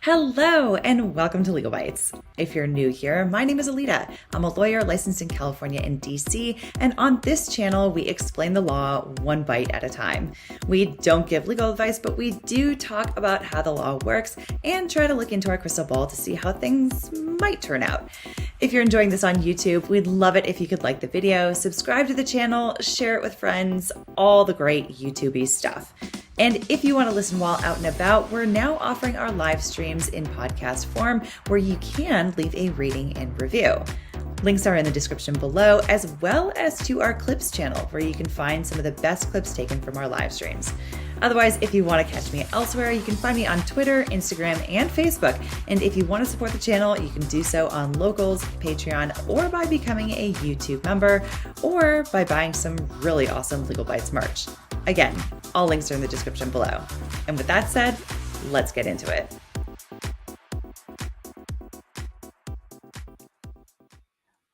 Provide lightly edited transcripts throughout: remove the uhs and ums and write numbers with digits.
Hello and welcome to Legal Bites. If you're new here, my name is Alita. I'm a lawyer licensed in California and DC, and on this channel, we explain the law one bite at a time. We don't give legal advice, but we do talk about how the law works and try to look into our crystal ball to see how things might turn out. If you're enjoying this on YouTube, we'd love it if you could like the video, subscribe to the channel, share it with friends, all the great YouTube-y stuff. And if you want to listen while out and about, we're now offering our live streams in podcast form where you can leave a rating and review. Links are in the description below, as well as to our clips channel where you can find some of the best clips taken from our live streams. Otherwise, if you want to catch me elsewhere, you can find me on Twitter, Instagram, and Facebook. And if you want to support the channel, you can do so on Locals, Patreon, or by becoming a YouTube member, or by buying some really awesome Legal Bites merch. Again, all links are in the description below. And with that said, let's get into it.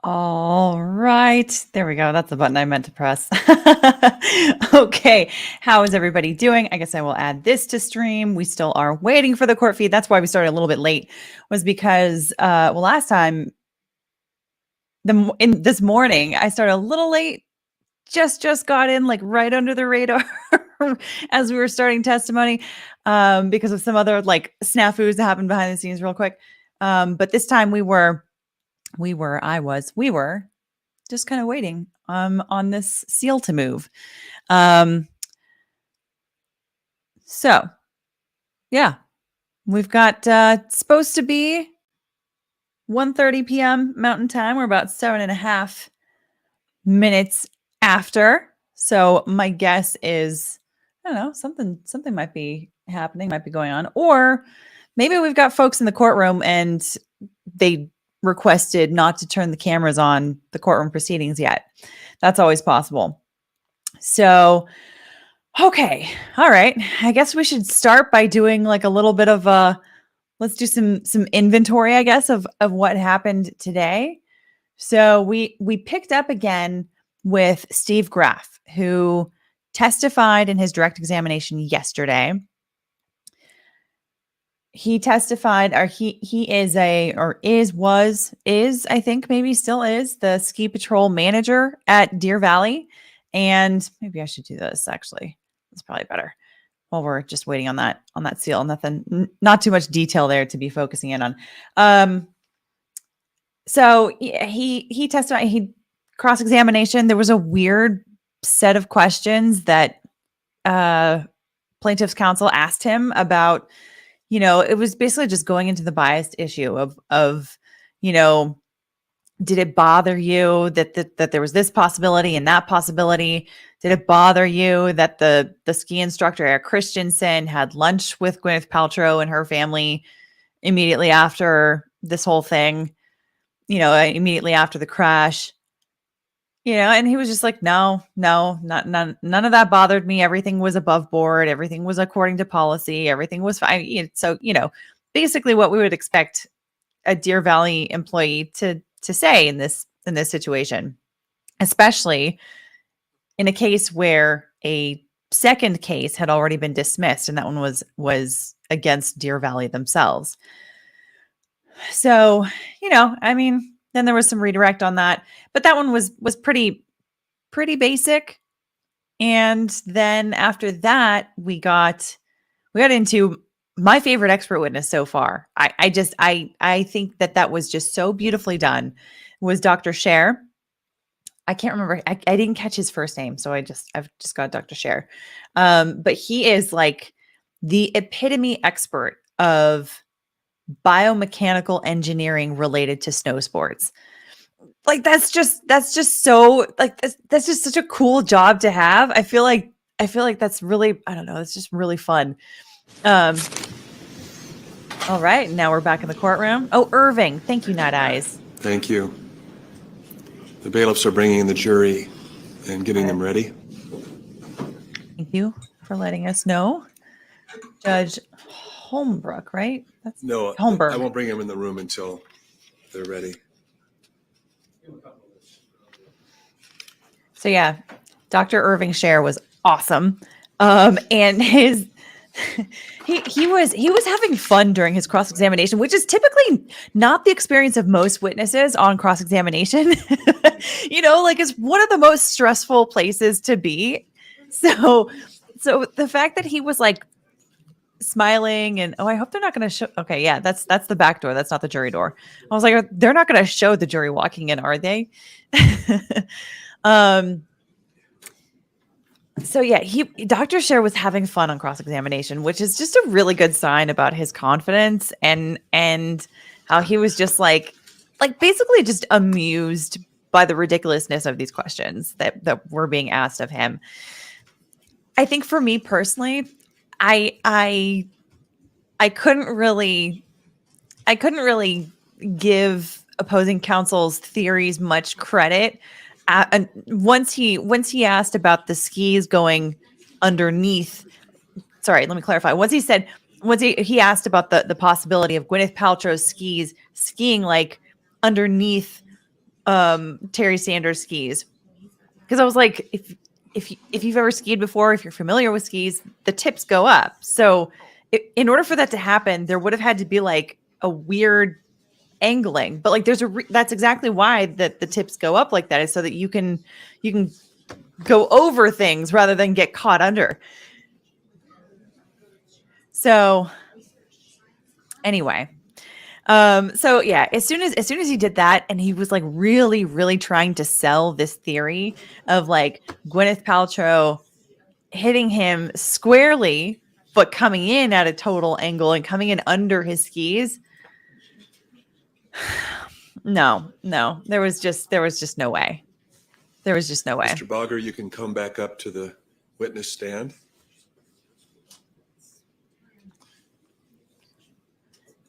All right, there we go. That's the button I meant to press. Okay, how is everybody doing? I guess I will add this to stream. We still are waiting for the court feed. That's why we started a little bit late, was because, last time, this morning, I started a little late. Just got in like right under the radar as we were starting testimony because of some other like snafus that happened behind the scenes real quick. But this time we were just kind of waiting on this seal to move. So yeah, we've got supposed to be 1:30 p.m. Mountain Time. We're about 7.5 minutes after. So my guess is, I don't know, something might be happening, might be going on. Or maybe we've got folks in the courtroom and they requested not to turn the cameras on the courtroom proceedings yet. That's always possible. So, okay. All right. I guess we should start by doing like a little bit of let's do some inventory, I guess, of what happened today. So we picked up again with Steve Graf, who testified in his direct examination yesterday. He testified, or he is I think maybe still is the ski patrol manager at Deer Valley. And maybe I should do this actually. It's probably better while we're just waiting on that seal. Not too much detail there to be focusing in on. So he testified, he cross-examination. There was a weird set of questions that plaintiff's counsel asked him about. It was basically just going into the biased issue of did it bother you that there was this possibility and that possibility? Did it bother you that the ski instructor, Eric Christensen, had lunch with Gwyneth Paltrow and her family immediately after this whole thing, immediately after the crash? And he was just like, no, none of that bothered me. Everything was above board. Everything was according to policy. Everything was fine. So, basically what we would expect a Deer Valley employee to say in this situation, especially in a case where a second case had already been dismissed, and that one was against Deer Valley themselves. So, then there was some redirect on that, but that one was pretty basic. And then after that, we got into my favorite expert witness so far. I think that was just so beautifully done. Was Dr. Share. I can't remember. I didn't catch his first name, so I've just got Dr. Share. But he is like the epitome expert of biomechanical engineering related to snow sports. Like that's just so like that's just such a cool job to have. I feel like that's really, I don't know, it's just really fun. All right, now we're back in the courtroom. Oh, Irving, thank you, Night Eyes. Thank you. The bailiffs are bringing in the jury and getting them ready. Thank you for letting us know. Judge Holmbrook, right? That's No, Holmberg. I won't bring them in the room until they're ready. So yeah, Dr. Irving Share was awesome. And he was having fun during his cross-examination, which is typically not the experience of most witnesses on cross-examination. Like it's one of the most stressful places to be. So the fact that he was like smiling and I hope they're not going to show. Okay, yeah, that's the back door. That's not the jury door. I was like, they're not going to show the jury walking in, are they? So yeah, Dr. Share was having fun on cross-examination, which is just a really good sign about his confidence and how he was just like basically just amused by the ridiculousness of these questions that were being asked of him. I think for me personally, I couldn't really give opposing counsel's theories much credit. And once he asked about the skis going underneath, sorry, let me clarify. Once he asked about the possibility of Gwyneth Paltrow's skis skiing like underneath Terry Sanders' skis, because I was like, if you've ever skied before, if you're familiar with skis, the tips go up. So in order for that to happen, there would have had to be like a weird angling, but like that's exactly why the tips go up like that, is so that you can go over things rather than get caught under. So anyway, so yeah, as soon as he did that, and he was like really, really trying to sell this theory of like Gwyneth Paltrow hitting him squarely, but coming in at a total angle and coming in under his skis. No, there was just no way. There was just no way. Mr. Bogger, you can come back up to the witness stand.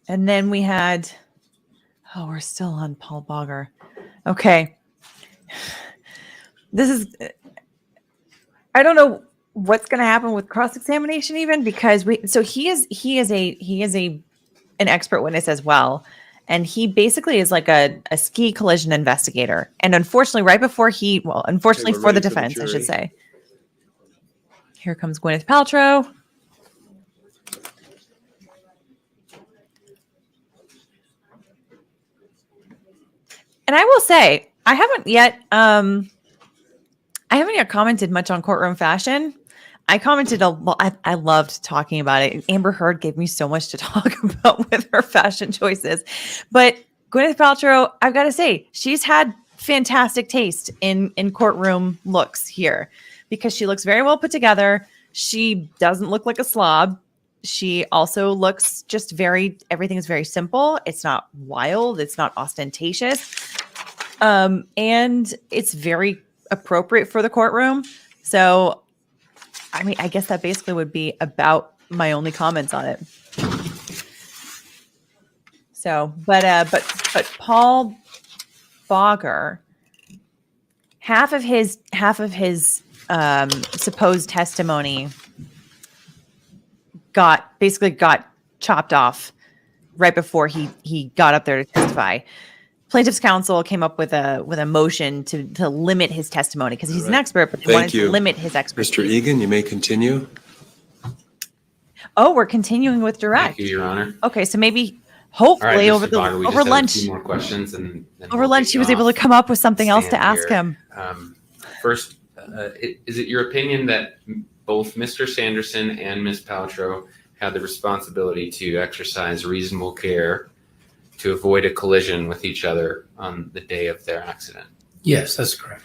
And then we had, we're still on Paul Bogger. Okay. This is, I don't know what's going to happen with cross-examination even, because he is an expert witness as well. And he basically is like a ski collision investigator. And unfortunately, right before unfortunately for the defense, I should say. Here comes Gwyneth Paltrow. And I will say, I haven't yet commented much on courtroom fashion. I commented a lot. I loved talking about it. Amber Heard gave me so much to talk about with her fashion choices. But Gwyneth Paltrow, I've got to say, she's had fantastic taste in courtroom looks here, because she looks very well put together. She doesn't look like a slob. She also looks just everything is very simple. It's not wild. It's not ostentatious. And it's very appropriate for the courtroom. So, I mean, I guess that basically would be about my only comments on it. So, but Paul Bogger, half of his supposed testimony got chopped off right before he got up there to testify. Plaintiff's counsel came up with a motion to limit his testimony because he's an expert, but they wanted to limit his expertise. Mr. Egan, you may continue. Oh, we're continuing with direct. Thank you, Your Honor. Okay, so maybe hopefully over lunch. A few more questions, and over lunch he was able to come up with something else to ask him. First, is it your opinion that both Mr. Sanderson and Ms. Paltrow had the responsibility to exercise reasonable care to avoid a collision with each other on the day of their accident? Yes, that's correct.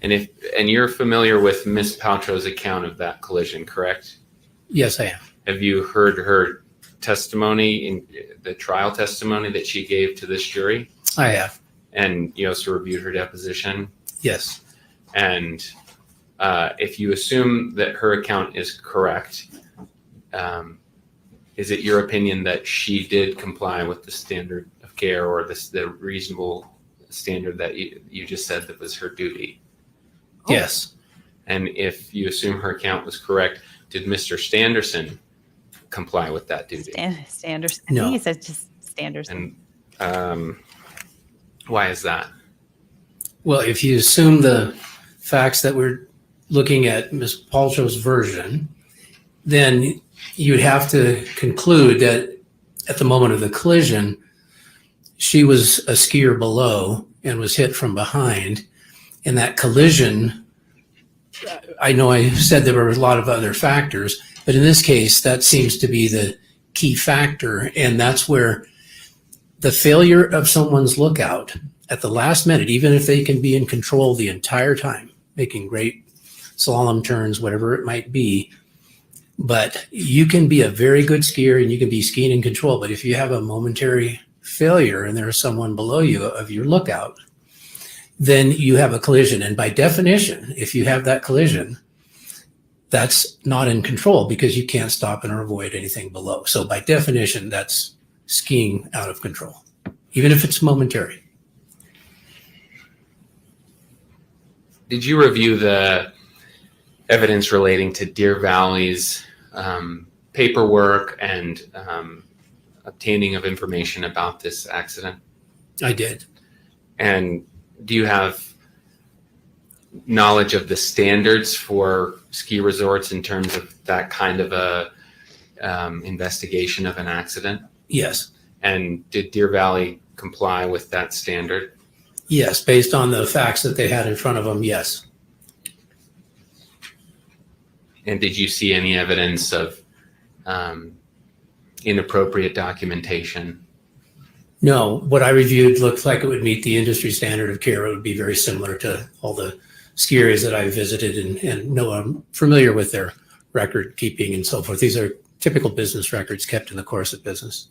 And you're familiar with Ms. Paltrow's account of that collision, correct? Yes, I am. Have you heard her testimony, in the trial testimony that she gave to this jury? I have. And you also reviewed her deposition? Yes. And if you assume that her account is correct, is it your opinion that she did comply with the standard of care, or the reasonable standard that you just said that was her duty? Yes. And if you assume her account was correct, did Mr. Sanderson comply with that duty? Sanderson. No. I think he said just Sanderson. And why is that? Well, if you assume the facts that we're looking at Ms. Paltrow's version, then you'd have to conclude that at the moment of the collision, she was a skier below and was hit from behind. And that collision, I know I said there were a lot of other factors, but in this case, that seems to be the key factor. And that's where the failure of someone's lookout at the last minute, even if they can be in control the entire time, making great slalom turns, whatever it might be, but you can be a very good skier and you can be skiing in control. But if you have a momentary failure and there's someone below you of your lookout, then you have a collision. And by definition, if you have that collision, that's not in control because you can't stop and or avoid anything below. So by definition, that's skiing out of control, even if it's momentary. Did you review the evidence relating to Deer Valley's paperwork and obtaining of information about this accident? I did. And do you have knowledge of the standards for ski resorts in terms of that kind of a investigation of an accident? Yes. And did Deer Valley comply with that standard? Yes. Based on the facts that they had in front of them, yes. And did you see any evidence of inappropriate documentation? No, what I reviewed looked like it would meet the industry standard of care. It would be very similar to all the ski areas that I visited and know I'm familiar with their record keeping and so forth. These are typical business records kept in the course of business.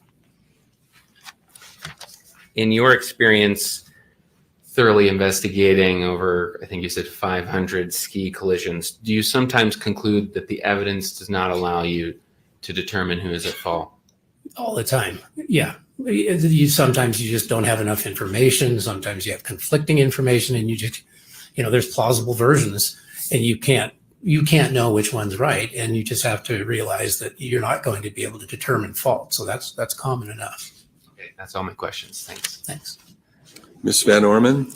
In your experience, thoroughly investigating over, I think you said 500 ski collisions, do you sometimes conclude that the evidence does not allow you to determine who is at fault? All the time. Yeah. Sometimes you just don't have enough information. Sometimes you have conflicting information and you just, there's plausible versions and you can't know which one's right. And you just have to realize that you're not going to be able to determine fault. So that's common enough. Okay, that's all my questions. Thanks. Thanks. Ms. Van Orman?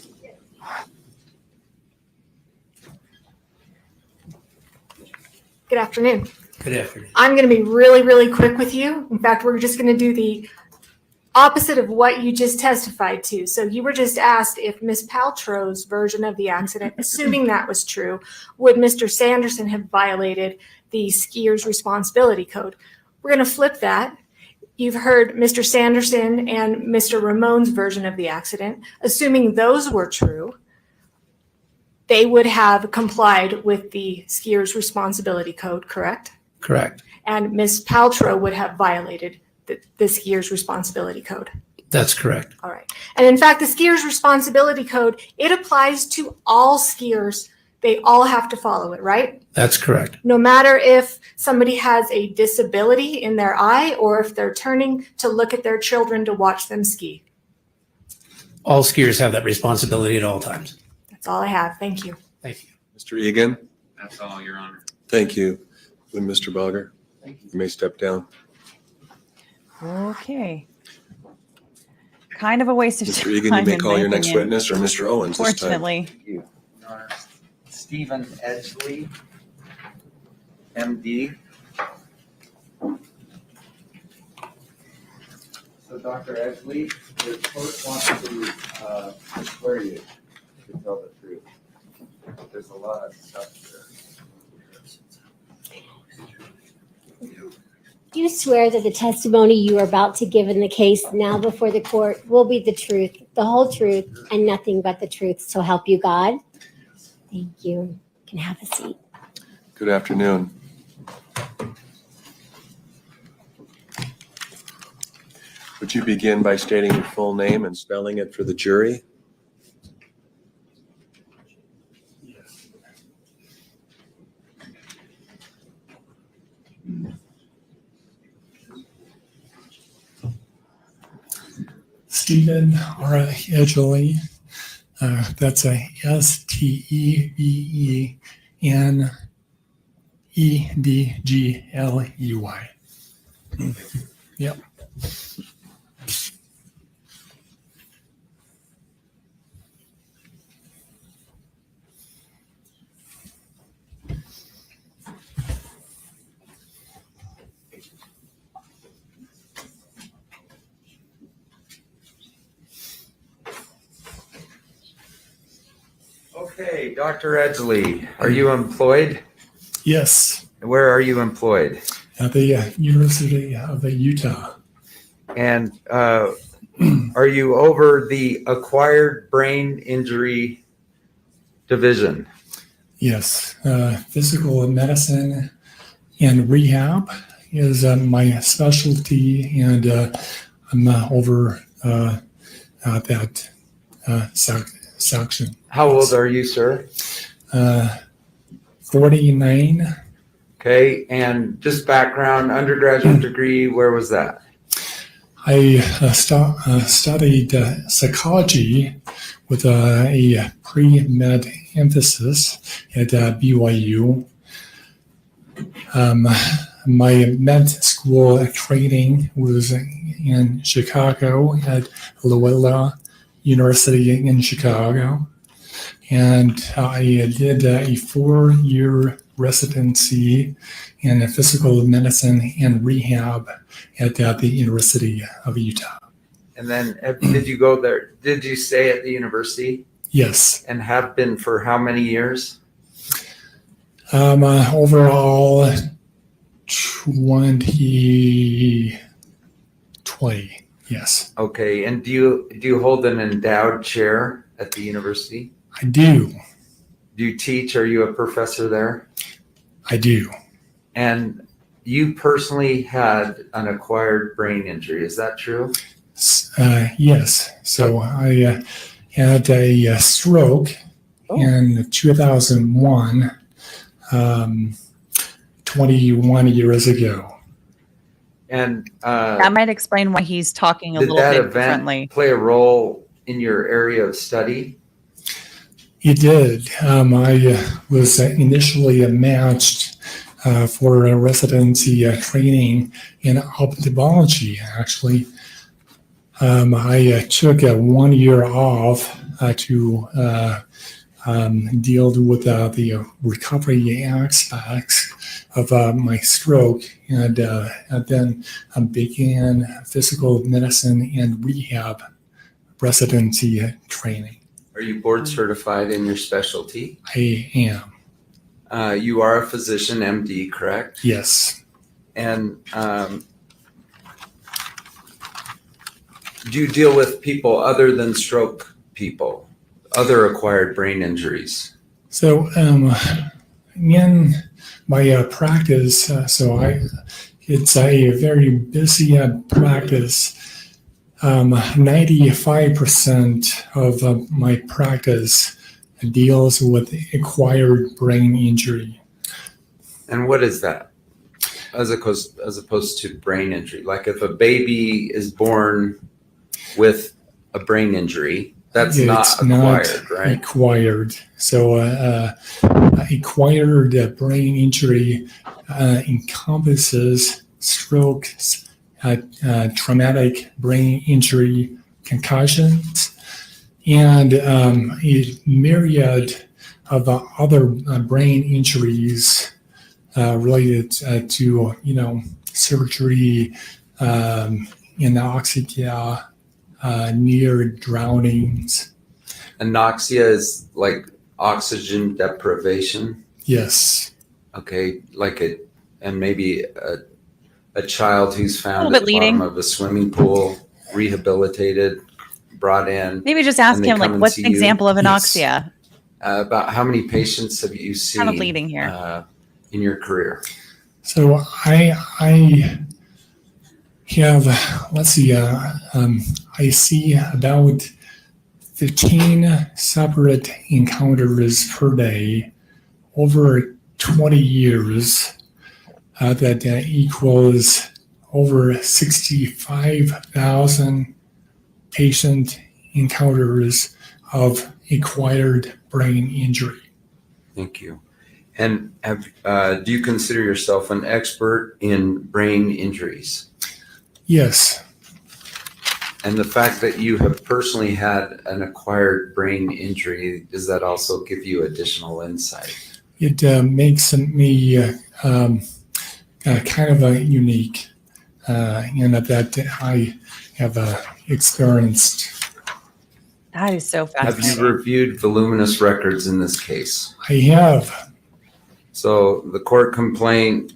Good afternoon. Good afternoon. I'm going to be really, really quick with you. In fact, we're just going to do the opposite of what you just testified to. So you were just asked if Ms. Paltrow's version of the accident, assuming that was true, would Mr. Sanderson have violated the skier's responsibility code? We're going to flip that. You've heard Mr. Sanderson and Mr. Ramon's version of the accident. Assuming those were true, they would have complied with the skier's responsibility code, correct? Correct. And Ms. Paltrow would have violated the skier's responsibility code. That's correct. All right. And in fact, the skier's responsibility code, it applies to all skiers. They all have to follow it, right? That's correct. No matter if somebody has a disability in their eye or if they're turning to look at their children to watch them ski. All skiers have that responsibility at all times. That's all I have. Thank you. Thank you. Mr. Egan? That's all, Your Honor. Thank you. And Mr. Bogger? You may step down. Okay. Kind of a waste of Mr. time. Egan, you may in call my your next opinion. witness or Mr. Owens this time. Fortunately. Thank you, Your Honor. Stephen Edgley, MD. So Dr. Edgley, the court wants to swear you to tell the truth. There's a lot of stuff there. Do you swear that the testimony you are about to give in the case now before the court will be the truth, the whole truth, and nothing but the truth, so help you God? Thank you. You can have a seat. Good afternoon. Would you begin by stating your full name and spelling it for the jury? Stephen Edgley. That's a Stevenedgley. Yep. Okay, Dr. Edgley, are you employed? Yes, Where are you employed? at the University of Utah. And are you over the acquired brain injury division? Yes, physical medicine and rehab is my specialty, and I'm over that section. How old are you, sir? 49. Okay, and just background, undergraduate degree, where was that? I studied psychology with a pre-med emphasis at BYU. My med school training was in Chicago at Loyola University in Chicago. And I did a 4-year residency in physical medicine and rehab at the University of Utah. And then did you go there? Did you stay at the university? Yes. And have been for how many years? Overall, 20, yes. Okay, and do you hold an endowed chair at the university? I do. Do you teach? Are you a professor there? I do. And you personally had an acquired brain injury. Is that true? Yes. So I had a stroke in 2001, 21 years ago. And That might explain why he's talking a did little that bit event differently. play a role in your area of study? It did. I was initially matched for a residency training in ophthalmology, actually. I took 1 year off to deal with the recovery aspects of my stroke, and then began physical medicine and rehab residency training. Are you board certified in your specialty? I am. You are a physician, MD, correct? Yes. And do you deal with people other than stroke people, other acquired brain injuries? So in my practice, it's a very busy practice. 95% of my practice deals with acquired brain injury. And what is that? As opposed to brain injury? Like if a baby is born with a brain injury, that's not acquired, right? Acquired. So acquired brain injury encompasses strokes, traumatic brain injury, concussions, and a myriad of other brain injuries related to, surgery, anoxia, near drownings. Anoxia is like oxygen deprivation. Yes. Okay, and maybe a child who's found bit at the leading. bottom of a swimming pool, rehabilitated, brought in. Maybe just ask And they him, like, come and what's see an you? example of Yes. anoxia? About how many patients have you seen Kind of leading here. In your career? So I have, let's see, I see about 15 separate encounters per day over 20 years. That equals over 65,000 patient encounters of acquired brain injury. Thank you. And do you consider yourself an expert in brain injuries? Yes. And the fact that you have personally had an acquired brain injury, does that also give you additional insight? It makes me kind of unique in that I have experienced. That is so Have you fascinating. reviewed voluminous records in this case? I have. So the court complaint,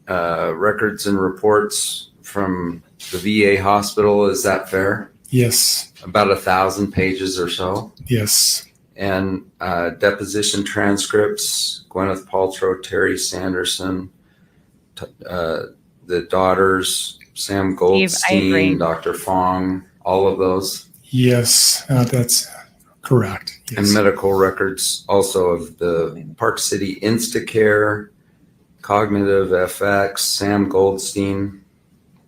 records and reports from the VA hospital, is that fair? Yes. About 1,000 pages or so. Yes. And deposition transcripts, Gwyneth Paltrow, Terry Sanderson, the daughters, Sam agree. Goldstein, Dr. Fong, all of those. Yes. That's correct. Yes. And medical records also of the Park City Instacare, Cognitive FX, Sam Goldstein.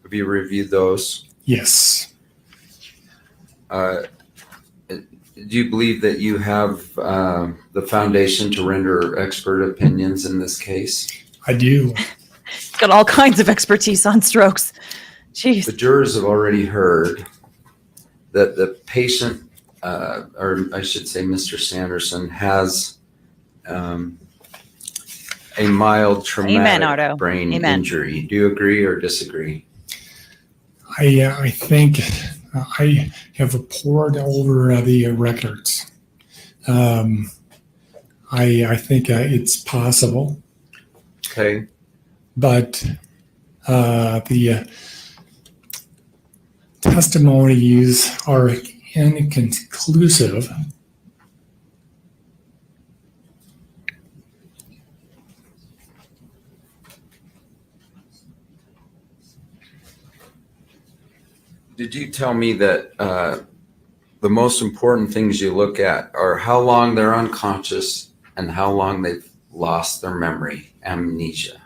Have you reviewed those? Yes. Do you believe that you have the foundation to render expert opinions in this case? I do. It's got all kinds of expertise on strokes. Jeez. The jurors have already heard that the patient, or I should say Mr. Sanderson, has a mild Amen, Ardo. traumatic brain Amen. injury. Do you agree or disagree? I think I have poured over the records. I think it's possible, Okay. but the testimonies are inconclusive. Did you tell me that the most important things you look at are how long they're unconscious and how long they've lost their memory, amnesia?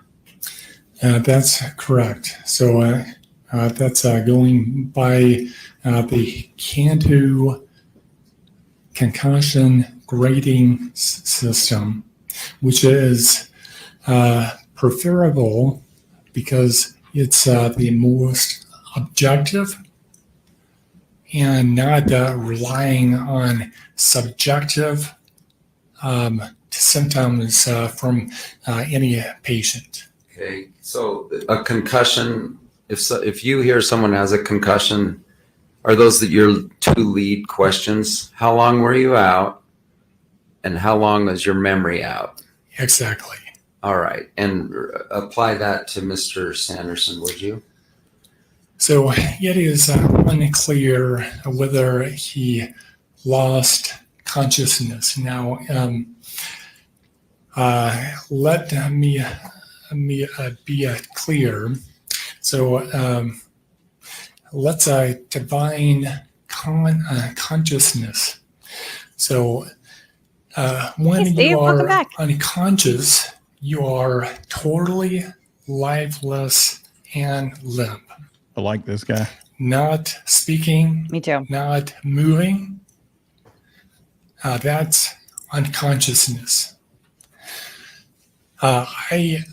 That's correct. So that's going by the Cantu concussion grading system, which is preferable because it's the most objective and not relying on subjective symptoms from any patient. Okay. So a concussion, if you hear someone has a concussion, are those your two lead questions? How long were you out? And how long is your memory out? Exactly. All right. And apply that to Mr. Sanderson, would you? So it is unclear whether he lost consciousness. Now, let me be clear. So let's define consciousness. So when Hey, Steve, you welcome are back. unconscious, you are totally lifeless and limp. I like this guy. Not speaking, Me too. not moving. That's unconsciousness. I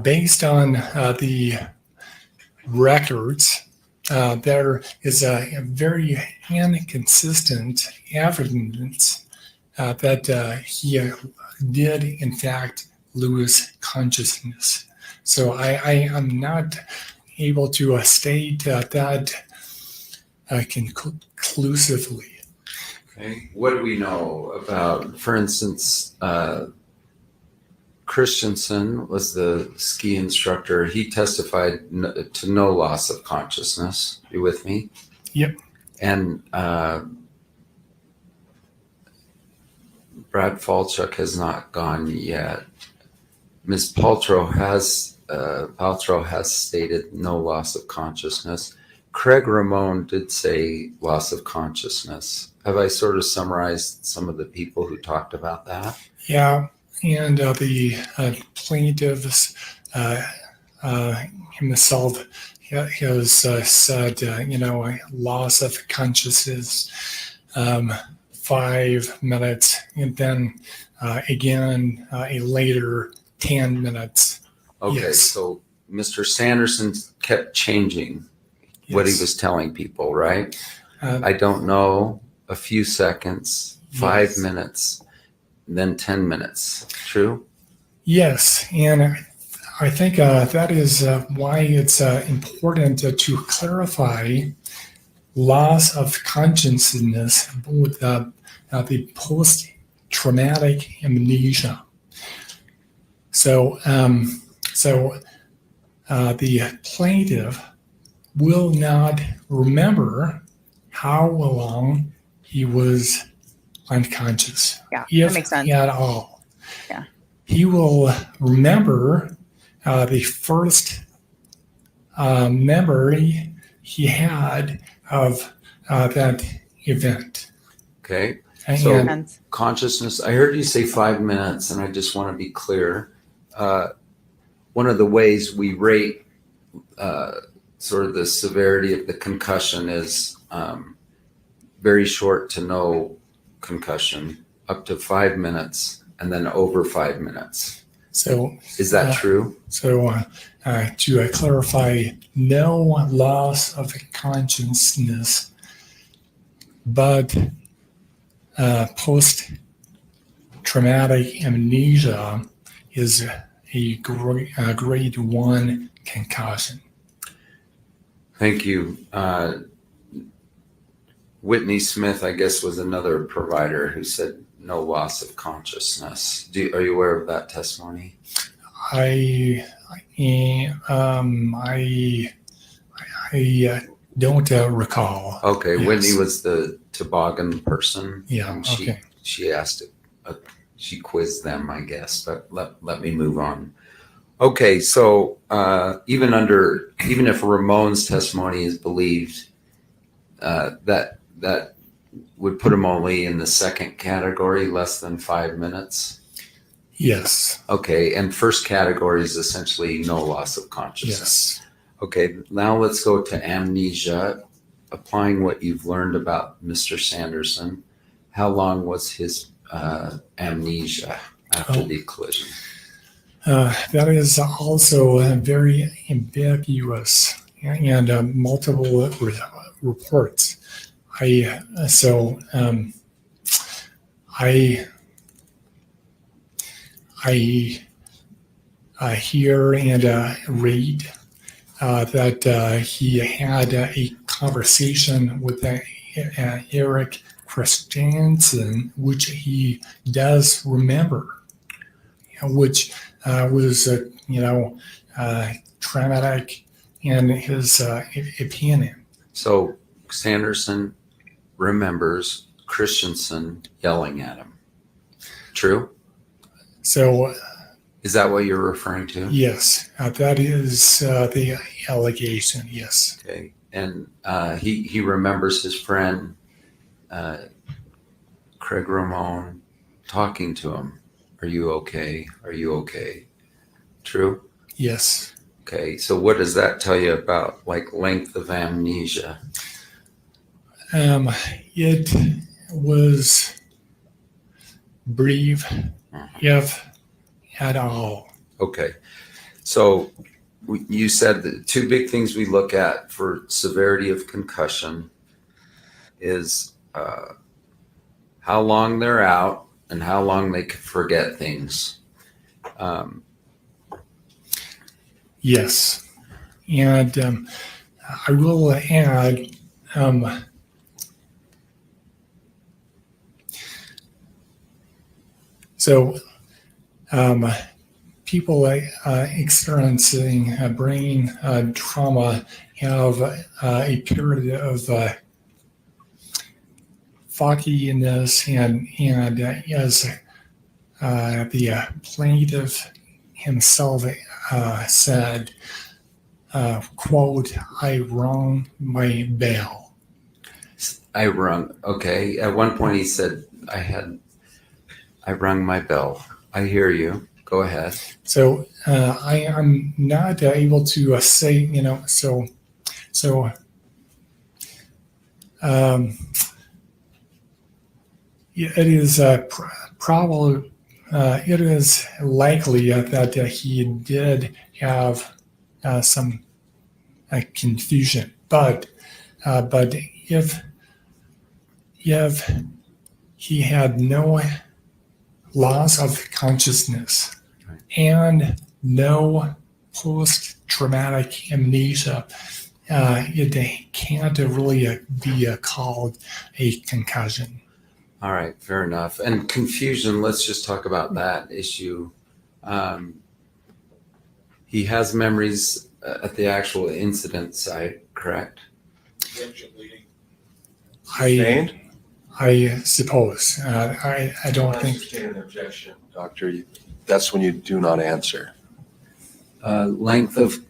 based on the records, there is a very inconsistent evidence that he did in fact lose consciousness. So I am not able to state that conclusively. Okay. What do we know about, for instance, Christensen was the ski instructor. He testified to no loss of consciousness. You with me? Yep. And Brad Falchuk has not gone yet. Ms. Paltrow has stated no loss of consciousness. Craig Ramon did say loss of consciousness. Have I sort of summarized some of the people who talked about that? Yeah, and the plaintiffs himself has said, loss of consciousness, 5 minutes, and then again a later 10 minutes. Okay, Yes. so Mr. Sanderson kept changing what he Yes. was telling people, right? Uh, I don't know, a few seconds, 5 Yes. minutes, then 10 minutes. True? Yes, and I think that is why it's important to clarify loss of consciousness with the post-traumatic amnesia. So, the plaintiff will not remember how long he was unconscious, Yeah, if that makes sense. at all. Yeah. He will remember the first memory he had of that event. Okay. And So- Sense. Consciousness, I heard you say 5 minutes, and I just want to be clear. One of the ways we rate sort of the severity of the concussion is very short to no concussion, up to 5 minutes, and then over 5 minutes. so Is that true? So to clarify, no loss of consciousness, but post-traumatic amnesia is a grade 1 concussion. Thank you. Whitney Smith, I guess, was another provider who said no loss of consciousness. Are you aware of that testimony? I don't recall. Okay, Yes. Whitney was the toboggan person. Yeah, and okay. She asked it. She quizzed them, I guess. But let me move on. Okay, so even if Ramon's testimony is believed, that would put him only in the second category, less than 5 minutes. Yes. Okay, and first category is essentially no loss of consciousness. Yes. Okay, now let's go to amnesia. Applying what you've learned about Mr. Sanderson, how long was his amnesia after the collision? That is also very ambiguous and multiple reports. I hear and read that he had a conversation with Eric Christiansen, which he does remember, which was traumatic in his opinion. So Sanderson remembers Christensen yelling at him. True? So Is that what you're referring to? yes, that is the allegation. Yes. Okay. And he remembers his friend, Craig Ramon, talking to him. Are you okay? Are you okay? True? Yes. Okay. So what does that tell you about length of amnesia? It was brief, if at all. Okay. So you said the two big things we look at for severity of concussion is how long they're out and how long they can forget things. Yes. And I will add, people experiencing brain trauma have a period of fogginess, and as the plaintiff himself said, quote, "I rung my bell." Okay. At one point he said, I rung my bell. I hear you. Go ahead. So I am not able to say, it is probably it is likely that he did have some confusion, but if he had no loss of consciousness and no post-traumatic amnesia, it can't really be called a concussion. All right, fair enough. And confusion, let's just talk about that issue. He has memories at the actual incident site, correct? I suppose. I don't think. Understand an objection, Doctor. That's when you do not answer. Length of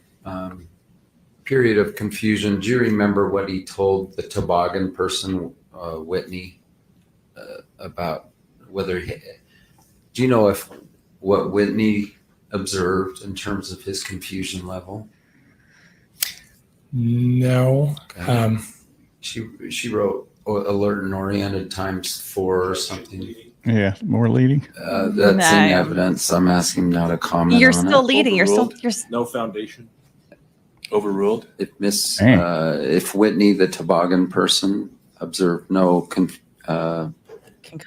period of confusion. Do you remember what he told the toboggan person, Whitney, about whether do you know if what Whitney observed in terms of his confusion level? No. Okay. She wrote alert and oriented ×4 or something. Yeah, more leading. That's in evidence. I'm asking now to comment. You're on still it. leading. You're No foundation. Overruled. If Whitney, the toboggan person, observed no concussion.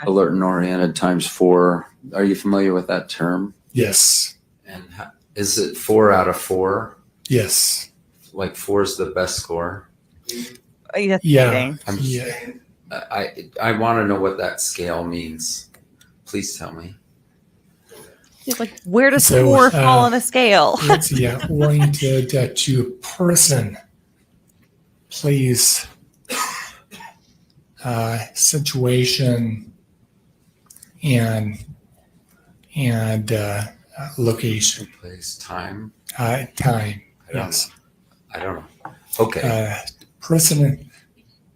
alert and oriented ×4, are you familiar with that term? Yes. And is it 4 out of 4? Yes. Like 4 is the best score. That's Yeah. cheating. I want to know what that scale means. Please tell me. It's like, where does So, 4 fall on a scale? It's oriented to person, place, situation, and location. Place, time. Time. Yes. I don't know. Okay. Person,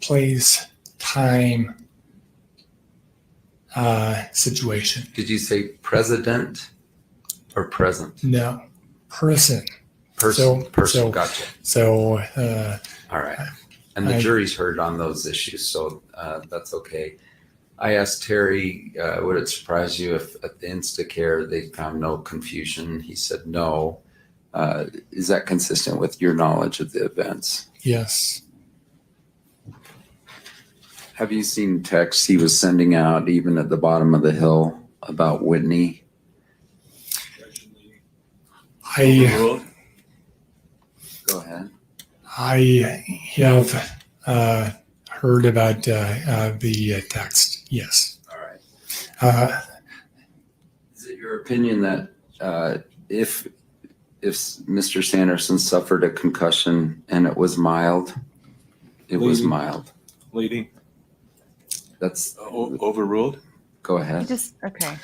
place, time, situation. Did you say president or present? No, person. Person. So- Gotcha. So, All right. And the jury's heard on those issues, so that's okay. I asked Terry, would it surprise you if at the Instacare they found no confusion? He said no. Is that consistent with your knowledge of the events? yes. Have you seen texts he was sending out even at the bottom of the hill about Whitney? Overruled. Go ahead. I have heard about the text. Yes. All right. Is it your opinion that if Mr. Sanderson suffered a concussion and it was mild, it was Leading. mild? Leading. That's Overruled. go You ahead. just okay.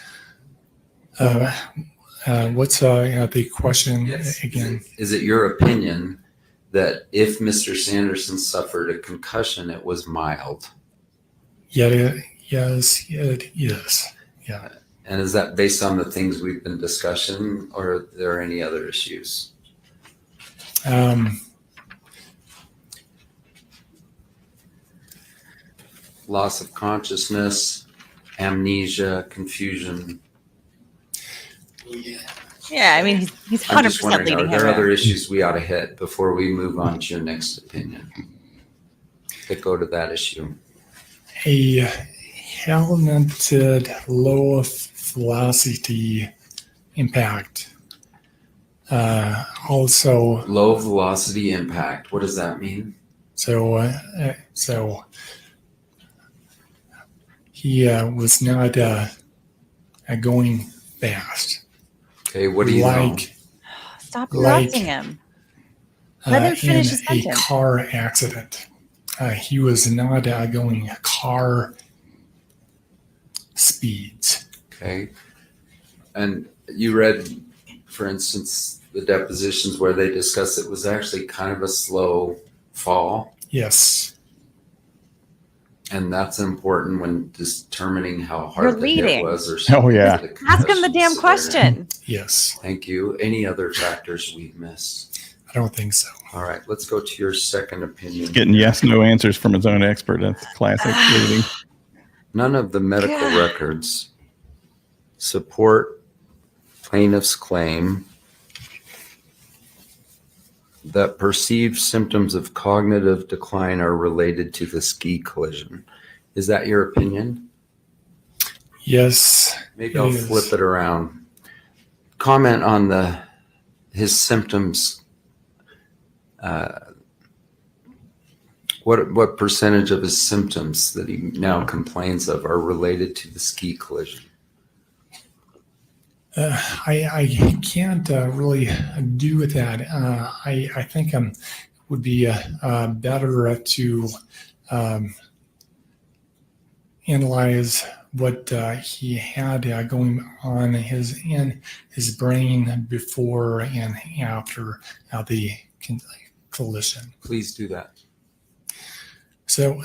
What's the question Yes. again? Is it your opinion that if Mr. Sanderson suffered a concussion, it was mild? Yeah. Yes. It is. Yeah. And is that based on the things we've been discussing, or are there any other issues? Loss of consciousness, amnesia, confusion. Yeah, I mean he's I'm 100% just wondering, leading are there him. other issues we ought to hit before we move on to your next opinion that go to that issue? A helmeted low velocity impact. Also, Low velocity impact, what does that mean? so he was not going fast. Okay, what do you know? Stop like, interrupting him. Let him finish his in a sentence. car accident. He was not going car speeds. Okay. And you read, for instance, the depositions where they discuss it was actually kind of a slow fall. Yes. And that's important when determining how hard You're the leading. hit was. Or Oh, yeah. the Ask him the concussion damn severity. question. Yes. Thank you. Any other factors we've missed? I don't think so. All right, let's go to your second opinion. Getting yes, no answers from his own expert. That's classic leading. None of the medical God. records support plaintiff's claim that perceived symptoms of cognitive decline are related to the ski collision. Is that your opinion? Yes. Maybe I'll It is. flip it around. Comment on his symptoms What percentage of his symptoms that he now complains of are related to the ski collision? I can't really do with that. I think would be better to analyze what he had going on in his brain before and after the collision. Please do that. So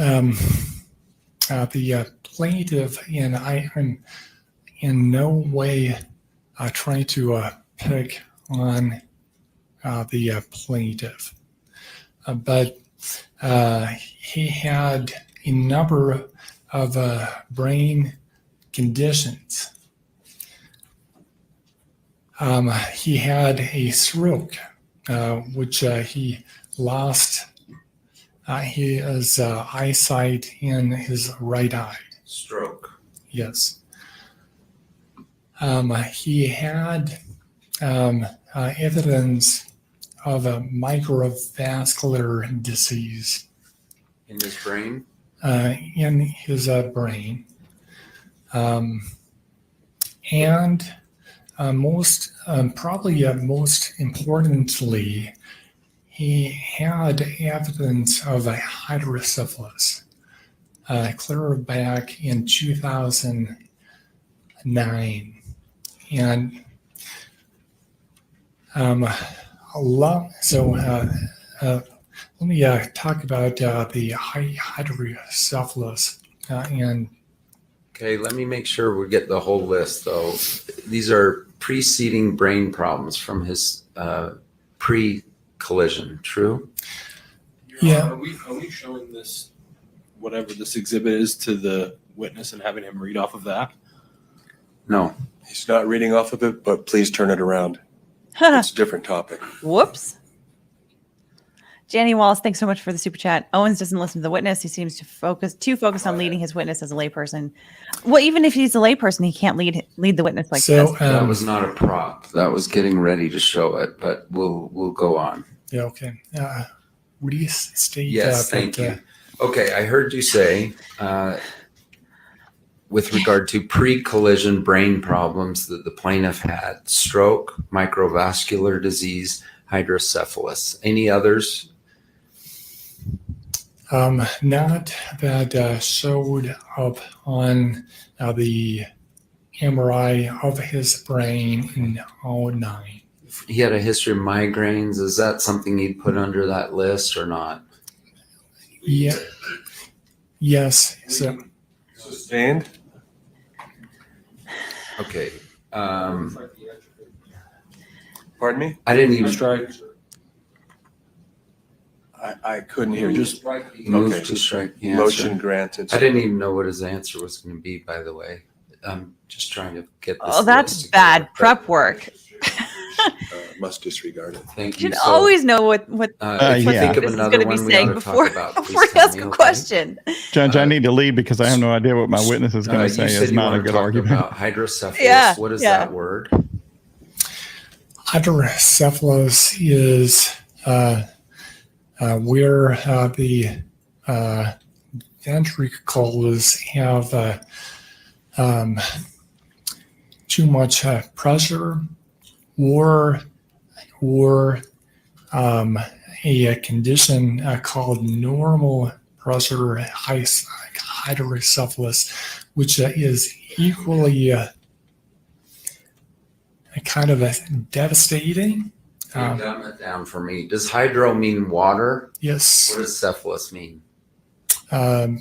the plaintiff, and I'm in no way trying to pick on the plaintiff, but he had a number of brain conditions. He had a stroke, which he lost his eyesight in his right eye. Stroke. Yes. He had evidence of a microvascular disease In his brain? in his brain. And probably most importantly, he had evidence of a hydrocephalus clear back in 2009. And let me talk about the hydrocephalus and Okay, let me make sure we get the whole list, though. These are preceding brain problems from his pre-collision, true? Yeah. Are we showing this, whatever this exhibit is, to the witness and having him read off of that? No. He's not reading off of it, but please turn it around. It's a different topic. Whoops. Janny Wallace, thanks so much for the super chat. Owens doesn't listen to the witness. He seems to focus on leading his witness as a layperson. Well, even if he's a layperson, he can't lead the witness like this. That was not a prop. That was getting ready to show it, but we'll go on. Yeah, okay. Restate. Yes, thank you. Okay, I heard you say, with regard to pre-collision brain problems, that the plaintiff had stroke, microvascular disease, hydrocephalus. Any others? Not that showed up on the MRI of his brain in 2009. He had a history of migraines. Is that something you'd put under that list or not? Yeah. Yes. So, Sustained? Okay. Pardon me? I didn't even Strike. I couldn't hear. Just move okay. to strike the motion answer. granted. I didn't even know what his answer was going to be, by the way. I'm just trying to get this. Oh, that's list bad together. prep work. Must disregard it. Thank You you. should So, always know what if yeah. you think of this is another going to be one we saying ought to before, talk about, before please you tell ask me, a okay? question. Judge, I need to leave because I have no idea what my witness is going to You say. said It's you not a want to good talk argument. about hydrocephalus. Yeah, What is yeah. that word? hydrocephalus is where the ventricles have too much pressure, or a condition called normal pressure hydrocephalus, which is equally kind of devastating. Can you dumb it down for me? Does hydro mean water? Yes, What does cephalus mean?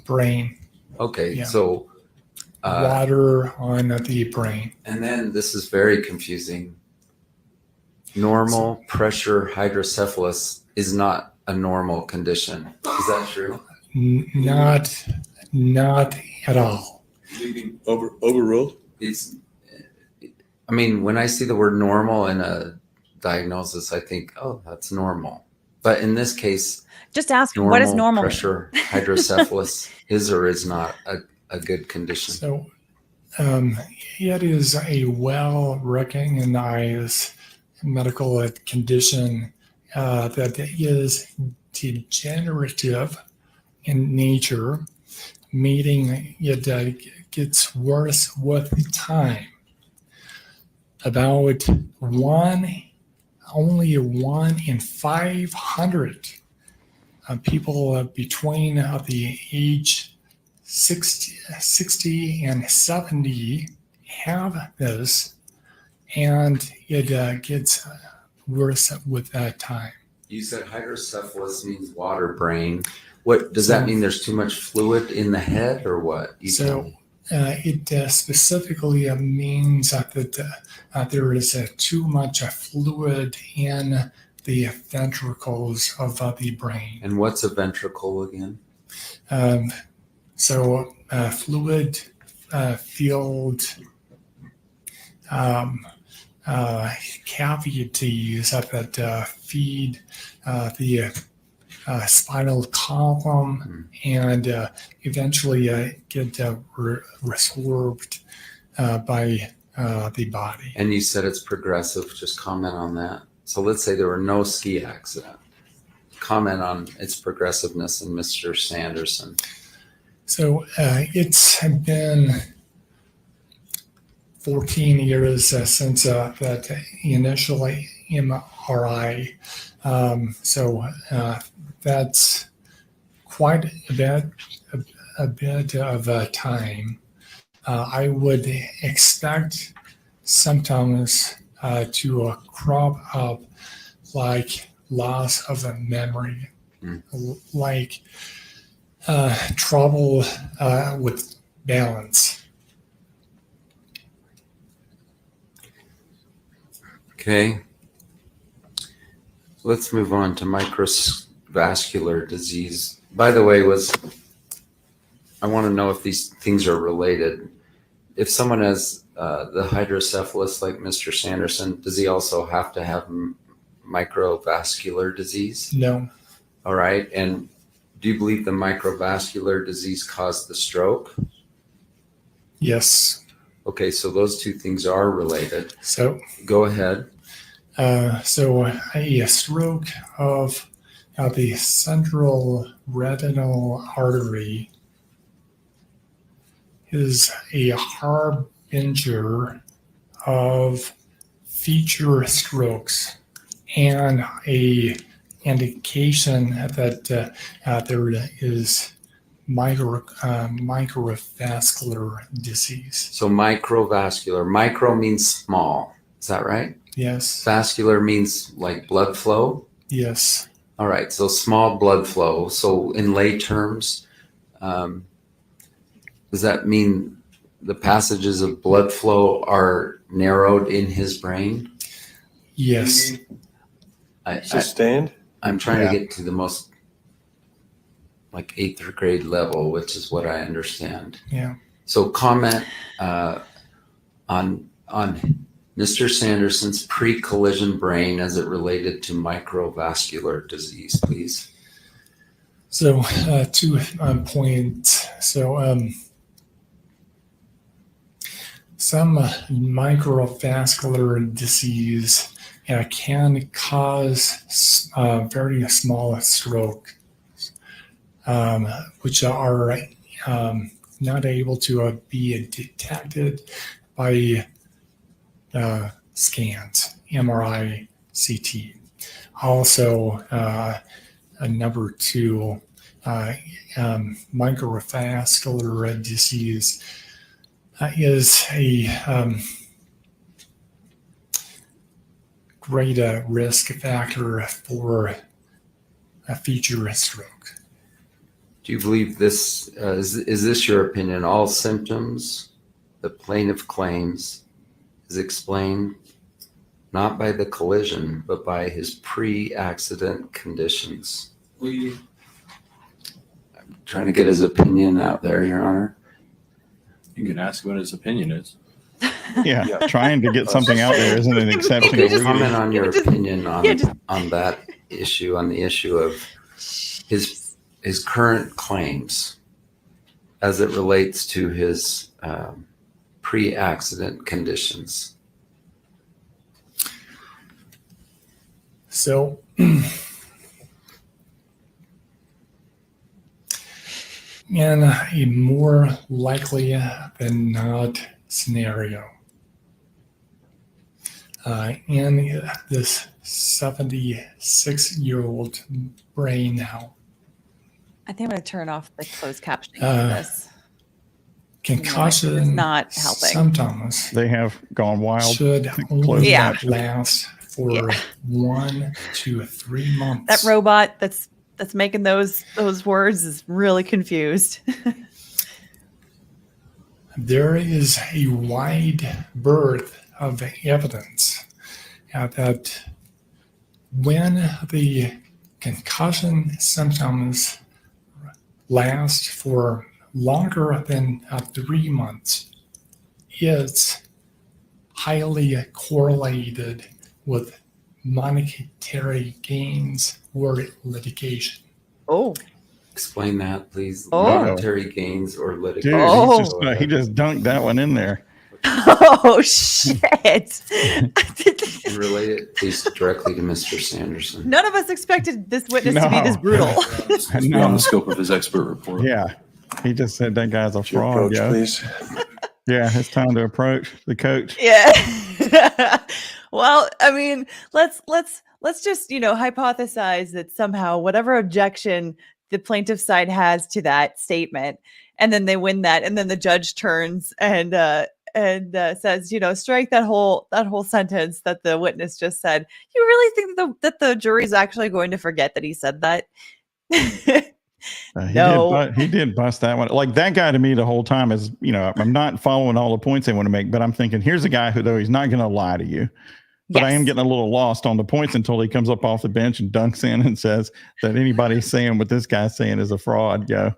brain, Okay, Yeah. so water on the brain. and then this is very confusing. Normal pressure hydrocephalus is not a normal condition. Is that true? Not at all. Leading overruled? It's. I mean, when I see the word normal in a diagnosis, I think, oh, that's normal. But in this case, Just ask him, what is normal? pressure hydrocephalus is or is not a good condition. So it is a well-recognized medical condition that is degenerative in nature, meaning it gets worse with time. About only 1 in 500 people between the age 60 and 70 have this, and it gets worse with time. You said hydrocephalus means water brain. What does that mean? There's too much fluid in the head, or what? It specifically means that there is too much fluid in the ventricles of the brain. And what's a ventricle again? Fluid filled cavities that feed the spinal column and eventually get resorbed by the body. And you said it's progressive. Just comment on that. So let's say there were no ski accident. Comment on its progressiveness in Mr. Sanderson. So it's been 14 years since that initial MRI. That's quite a bit of time. I would expect symptoms to crop up like loss of memory, like trouble with balance. Okay. Let's move on to microvascular disease. By the way, I want to know if these things are related. If someone has the hydrocephalus like Mr. Sanderson, does he also have to have microvascular disease? No. All right. And do you believe the microvascular disease caused the stroke? Yes. Okay, so those two things are related. So go ahead. A stroke of the central retinal artery is a harbinger of future strokes and a indication that there is microvascular disease. So microvascular. Micro means small. Is that right? Yes. Vascular means like blood flow? Yes. All right. So small blood flow. So in lay terms, does that mean the passages of blood flow are narrowed in his brain? Yes. Sustained? I'm trying to get to the most like 8th grade level, which is what I understand. Yeah. So comment on Mr. Sanderson's pre-collision brain as it related to microvascular disease, please. So 2 points. So some microvascular disease can cause very small stroke, which are not able to be detected by scans, MRI, CT. Also, number 2, microvascular disease is a great risk factor for a future stroke. Do you believe this, is this your opinion, all symptoms the plaintiff claims is explained not by the collision, but by his pre-accident conditions? I'm trying to get his opinion out there, Your Honor. You can ask what his opinion is. Yeah, trying to get something out there isn't an exceptional Okay, comment reading. on your opinion on that issue, on the issue of his current claims as it relates to his pre-accident conditions. So in a more likely than not scenario, in this 76-year-old brain now, I think I'm going to turn off the closed captioning for Uh, this. concussion It's not helping. symptoms They have gone wild. should Close only Yeah. last for 1 to 3 months. That robot that's making those words is really confused. There is a wide berth of evidence that when the concussion symptoms last for longer than 3 months, it's highly correlated with monetary gains or litigation. Oh, Explain that, please. Oh. Monetary gains or Dude, litigation. Oh. he just dunked that one in there. oh shit! And relate it, please, directly to Mr. Sanderson. None of us expected this witness to be No. this brutal. It's beyond the scope of his expert report. Yeah. He just said that guy's a Your fraud, approach, yo. please. Yeah, it's time to approach the coach. Yeah. Well, I mean, let's just, hypothesize that somehow whatever objection the plaintiff side has to that statement, and then they win that, and then the judge turns and says, strike that whole sentence that the witness just said. You really think that the jury is actually going to forget that he said that? He did bust that one. Like that guy to me the whole time is, I'm not following all the points they want to make, but I'm thinking, here's a guy who, though he's not going to lie to you. But I am getting a little lost on the points until he comes up off the bench and dunks in and says that anybody saying what this guy's saying is a fraud. Go.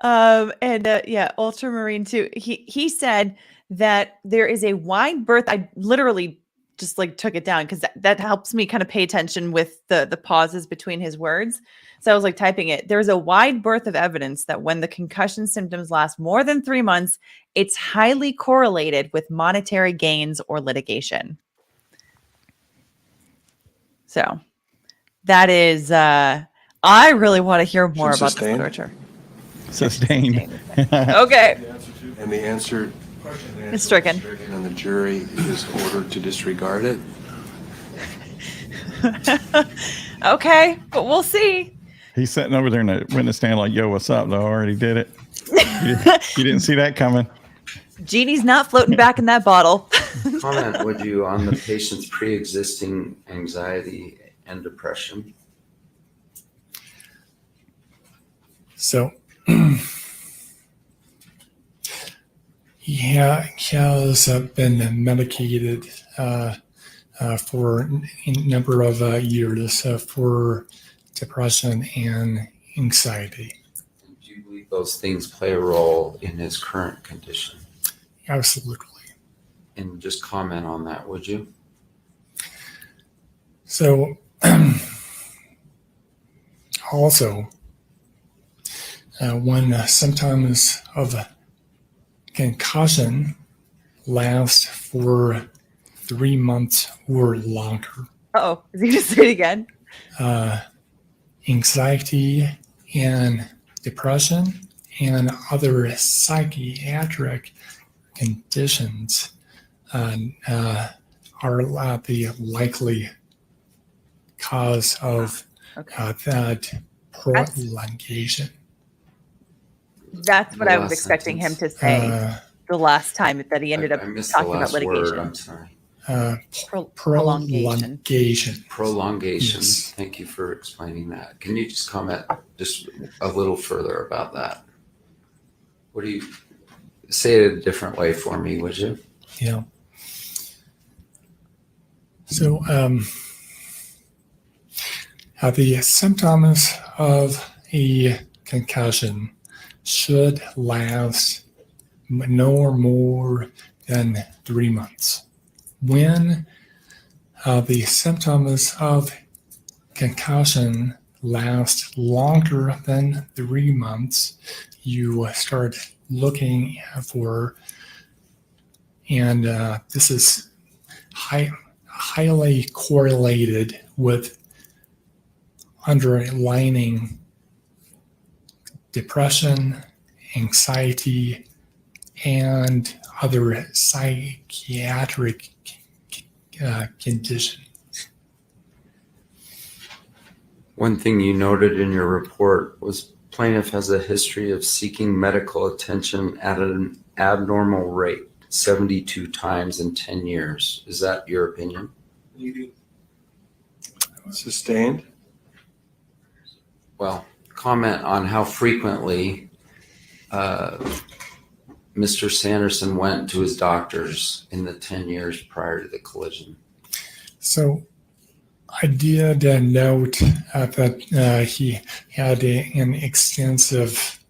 Ultramarine too. He said that there is a wide berth. I literally just took it down because that helps me kind of pay attention with the pauses between his words. So I was typing it. There's a wide berth of evidence that when the concussion symptoms last more than 3 months, it's highly correlated with monetary gains or litigation. So that is, I really want to hear more about this literature. Sustained. Okay. And the answer It's stricken. And the jury is ordered to disregard it. Okay, but we'll see. He's sitting over there in the witness stand like, yo, what's up? Though I already did it. You didn't see that coming. Genie's not floating back in that bottle. Comment, would you, on the patient's pre-existing anxiety and depression? So he has been medicated for a number of years for depression and anxiety. Do you believe those things play a role in his current condition? Absolutely. And just comment on that, would you? So also, when symptoms of concussion last for 3 months or longer, Oh, is he going to say it again? anxiety and depression and other psychiatric conditions are the likely cause of that prolongation. That's what The I was last expecting him sentence. to say the last time that he ended up I missed talking the about last litigation. word, I'm sorry. Prolongation. Prolongation. Yes. Thank you for explaining that. Can you just comment just a little further about that? What do you say it a different way for me, would you? Yeah. So the symptoms of a concussion should last no more than 3 months. When the symptoms of concussion last longer than 3 months, you start looking for, and this is highly correlated with underlying depression, anxiety, and other psychiatric conditions. One thing you noted in your report was plaintiff has a history of seeking medical attention at an abnormal rate, 72 times in 10 years. Is that your opinion? Sustained. Well, comment on how frequently Mr. Sanderson went to his doctors in the 10 years prior to the collision. So I did note that he had an extensive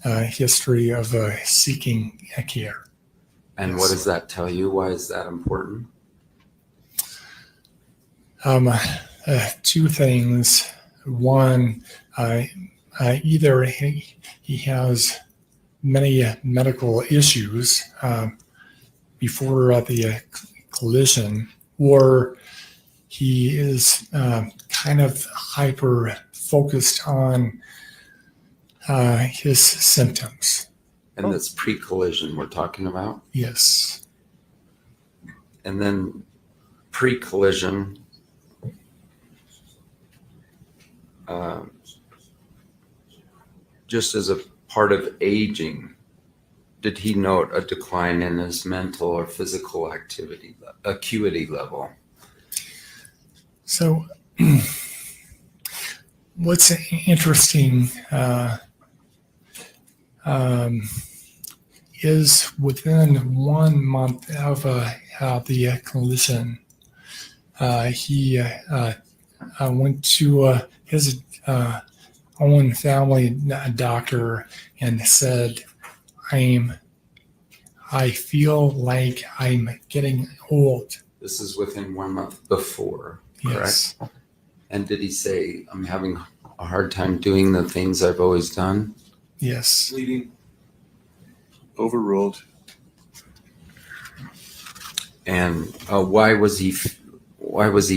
history of seeking care. And what does that tell you? Why is that important? Two things. One, either he has many medical issues before the collision, or he is kind of hyper focused on his symptoms. And that's pre-collision we're talking about? Yes. And then pre-collision, just as a part of aging, did he note a decline in his mental or physical acuity level? So what's interesting is within 1 month of the collision, he went to his own family doctor and said, I feel like I'm getting old. This is within 1 month before, correct? Yes. And did he say, I'm having a hard time doing the things I've always done? Yes. Bleeding. Overruled. And why was he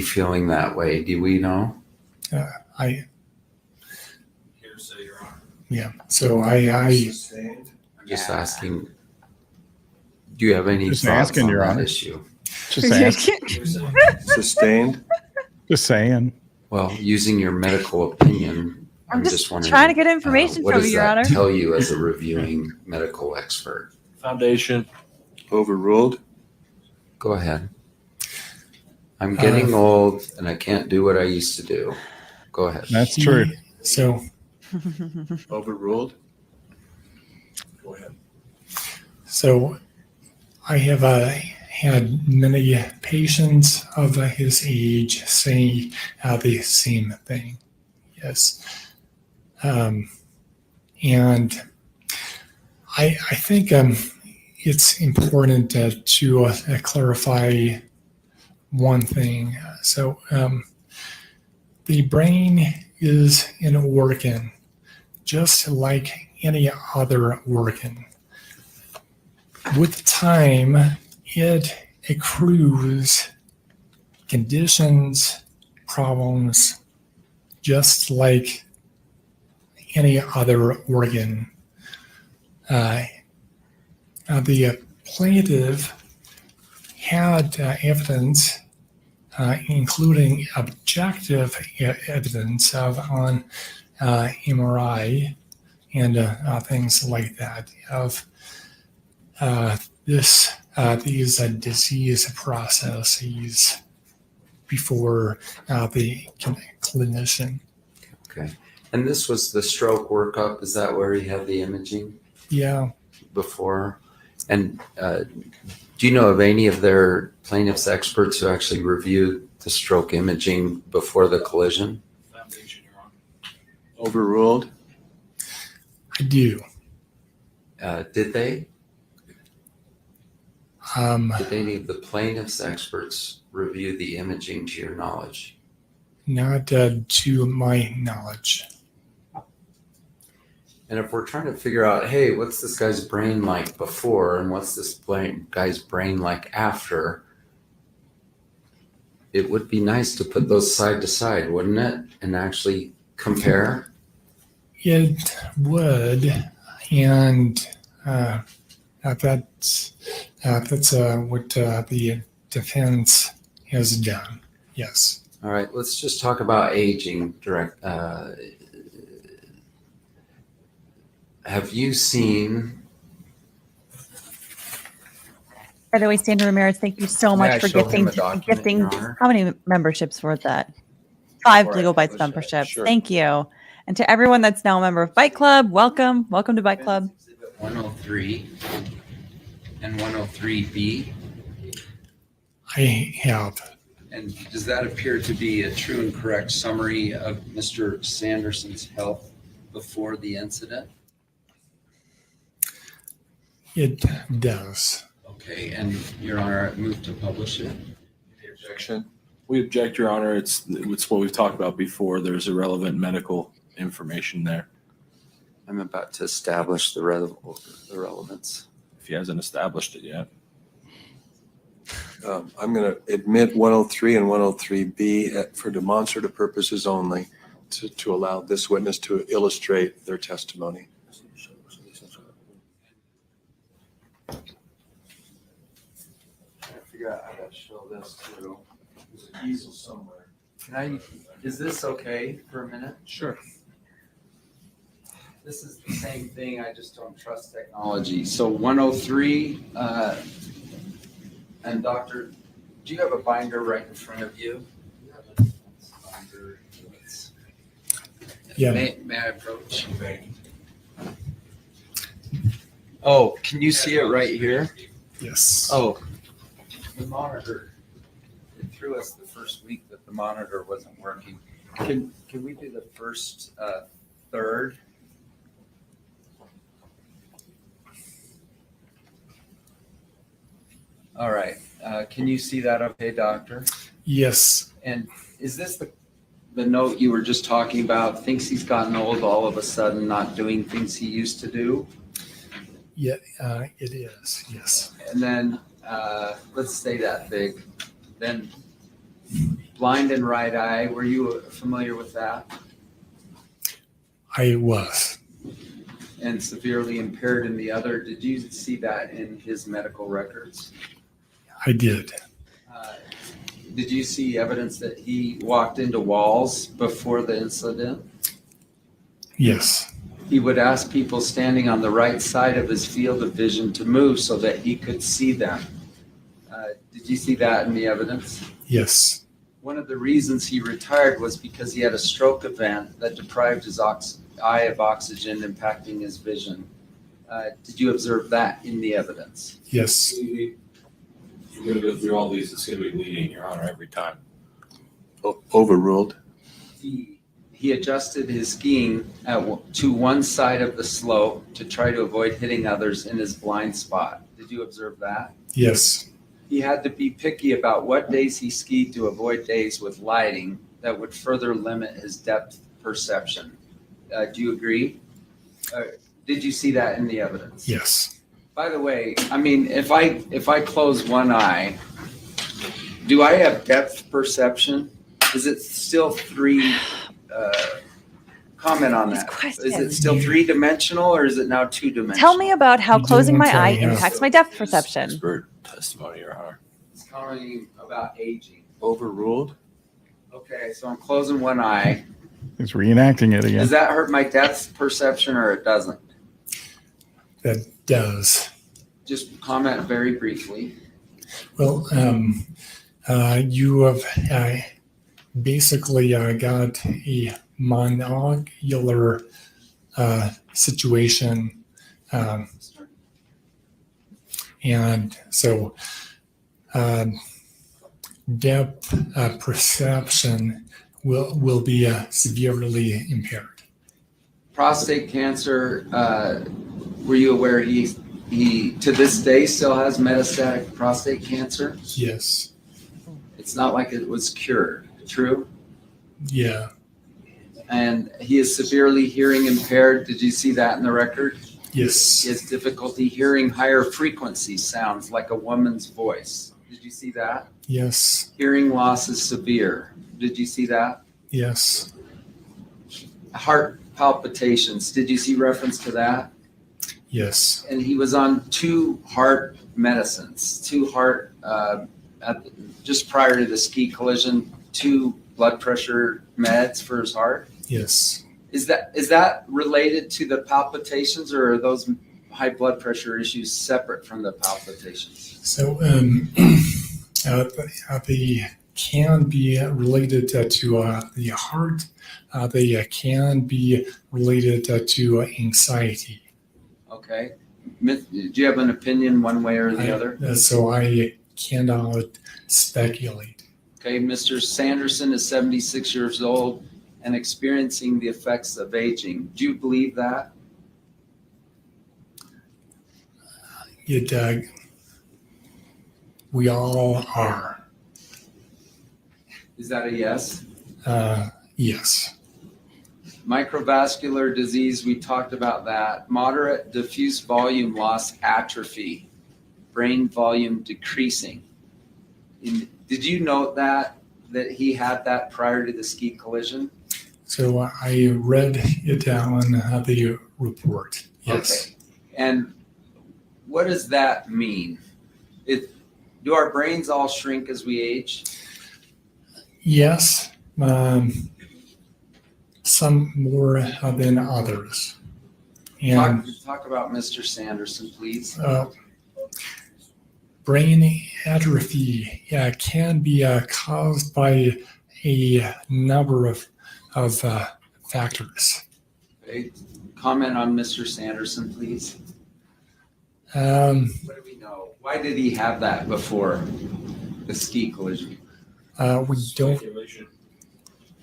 feeling that way? Do we know? Yeah. So I Sustained. I'm just asking, do you have any Just thoughts asking, on Your that Honor. issue? Just asking. Sustained. Just saying. Well, using your medical opinion, I'm just just wondering. trying to get information what from does you, Your that Honor. tell you as a reviewing medical expert? Foundation. Overruled. Go ahead. I'm getting old and I can't do what I used to do. Go ahead. That's true. So Overruled. Go ahead. So I have had many patients of his age say the same thing. Yes. And I think it's important to clarify one thing. So the brain is an organ, just like any other organ. With time, it accrues conditions, problems, just like any other organ. The plaintiff had evidence, including objective evidence on MRI and things like that of these disease processes before the clinician. Okay. And this was the stroke workup. Is that where he had the imaging Yeah. before? And do you know of any of their plaintiff's experts who actually reviewed the stroke imaging before the collision? Foundation, Your Honor. Overruled. I do. Did they? Um, Did any of the plaintiff's experts review the imaging to your knowledge? not to my knowledge. And if we're trying to figure out, hey, what's this guy's brain like before and what's this guy's brain like after, it would be nice to put those side to side, wouldn't it? And actually compare. It would, and that's what the defense has done. Yes. All right, let's just talk about aging. Have you seen? By the way, Sandra Ramirez, thank you so May I much for show him gifting. a document, Your Honor? How many memberships was that? 5 Before I Legal Bites publish it, memberships. sure. Thank you. And to everyone that's now a member of Bite Club, welcome. Welcome to Bite Club. Exhibit 103 and 103B. I have. And does that appear to be a true and correct summary of Mr. Sanderson's health before the incident? It does. Okay, and Your Honor, I move to publish it. Objection. We object, Your Honor. It's what we've talked about before. There's irrelevant medical information there. I'm about to establish the relevance. If he hasn't established it yet. I'm going to admit 103 and 103B for demonstrative purposes only to allow this witness to illustrate their testimony. Figure out how to show this too. There's an easel somewhere. Is this okay for a minute? Sure. This is the same thing, I just don't trust technology. So 103, and Doctor, do you have a binder right in front of you? Binder. Yeah. May I approach? Oh, can you see it right here? Yes. Oh, the monitor. It threw us the first week that the monitor wasn't working. Can we do the first third? All right. Can you see that okay, Doctor? Yes. And is this the note you were just talking about? Thinks he's gotten old all of a sudden, not doing things he used to do? Yeah, it is. Yes. And then let's say that big. Then blind in right eye. Were you familiar with that? I was. And severely impaired in the other. Did you see that in his medical records? I did. Did you see evidence that he walked into walls before the incident? Yes. He would ask people standing on the right side of his field of vision to move so that he could see them. Did you see that in the evidence? Yes. One of the reasons he retired was because he had a stroke event that deprived his eye of oxygen, impacting his vision. Did you observe that in the evidence? Yes. We're going to go through all these. It's going to be leading, Your Honor, every time. Overruled. He adjusted his skiing to one side of the slope to try to avoid hitting others in his blind spot. Did you observe that? Yes. He had to be picky about what days he skied to avoid days with lighting that would further limit his depth perception. Do you agree? Did you see that in the evidence? Yes. By the way, I mean, if I close one eye, do I have depth perception? Is it still three? Comment on These that. questions. Is it still three-dimensional or is it now two-dimensional? Tell me about how You do closing my want to eye have- impacts my depth perception. Expert testimony, Your Honor. It's commenting about aging. Overruled. Okay, so I'm closing one eye. He's reenacting it again. Does that hurt my depth perception or it doesn't? That does. Just comment very briefly. Well, you have basically got a monocular situation. And so depth perception will be severely impaired. Prostate cancer, were you aware he to this day still has metastatic prostate cancer? Yes. It's not like it was cured, true? Yeah. And he is severely hearing impaired. Did you see that in the record? Yes. He has difficulty hearing higher frequency sounds like a woman's voice. Did you see that? Yes. Hearing loss is severe. Did you see that? Yes. Heart palpitations. Did you see reference to that? Yes. And he was on 2 heart medicines, 2 heart, just prior to the ski collision, 2 blood pressure meds for his heart. Yes. Is that related to the palpitations, or are those high blood pressure issues separate from the palpitations? So they can be related to the heart. They can be related to anxiety. Okay. Do you have an opinion one way or the other? So I cannot speculate. Okay, Mr. Sanderson is 76 years old and experiencing the effects of aging. Do you believe that? We all are. Is that a yes? Yes. Microvascular disease, we talked about that. Moderate diffuse volume loss atrophy, brain volume decreasing. Did you note that he had that prior to the ski collision? So I read it on the report. Yes. Okay. And what does that mean? Do our brains all shrink as we age? Yes. Some more than others. And Talk about Mr. Sanderson, please. Brain atrophy can be caused by a number of factors. Okay. Comment on Mr. Sanderson, please. What do we know? Why did he have that before the ski collision? We don't. Speculation.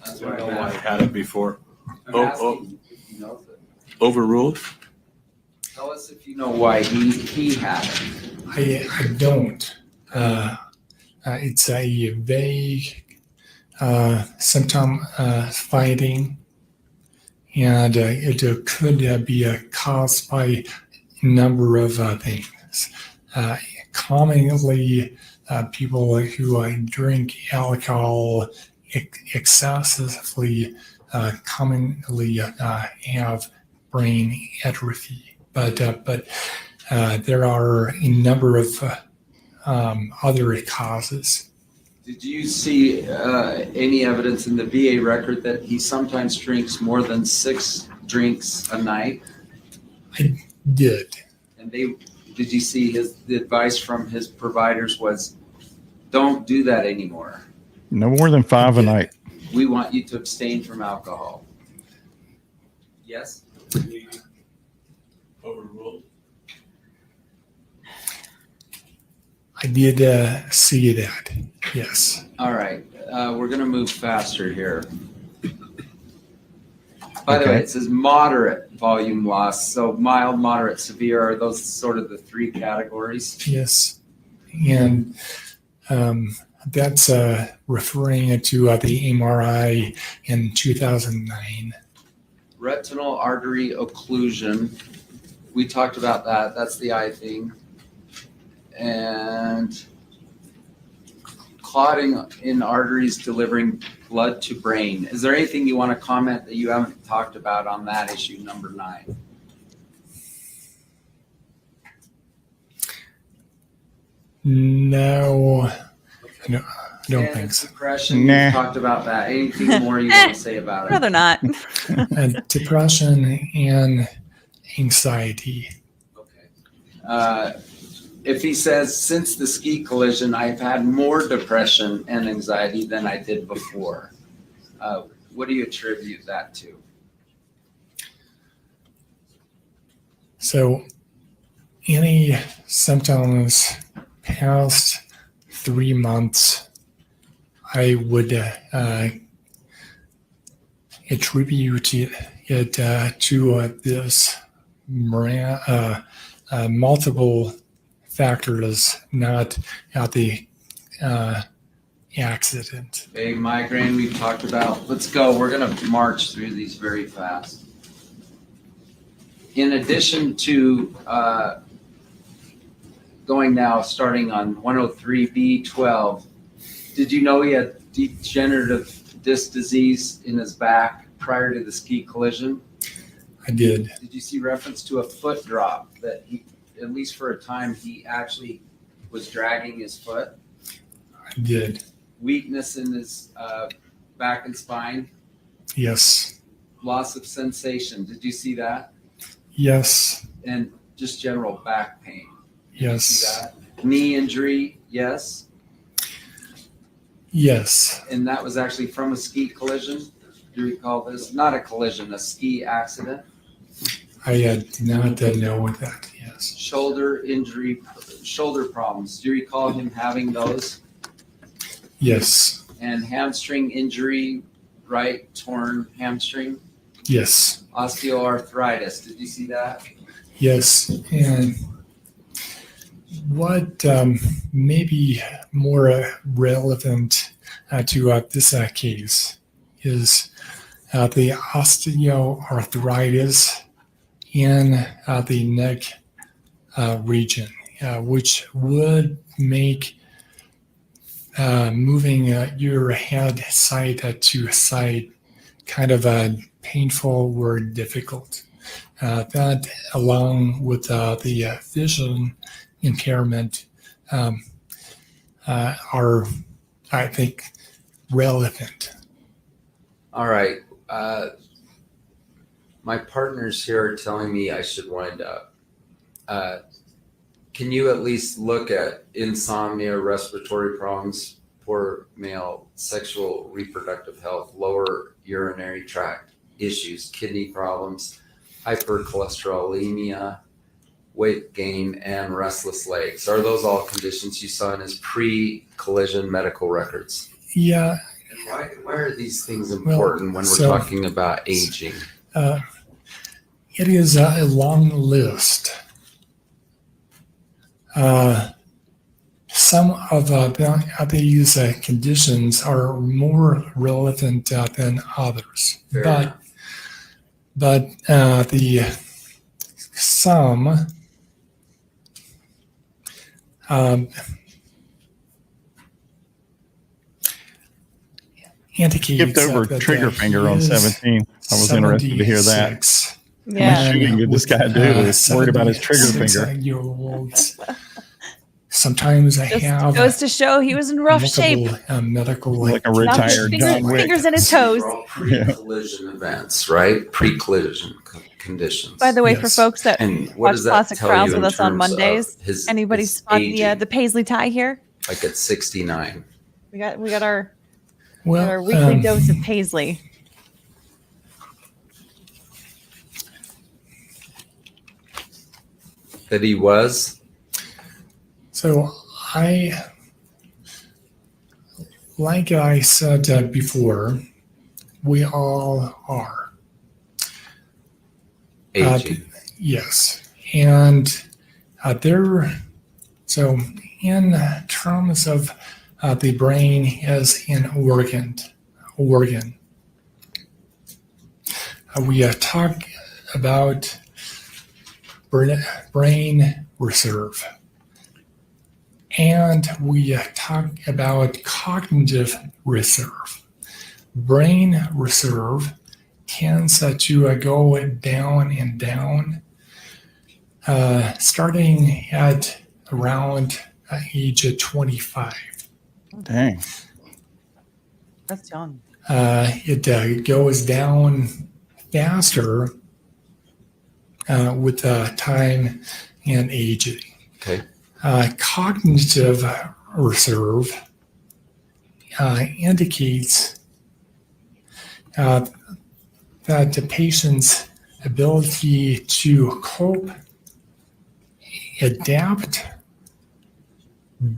That's I why don't I'm know why I asking. had it before. I'm Oh, asking if you know that. Overruled? Tell us if you know why he had it. I don't. It's a vague symptom finding, and it could be caused by a number of things. Commonly, people who drink alcohol excessively commonly have brain atrophy, but there are a number of other causes. Did you see any evidence in the VA record that he sometimes drinks more than 6 drinks a night? I did. And did you see the advice from his providers was, don't do that anymore. No more than 5 a night. We want you to abstain from alcohol. Yes? Overruled. I did see that. Yes. All right. We're going to move faster here. By the way, it says moderate volume loss. So mild, moderate, severe are those sort of the 3 categories? Yes. And that's referring to the MRI in 2009. Retinal artery occlusion. We talked about that. That's the eye thing. And clotting in arteries delivering blood to brain. Is there anything you want to comment that you haven't talked about on that issue, number 9? No, I don't And think so. Depression, Nah. we talked about that. Anything more you want to say about it? Rather not. Depression and anxiety. Okay. If he says, since the ski collision, I've had more depression and anxiety than I did before, what do you attribute that to? So any symptoms past 3 months, I would attribute it to this multiple factors, not at the accident. Okay, migraine we've talked about. Let's go. We're going to march through these very fast. In addition to going now, starting on 103B12, did you know he had degenerative disc disease in his back prior to the ski collision? I did. Did you see reference to a foot drop that he, at least for a time, he actually was dragging his foot? I did. Weakness in his back and spine, Yes. loss of sensation. Did you see that? Yes. And just general back pain. See Yes. that? Knee injury, yes. Yes. And that was actually from a ski collision. Do you recall this? Not a collision, a ski accident. I did not know that. Yes. Shoulder injury, shoulder problems. Do you recall him having those? Yes. And hamstring injury, right torn hamstring. Yes. Osteoarthritis. Did you see that? Yes. And what may be more relevant to this case is the osteoarthritis in the neck region, which would make moving your head side to side kind of painful or difficult. That, along with the vision impairment, are, I think, relevant. All right. My partners here are telling me I should wind up. Can you at least look at insomnia, respiratory problems, poor male sexual reproductive health, lower urinary tract issues, kidney problems, hypercholesterolemia, weight gain, and restless legs? Are those all conditions you saw in his pre-collision medical records? Yeah. Why are these things important when we're talking about aging? It is a long list. Some of these conditions are more relevant than others, but the some indicates Skipped over that trigger finger on 17. I was interested to hear that. 76. Yeah. How much shooting did this guy do? He's worried about his trigger finger. 76-year-olds. Sometimes I Just have goes to show he was in rough shape. multiple, medical Like a Not just retired John Wick. fingers in his toes. Pre-collision events, right? Pre-collision conditions. By the way, for Yes. folks that And what watch does that Classic tell Trials you with in us on terms of Mondays, his- anybody his spot aging? the Paisley tie here? Like at 69. We got our well, weekly dose of Paisley. That he was? so like I said before, we all are. Aging. Yes, and so in terms of the brain as an organ, we talk about brain reserve, and we talk about cognitive reserve. Brain reserve tends to go down and down, starting at around age 25. Dang. That's young. It goes down faster with time and aging. Okay. Cognitive reserve indicates that the patient's ability to cope, adapt,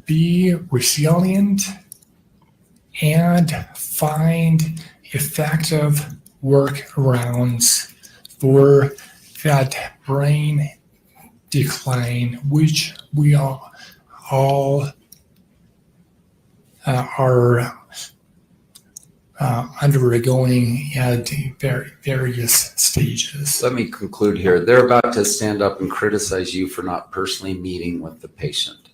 be resilient, and find effective workarounds for that brain decline, which we all are undergoing at various stages. Let me conclude here. They're about to stand up and criticize you for not personally meeting with the patient.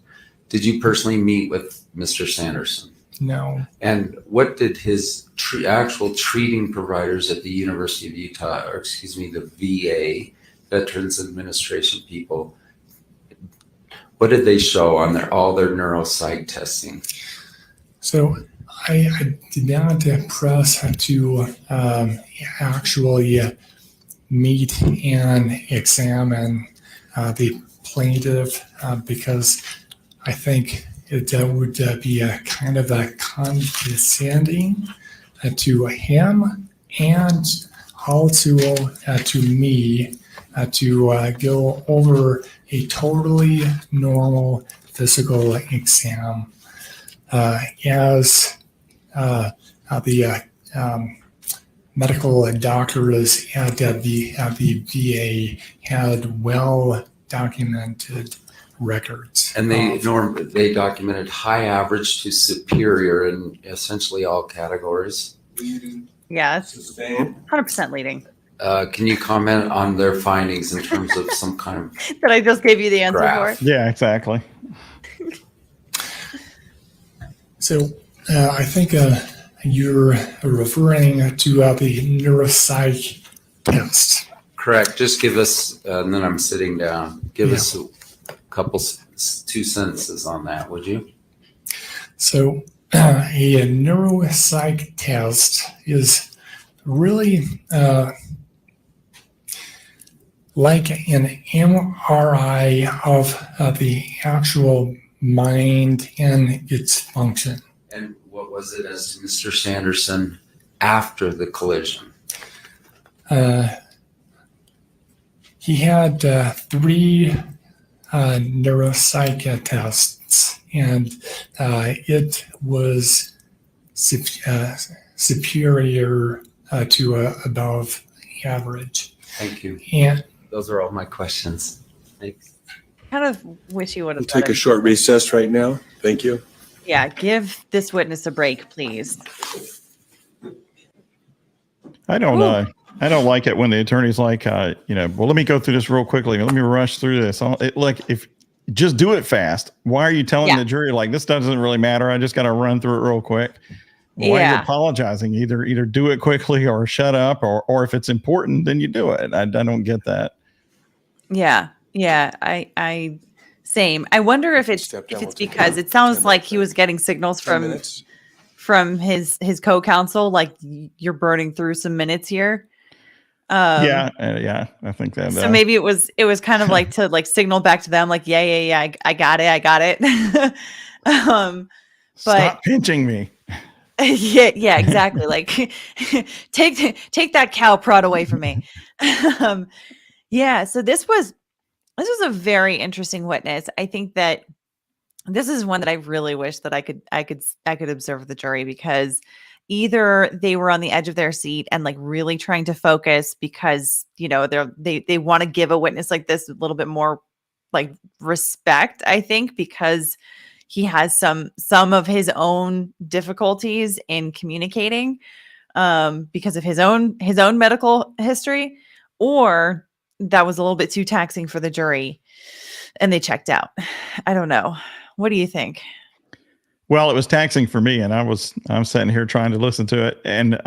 Did you personally meet with Mr. Sanderson? No. And what did his actual treating providers at the University of Utah, or excuse me, the VA, Veterans Administration people, what did they show on all their neuropsych testing? So I did not press to actually meet and examine the plaintiff because I think it would be a kind of a condescending to him and also to me to go over a totally normal physical exam as the medical doctors at the VA had well documented records. And they documented high, average to superior in essentially all categories. Yeah, it's 100% leading. Can you comment on their findings in terms of some kind of That I just gave you the answer graph? for. Yeah, exactly. So I think you're referring to the neuropsych test. Correct. Just give us, and then I'm sitting down, give us a couple, 2 sentences on that, would you? So a neuropsych test is really like an MRI of the actual mind and its function. And what was it as Mr. Sanderson after the collision? He had 3 neuropsych tests, and it was superior to above average. Thank you. And Those are all my questions. Thanks. Kind of wish you would have. We'll take a short recess right now. Thank you. Yeah, give this witness a break, please. I don't like it when the attorney's like, well, let me go through this real quickly. Let me rush through this. If just do it fast. Why are you telling the jury like this doesn't really matter? I just got to run through it real quick. Why are you apologizing? Either do it quickly or shut up, or if it's important, then you do it. I don't get that. Yeah. I same. I wonder if it's because it sounds like he was getting signals from his co-counsel, like you're burning through some minutes here. I think that. So maybe it was kind of like to like signal back to them, like I got it. But stop pinching me. yeah, exactly. Like take that cow prod away from me. So this was a very interesting witness. I think that this is one that I really wish that I could observe the jury, because either they were on the edge of their seat and like really trying to focus because, they want to give a witness like this a little bit more like respect, I think, because he has some of his own difficulties in communicating because of his own medical history, or that was a little bit too taxing for the jury and they checked out. I don't know. What do you think? Well, it was taxing for me, and I'm sitting here trying to listen to it, and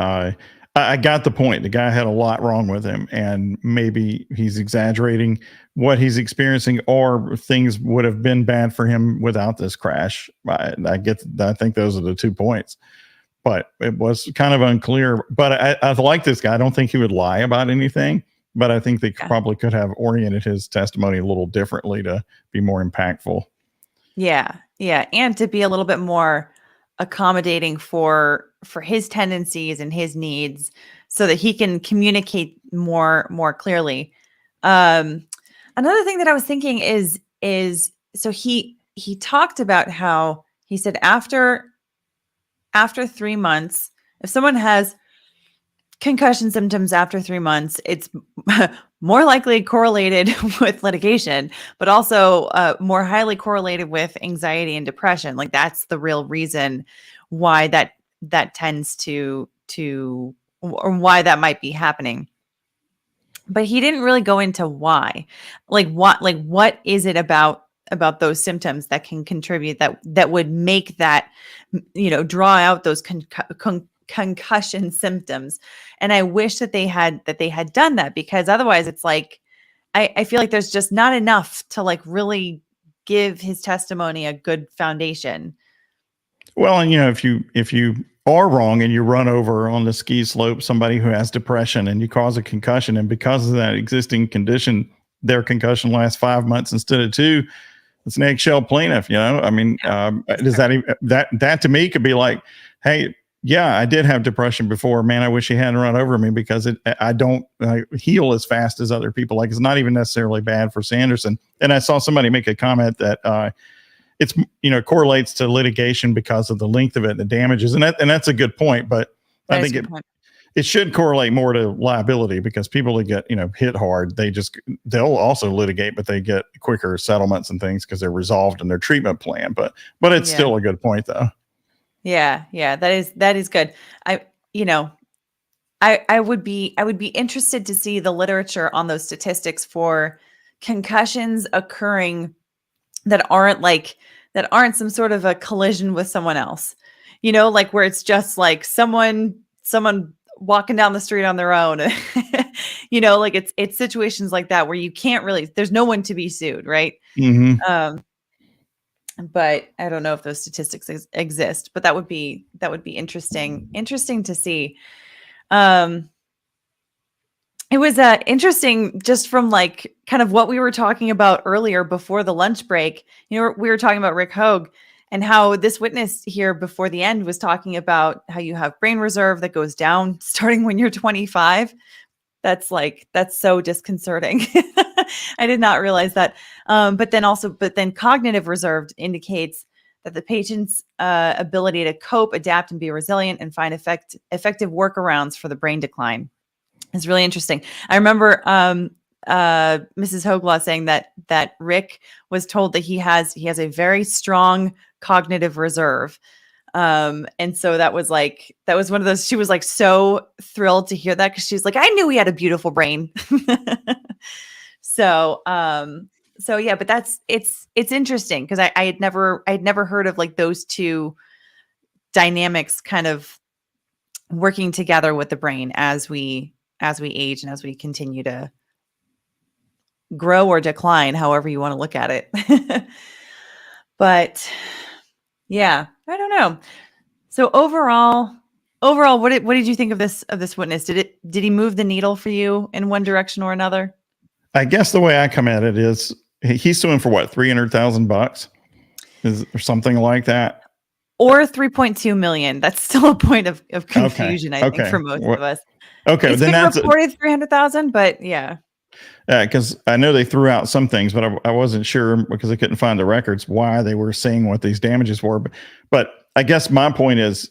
I got the point. The guy had a lot wrong with him, and maybe he's exaggerating what he's experiencing, or things would have been bad for him without this crash. I think those are the 2 points, but it was kind of unclear. But I like this guy. I don't think he would lie about anything, but I think they probably could have oriented his testimony a little differently to be more impactful. Yeah. And to be a little bit more accommodating for his tendencies and his needs so that he can communicate more clearly. Another thing that I was thinking is so he talked about how he said after 3 months, if someone has concussion symptoms after 3 months, it's more likely correlated with litigation, but also more highly correlated with anxiety and depression. Like that's the real reason why that tends to or why that might be happening. But he didn't really go into why. What is it about about those symptoms that can contribute, that would make that, draw out those concussion symptoms. And I wish that they had done that, because otherwise it's like, I feel like there's just not enough to like really give his testimony a good foundation. Well, and if you are wrong and you run over on the ski slope somebody who has depression and you cause a concussion, and because of that existing condition, their concussion lasts 5 months instead of 2, it's an eggshell plaintiff. Does that even, that to me could be like, hey, yeah, I did have depression before, man, I wish he hadn't run over me, because I don't heal as fast as other people. Like, it's not even necessarily bad for Sanderson. And I saw somebody make a comment that it's, correlates to litigation because of the length of it and the damages. And that's a good point, but I think it should correlate more to liability, because people that get, hit hard, they'll also litigate, but they get quicker settlements and things because they're resolved in their treatment plan. But it's still a good point though. Yeah. That is good. I would be interested to see the literature on those statistics for concussions occurring that aren't some sort of a collision with someone else, like where it's just like someone walking down the street on their own, like it's situations like that where you can't really, there's no one to be sued. Right. Mm-hmm. But I don't know if those statistics exist, but that would be interesting to see. It was interesting just from like kind of what we were talking about earlier before the lunch break. We were talking about Rick Hogue and how this witness here before the end was talking about how you have brain reserve that goes down starting when you're 25. That's so disconcerting. I did not realize that. But then cognitive reserve indicates that the patient's ability to cope, adapt, and be resilient and find effective workarounds for the brain decline is really interesting. I remember Mrs. Hoglaw saying that Rick was told that he has a very strong cognitive reserve. And so that was one of those, she was like so thrilled to hear that, because she's like, I knew he had a beautiful brain. So yeah, but it's interesting, because I had never heard of like those two dynamics kind of working together with the brain as we age and as we continue to grow or decline, however you want to look at it. But yeah, I don't know. So overall, what did you think of this witness? Did he move the needle for you in one direction or another? I guess the way I come at it is he's suing for what, $300,000 or something like that, or 3.2 million. That's still a point of confusion, I think, for most of us. Okay, it's then been that's reported 300,000, but yeah. Because I know they threw out some things, but I wasn't sure, because I couldn't find the records, why they were saying what these damages were. But I guess my point is,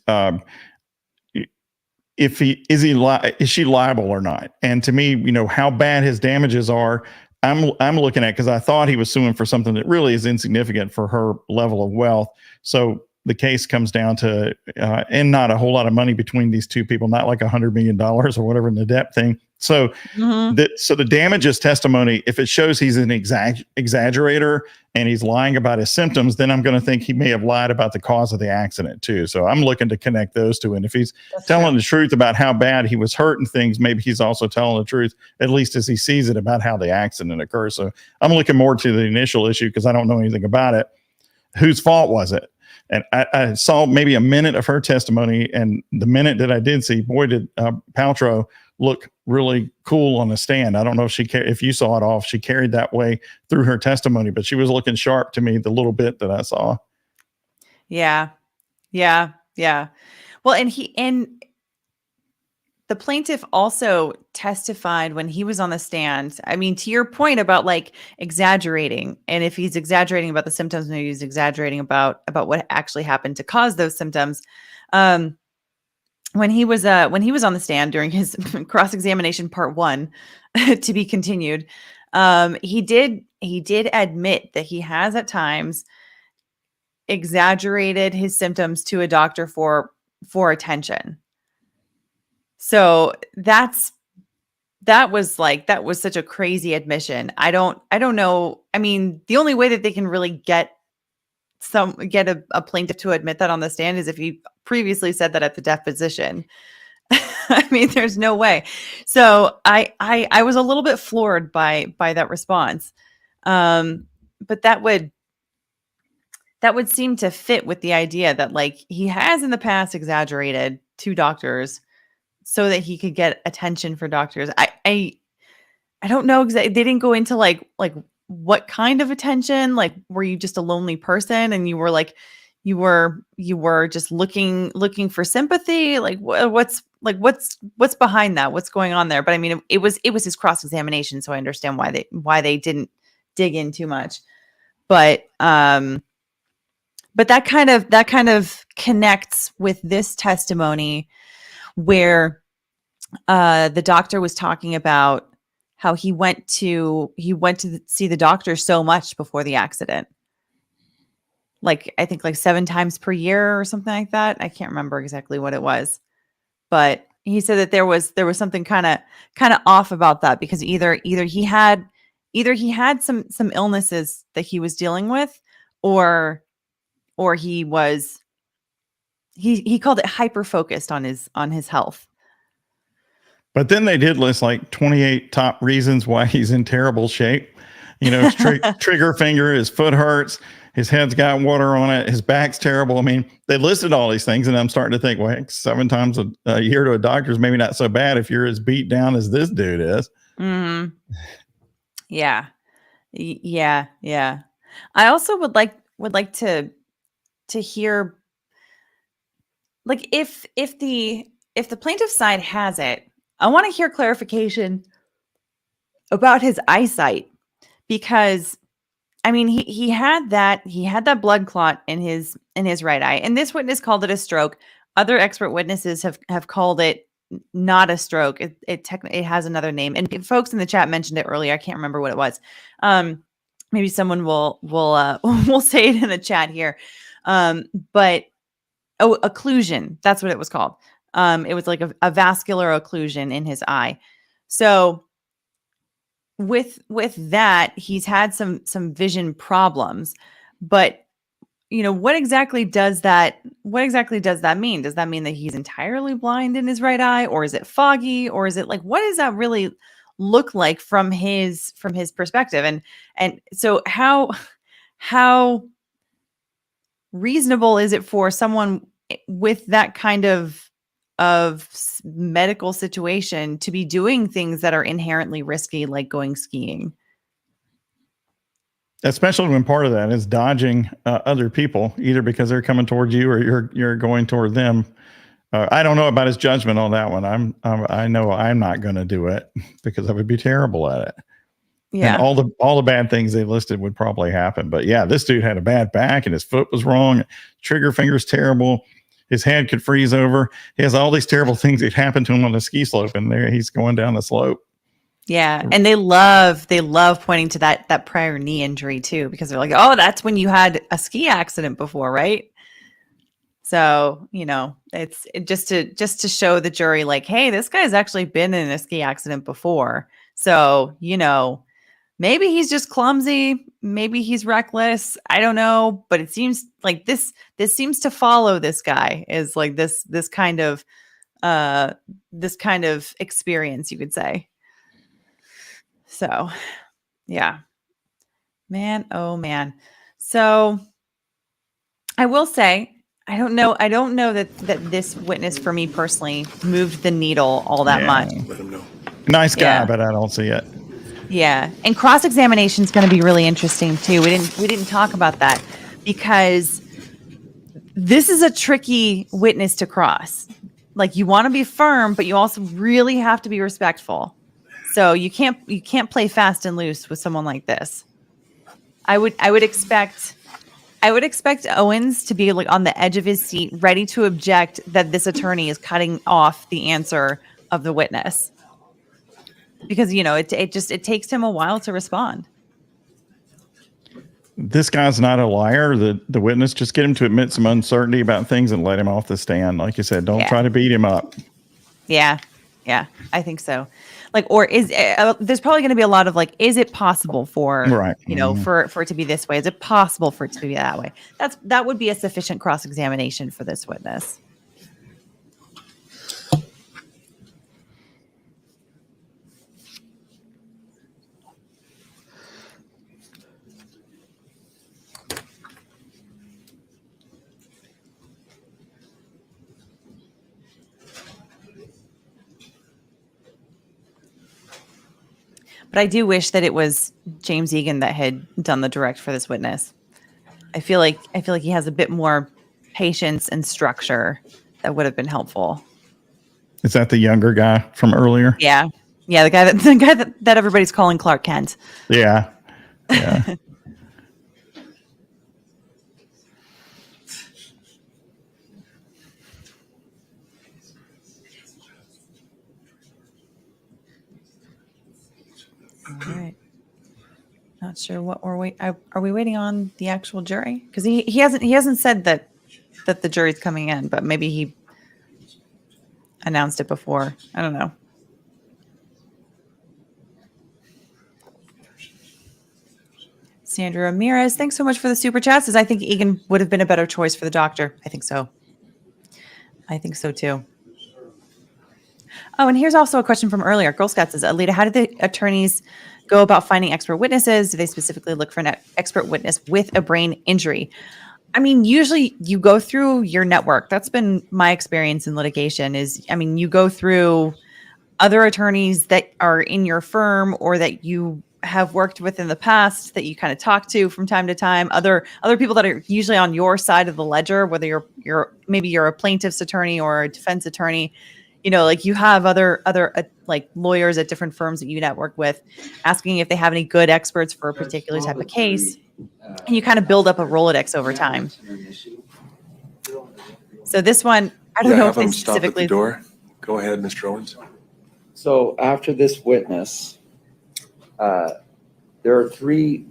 is she liable or not? And to me, how bad his damages are, I'm looking at, because I thought he was suing for something that really is insignificant for her level of wealth. So the case comes down to, and not a whole lot of money between these two people, not like $100 million or whatever in the debt thing. So, so the damages testimony, if it shows he's an exaggerator and he's lying about his symptoms, then I'm going to think he may have lied about the cause of the accident too. So I'm looking to connect those two. And if he's telling the truth about how bad he was hurt and things, maybe he's also telling the truth, at least as he sees it, about how the accident occurs. So I'm looking more to the initial issue, because I don't know anything about it. Whose fault was it? And I saw maybe a minute of her testimony, and the minute that I did see, boy, did Paltrow look really cool on the stand. I don't know if you saw it all, if she carried that way through her testimony, but she was looking sharp to me the little bit that I saw. Yeah. Well, and the plaintiff also testified when he was on the stand. I mean, to your point about like exaggerating, and if he's exaggerating about the symptoms, maybe he's exaggerating about what actually happened to cause those symptoms. When he was on the stand during his cross-examination part 1 to be continued, he did admit that he has at times exaggerated his symptoms to a doctor for attention. So that's that was such a crazy admission. I don't know. I mean, the only way that they can really get a plaintiff to admit that on the stand is if he previously said that at the deposition. I mean, there's no way. So I was a little bit floored by that response. But that would seem to fit with the idea that like he has in the past exaggerated to doctors so that he could get attention for doctors. I don't know exactly. They didn't go into like what kind of attention. Like, were you just a lonely person and you were like, you were just looking for sympathy? Like what's behind that? What's going on there? But I mean, it was his cross-examination. So I understand why they didn't dig in too much. But that kind of connects with this testimony where the doctor was talking about how he went to see the doctor so much before the accident. Like, I think like 7 times per year or something like that. I can't remember exactly what it was, but he said that there was something kind of off about that, because either he had some illnesses that he was dealing with, or he called it hyper focused on his health. But then they did list like 28 top reasons why he's in terrible shape. You know, his trigger finger, his foot hurts, his head's got water on it, his back's terrible. I mean, they listed all these things, and I'm starting to think, well, 7 times a year to a doctor is maybe not so bad if you're as beat down as this dude is. Mm-hmm. Yeah. Yeah. I also would like to hear, like, if the plaintiff's side has it, I want to hear clarification about his eyesight, because I mean, he had that blood clot in his right eye, and this witness called it a stroke. Other expert witnesses have called it not a stroke. It has another name, and folks in the chat mentioned it earlier. I can't remember what it was. Maybe someone will say it in the chat here. But occlusion, that's what it was called. It was like a vascular occlusion in his eye. So with that, he's had some vision problems, but you know, what exactly does that mean? Does that mean that he's entirely blind in his right eye, or is it foggy, or is it like, what does that really look like from his perspective? And so how reasonable is it for someone with that kind of medical situation to be doing things that are inherently risky, like going skiing? Especially when part of that is dodging other people, either because they're coming towards you or you're going toward them. I don't know about his judgment on that one. I know I'm not going to do it because I would be terrible at it. Yeah, and all the bad things they listed would probably happen. But yeah, this dude had a bad back, and his foot was wrong. Trigger finger's terrible. His head could freeze over. He has all these terrible things that happened to him on the ski slope, and there he's going down the slope. Yeah, and they love pointing to that prior knee injury too, because they're like, oh, that's when you had a ski accident before, right? So, you know, it's just to show the jury, like, hey, this guy's actually been in a ski accident before. So, you know, maybe he's just clumsy, maybe he's reckless. I don't know, but it seems like this seems to follow this guy, is like this kind of experience, you could say. So, yeah, man, oh man. So I will say, I don't know that this witness, for me personally, moved the needle all that much. Let him know. Nice guy, but I don't see it. Yeah, and cross-examination is going to be really interesting too. We didn't talk about that, because this is a tricky witness to cross. Like, you want to be firm, but you also really have to be respectful. So you can't play fast and loose with someone like this. I would expect Owens to be like on the edge of his seat, ready to object that this attorney is cutting off the answer of the witness, because, you know, it takes him a while to respond. This guy's not a liar. The witness, just get him to admit some uncertainty about things and let him off the stand. Like you said, don't try to beat him up. Yeah. Yeah, I think so. Like, or there's probably going to be a lot of like, is it possible for, Right. for it to be this way? Is it possible for it to be that way? That would be a sufficient cross-examination for this witness. But I do wish that it was James Egan that had done the direct for this witness. I feel like he has a bit more patience and structure that would have been helpful. Is that the younger guy from earlier? Yeah. Yeah, the guy that everybody's calling Clark Kent. Yeah. Yeah. All right. Not sure what we're waiting. Are we waiting on the actual jury? Because he hasn't said that the jury's coming in, but maybe he announced it before. I don't know. Sandra Ramirez, thanks so much for the super chats. Says I think Egan would have been a better choice for the doctor. I think so. I think so too. Oh, and here's also a question from earlier. Girl Scout says, Alita, how did the attorneys go about finding expert witnesses? Do they specifically look for an expert witness with a brain injury? I mean, usually you go through your network. That's been my experience in litigation is, I mean, you go through other attorneys that are in your firm or that you have worked with in the past that you kind of talk to from time to time, other people that are usually on your side of the ledger, whether you're a plaintiff's attorney or a defense attorney. You know, like you have other like lawyers at different firms that you network with, asking if they have any good experts for a particular type of case, and you kind of build up a Rolodex over time. So this one, I don't know if they specifically. Stop at the door. Go ahead, Mr. Owens. So after this witness, there are 3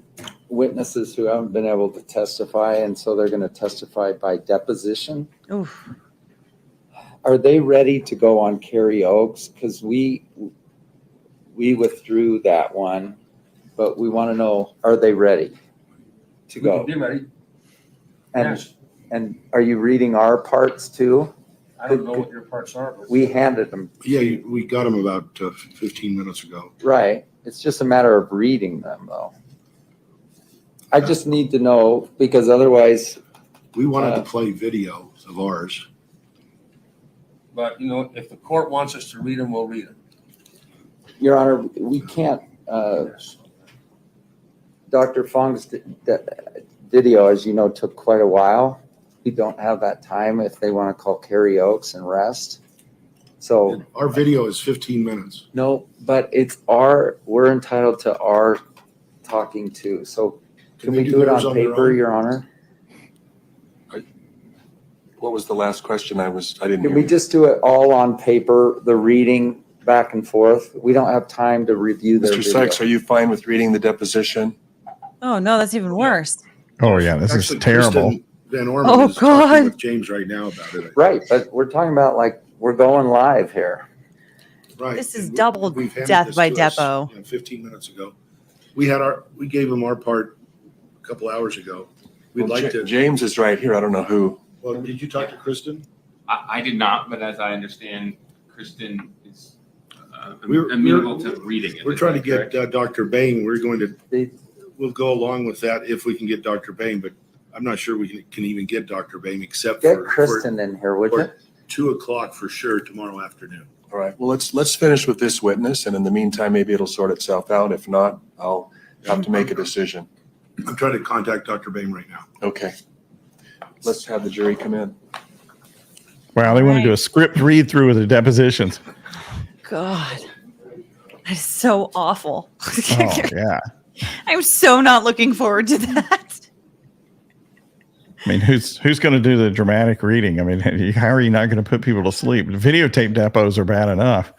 witnesses who haven't been able to testify, and so they're going to testify by deposition. Oof. Are they ready to go on Carrie Oaks? Because we withdrew that one, but we want to know, are they ready to go? Be ready. And Yes. and are you reading our parts too? I don't know what your parts are, but. We handed them. Yeah, we got them about 15 minutes ago. Right. It's just a matter of reading them though. I just need to know because otherwise. We wanted to play video of ours. But, you know, if the court wants us to read them, we'll read them. Your Honor, we can't, Dr. Fong's video, as you know, took quite a while. We don't have that time if they want to call Carrie Oaks and rest. So. Our video is 15 minutes. No, but we're entitled to our talking too. So can we do it on paper, Your Honor? What was the last question? I didn't Can hear. we just do it all on paper, the reading back and forth? We don't have time to review their Mr. video. Sykes, are you fine with reading the deposition? Oh no, that's even worse. Oh yeah, this Actually, is terrible. Kristen Van Orman Oh, is talking God. with James right now about it. Right, but we're talking about like, we're going live here. Right. This is And double we've handed death this by to us, depo. 15 minutes ago. We gave them our part a couple hours ago. We'd Well, like to. James is right here. I don't know who. Well, did you talk to Kristen? I did not, but as I understand, Kristen is We're- amenable to reading it. We're Is trying to that get correct? Dr. Bain. We're going to, They- we'll go along with that if we can get Dr. Bain, but I'm not sure we can even get Dr. Bain except Get for Kristen in here, would you? 2:00 for sure tomorrow afternoon. All right. Well, let's finish with this witness, and in the meantime, maybe it'll sort itself out. If not, I'll have to make a decision. I'm trying to contact Dr. Bain right now. Okay. Let's have the jury come in. Wow, they want to Right. do a script read through of the depositions. God, that is so awful. Oh yeah. I'm so not looking forward to that. I mean, who's going to do the dramatic reading? I mean, how are you not going to put people to sleep? Videotape depots are bad enough.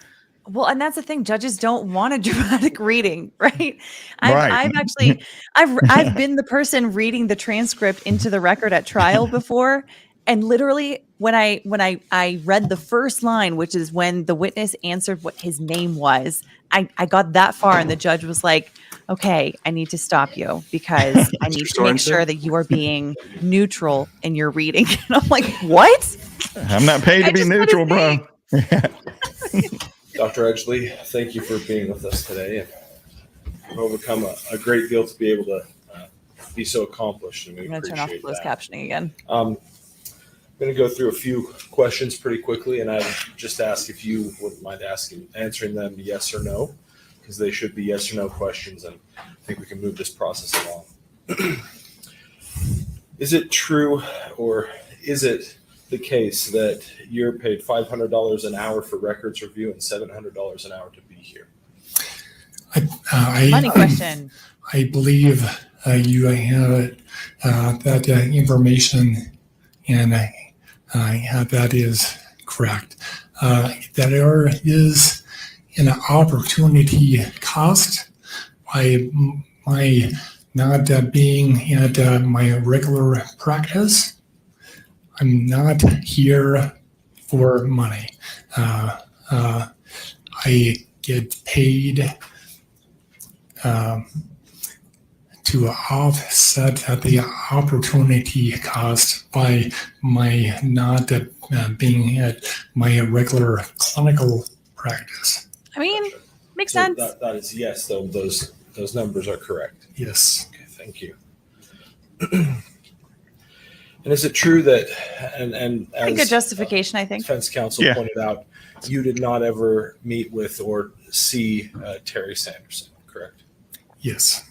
Well, and that's the thing. Judges don't want a dramatic reading, right? Right. I've been the person reading the transcript into the record at trial before, And literally when I read the first line, which is when the witness answered what his name was, I got that far and the judge was like, okay, I need to stop you because I need to make sure that you are being neutral in your reading. And I'm like, what? I'm not paid to be neutral, bro. Dr. Edgley, thank you for being with us today. And you've overcome a great deal to be able to be so accomplished. And we I'm going to turn off appreciate closed that. captioning again. I'm going to go through a few questions pretty quickly, and I just ask if you wouldn't mind answering them yes or no, because they should be yes or no questions, and I think we can move this process along. Is it true, or is it the case that you're paid $500 an hour for records review and $700 an hour to be here? Money question. I believe you have that information, and that is correct. There is an opportunity cost by my not being at my regular practice. I'm not here for money. I get paid to offset the opportunity cost by my not being at my regular clinical practice. I mean, makes So sense. that is yes, though those numbers are correct. Yes. Okay, thank you. And is it true that, and A good as justification, I think. defense counsel Yeah. pointed out, you did not ever meet with or see Terry Sanderson, correct? Yes.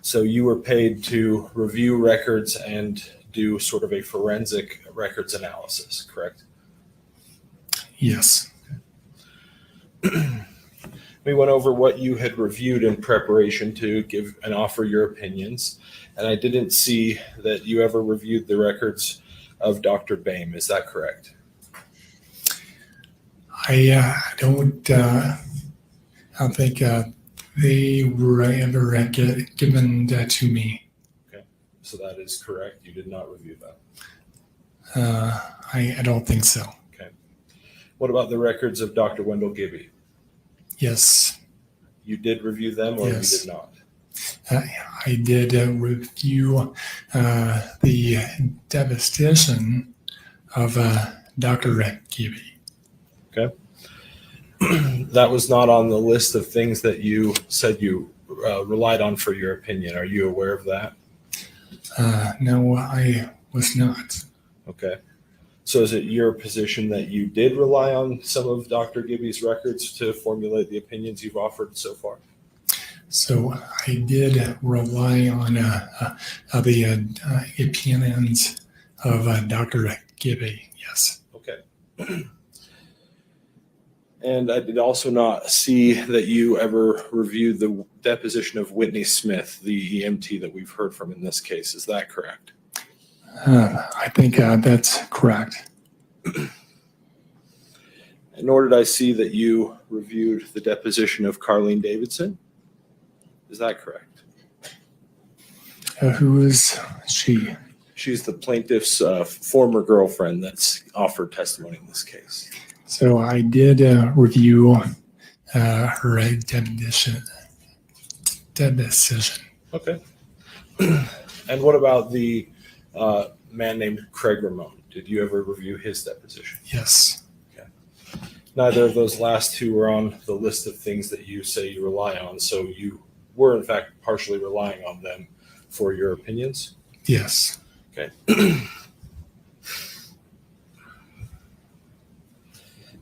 So you were paid to review records and do sort of a forensic records analysis, correct? Yes. We went over what you had reviewed in preparation to give and offer your opinions, and I didn't see that you ever reviewed the records of Dr. Boehm. Is that correct? I don't think they were ever given that to me. So that is correct. You did not review that. I don't think so. Okay. What about the records of Dr. Wendell Gibby? Yes. You did review them, or Yes. you did not? I did review the deposition of Dr. Gibby. Okay. That was not on the list of things that you said you relied on for your opinion. Are you aware of that? No, I was not. Okay. So is it your position that you did rely on some of Dr. Gibby's records to formulate the opinions you've offered so far? So I did rely on the opinions of Dr. Gibby. Yes. Okay. And I did also not see that you ever reviewed the deposition of Whitney Smith, the EMT that we've heard from in this case. Is that correct? I think that's correct. Nor did I see that you reviewed the deposition of Carlene Davidson. Is that correct? Who is she? She's the plaintiff's former girlfriend that's offered testimony in this case. So I did review her deposition. Okay. And what about the man named Craig Ramone? Did you ever review his deposition? Yes. Okay. Neither of those last two were on the list of things that you say you rely on, so you were in fact partially relying on them for your opinions? Yes. Okay.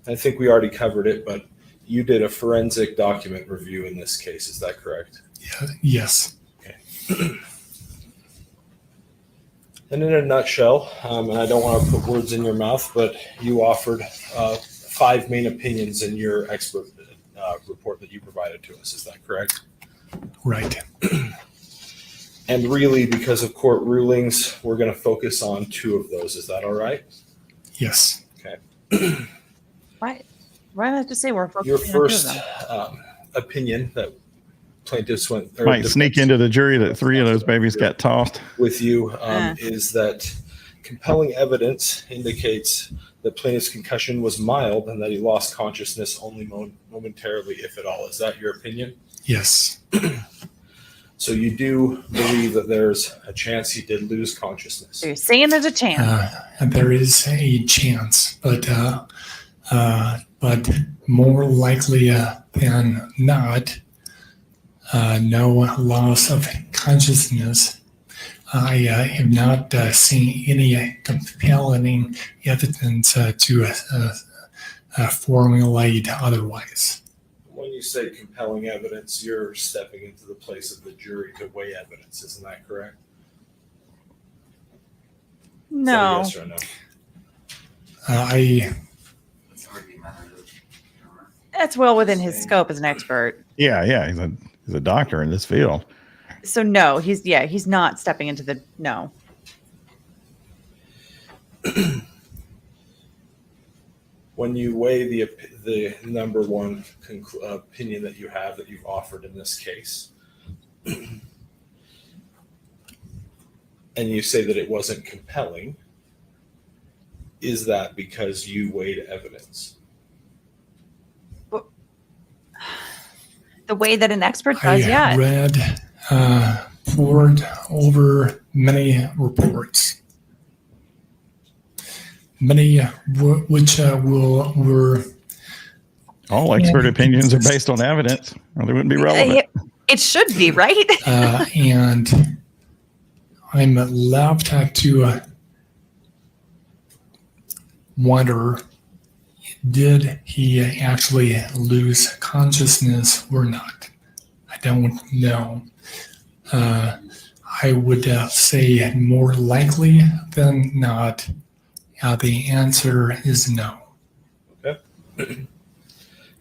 I think we already covered it, but you did a forensic document review in this case. Is that correct? Yeah, yes. Okay. And in a nutshell, and I don't want to put words in your mouth, but you offered 5 main opinions in your expert report that you provided to us. Is that correct? Right. And really, because of court rulings, we're going to focus on 2 of those. Is that all right? Yes. Okay. Why do I have to say we're focusing Your on 2 of first them? opinion that plaintiffs went or Might sneak into the jury that 3 of those babies got tossed. with you is that compelling evidence indicates that plaintiff's concussion was mild and that he lost consciousness only momentarily, if at all. Is that your opinion? Yes. So you do believe that there's a chance he did lose consciousness? So you're saying there's a chance. And there is a chance, but more likely than not, no loss of consciousness. I have not seen any compelling evidence to formulate otherwise. When you say compelling evidence, you're stepping into the place of the jury to weigh evidence. Isn't that correct? Is that a No. yes or no? That's well within his scope as an expert. Yeah. He's a doctor in this field. So no, he's not stepping into the no. When you weigh the number one opinion that you have that you've offered in this case, and you say that it wasn't compelling, is that because you weighed evidence? The way that an expert does, yeah. I read, poured over many reports, many which were All expert opinions are based on evidence, or they wouldn't be relevant. It should be, right? and I'm left to wonder, did he actually lose consciousness or not? I don't know. I would say more likely than not, the answer is no. Okay.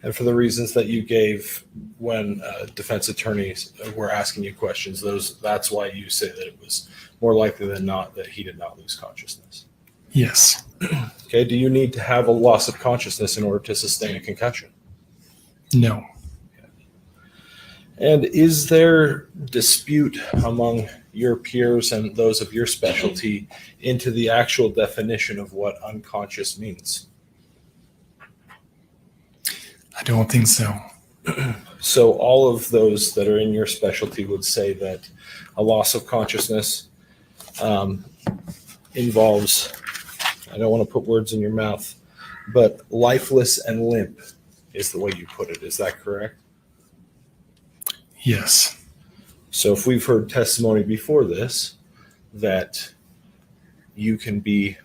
And for the reasons that you gave when defense attorneys were asking you questions, that's why you say that it was more likely than not that he did not lose consciousness. Yes. Okay. Do you need to have a loss of consciousness in order to sustain a concussion? No. And is there dispute among your peers and those of your specialty into the actual definition of what unconscious means? I don't think so. So all of those that are in your specialty would say that a loss of consciousness involves, I don't want to put words in your mouth, but lifeless and limp is the way you put it. Is that correct? Yes. So if we've heard testimony before this that you can be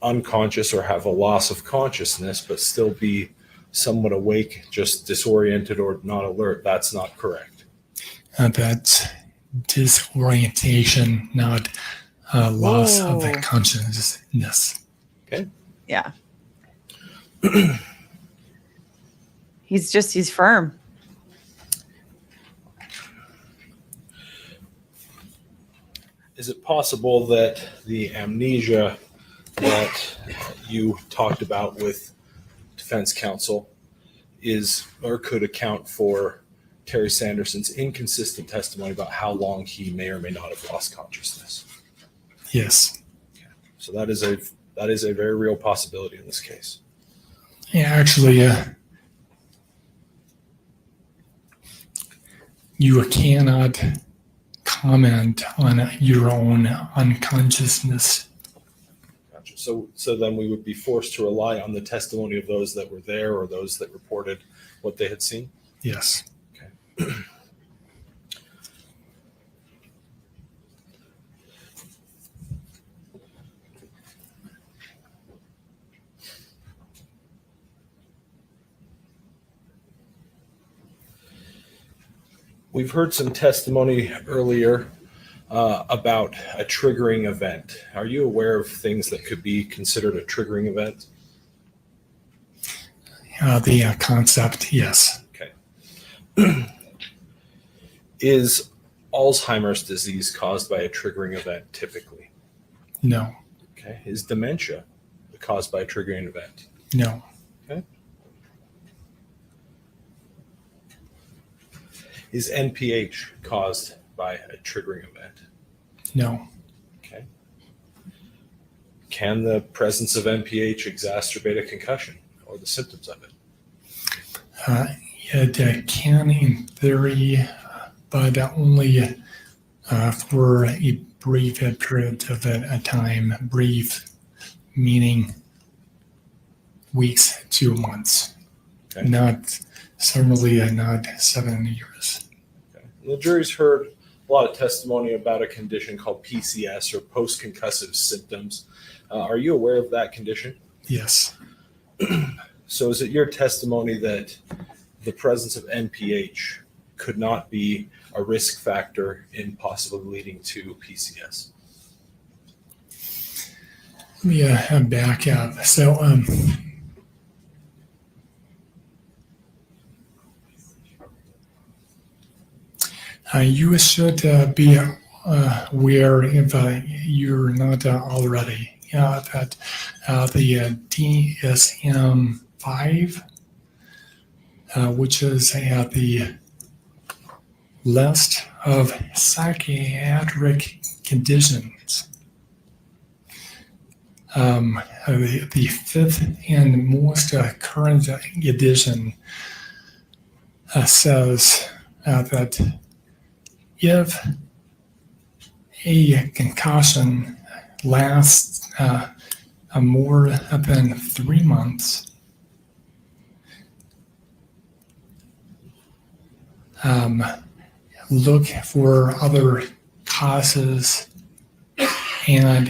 unconscious or have a loss of consciousness but still be somewhat awake, just disoriented or not alert, that's not correct. That's disorientation, not loss of Whoa. consciousness. Okay. Yeah. He's firm. Is it possible that the amnesia that you talked about with defense counsel is or could account for Terry Sanderson's inconsistent testimony about how long he may or may not have lost consciousness? Yes. So that is a very real possibility in this case. Yeah, actually, you cannot comment on your own unconsciousness. Gotcha. So then we would be forced to rely on the testimony of those that were there or those that reported what they had seen? Yes. Okay. We've heard some testimony earlier about a triggering event. Are you aware of things that could be considered a triggering event? The concept, yes. Okay. Is Alzheimer's disease caused by a triggering event typically? No. Okay. Is dementia caused by a triggering event? No. Okay. Is NPH caused by a triggering event? No. Okay. Can the presence of NPH exacerbate a concussion or the symptoms of it? It can in theory, but only for a brief period of a time. Brief meaning weeks to months. Okay. Not certainly not 7 years. Okay. The jury's heard a lot of testimony about a condition called PCS, or post-concussive symptoms. Are you aware of that condition? Yes. So is it your testimony that the presence of NPH could not be a risk factor in possibly leading to PCS? Let me back up. So you should be aware, if you're not already, that the DSM-5, which is the list of psychiatric conditions, the fifth and most current edition says that if a concussion lasts more than 3 months, look for other causes, and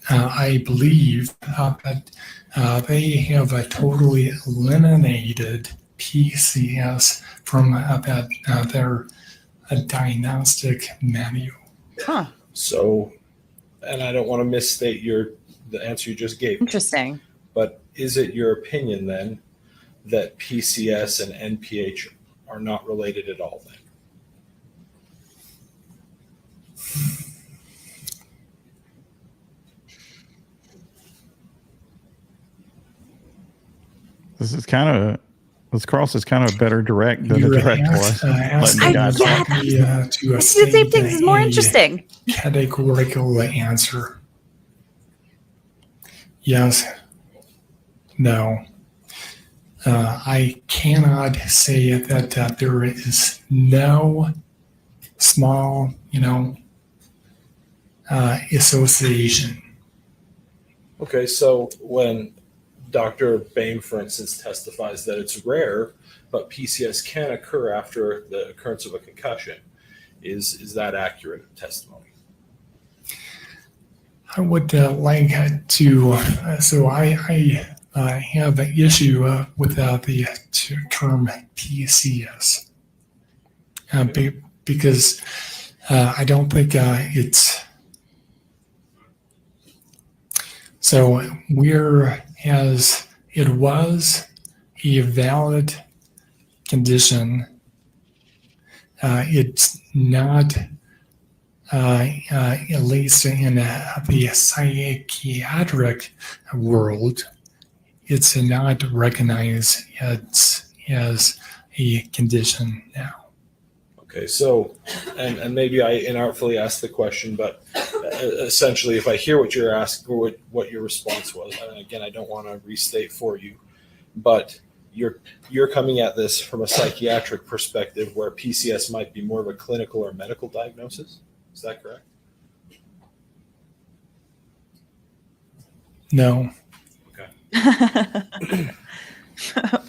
I believe that they have totally eliminated PCS from their diagnostic menu. Huh. So, and I don't want to misstate the answer you just gave, Interesting. but is it your opinion then that PCS and NPH are not related at all then? This cross is kind of a better direct than You're the direct was. Letting the guy talk. To The same thing is more interesting. Categorical answer. Yes. No. I cannot say that there is no small, association. Okay, so when Dr. Bain, for instance, testifies that it's rare, but PCS can occur after the occurrence of a concussion, is that accurate testimony? I would like to, so I have an issue with the term PCS because I don't think it's, so whereas it was a valid condition, it's not, at least in the psychiatric world, it's not recognized as a condition now. Okay, so, and maybe I inartfully asked the question, but essentially, if I hear what you're asking, or what your response was, and again, I don't want to restate for you, but you're coming at this from a psychiatric perspective, where PCS might be more of a clinical or medical diagnosis. Is that correct? No. Okay.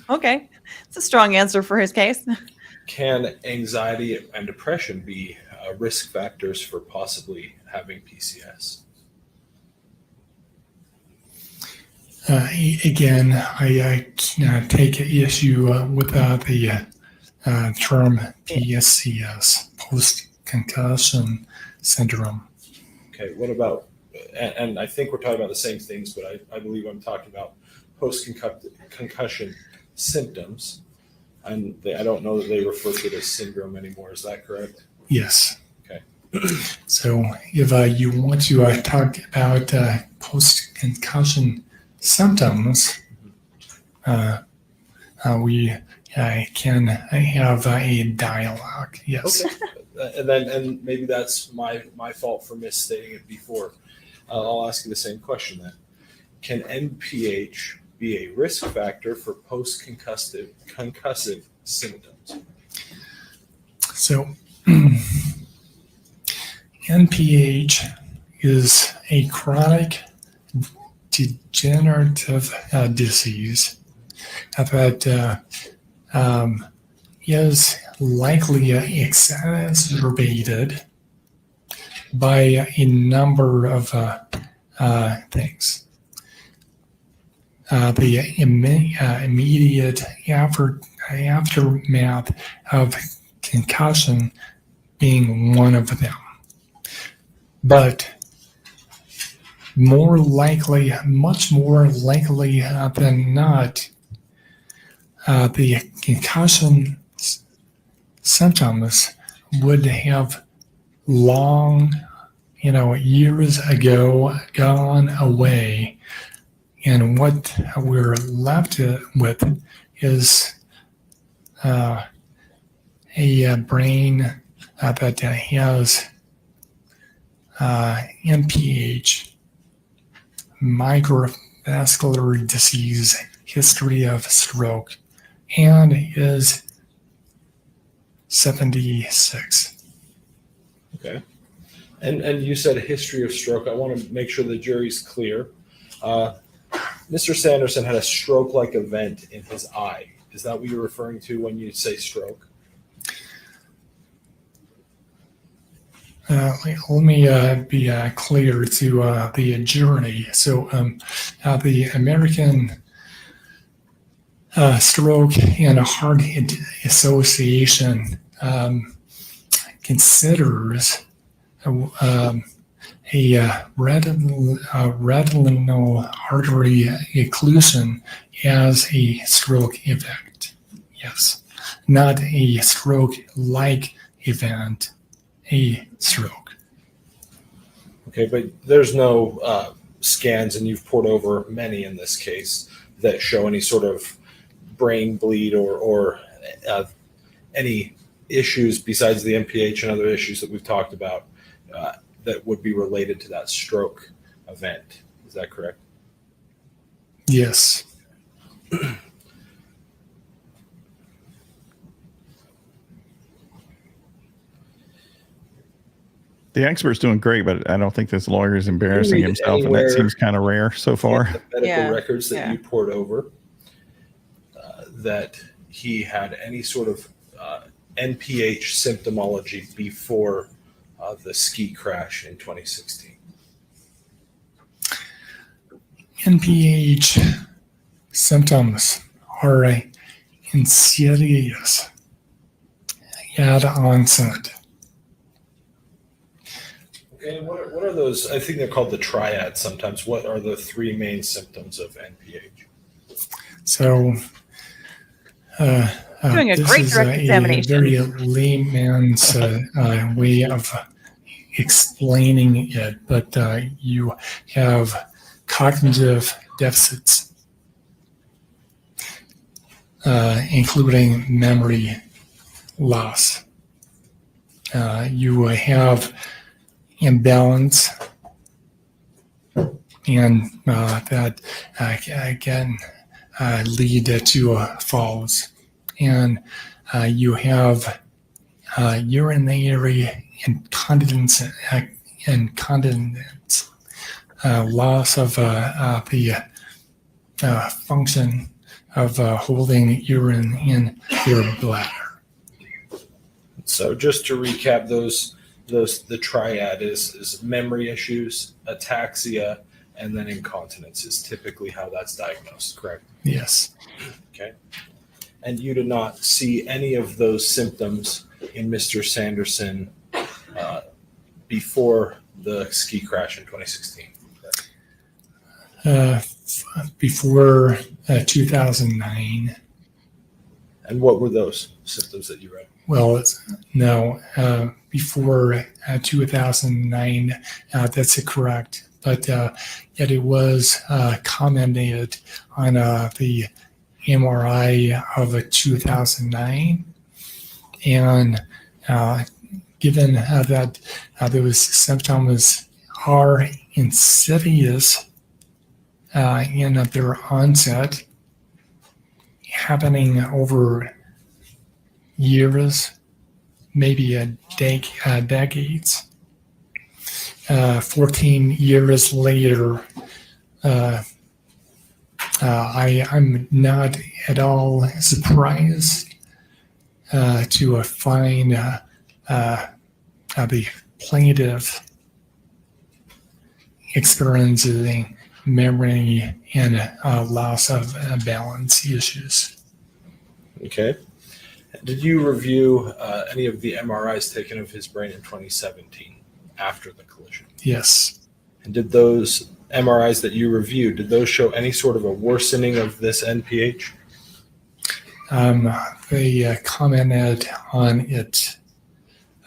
Okay. It's a strong answer for his case. Can anxiety and depression be risk factors for possibly having PCS? Again, I take issue with the term PCS, post-concussion syndrome. Okay, what about, and I think we're talking about the same things, but I believe I'm talking about post-concussion symptoms. And I don't know that they refer to it as syndrome anymore. Is that correct? Yes. Okay. So if you want to talk about post-concussion symptoms, we can have a dialogue. Yes. Okay. And maybe that's my fault for misstating it before. I'll ask you the same question then. Can NPH be a risk factor for post-concussive symptoms? So NPH is a chronic degenerative disease that is likely exacerbated by a number of things. The immediate aftermath of concussion being one of them. But more likely, much more likely than not, the concussion symptoms would have long, years ago gone away. And what we're left with is a brain that has NPH, microvascular disease, history of stroke, and is 76. Okay. And you said a history of stroke. I want to make sure the jury's clear. Mr. Sanderson had a stroke-like event in his eye. Is that what you're referring to when you say stroke? Let me be clear to the jury. So the American Stroke and Heart Association considers a retinal artery occlusion as a stroke event. Yes, not a stroke-like event, a stroke. Okay, but there's no scans, and you've poured over many in this case, that show any sort of brain bleed or any issues besides the NPH and other issues that we've talked about that would be related to that stroke event. Is that correct? Yes. The expert's doing great, but I don't think this lawyer is embarrassing himself, and that seems kind of rare so far. The medical records that you poured over, that he had any sort of NPH symptomology before the ski crash in 2016. NPH symptoms are insidious at onset. Okay, what are those? I think they're called the triad sometimes. What are the three main symptoms of NPH? So, doing a this great is direct examination. very layman's way of explaining it, but you have cognitive deficits, including memory loss. You have imbalance, and that can lead to falls. And you have urinary incontinence, loss of the function of holding urine in your bladder. So just to recap, the triad is memory issues, ataxia, and then incontinence is typically how that's diagnosed, correct? Yes. Okay. And you did not see any of those symptoms in Mr. Sanderson before the ski crash in 2016? Before 2009. And what were those symptoms that you read? Well, no, before 2009, that's correct. But yet it was commented on the MRI of 2009. And given that those symptoms are insidious in their onset, happening over years, maybe decades. 14 years later, I'm not at all surprised to find the plaintiff experiencing memory and loss of balance issues. Okay. Did you review any of the MRIs taken of his brain in 2017 after the collision? Yes. And did those MRIs that you reviewed, did those show any sort of a worsening of this NPH? They commented on it.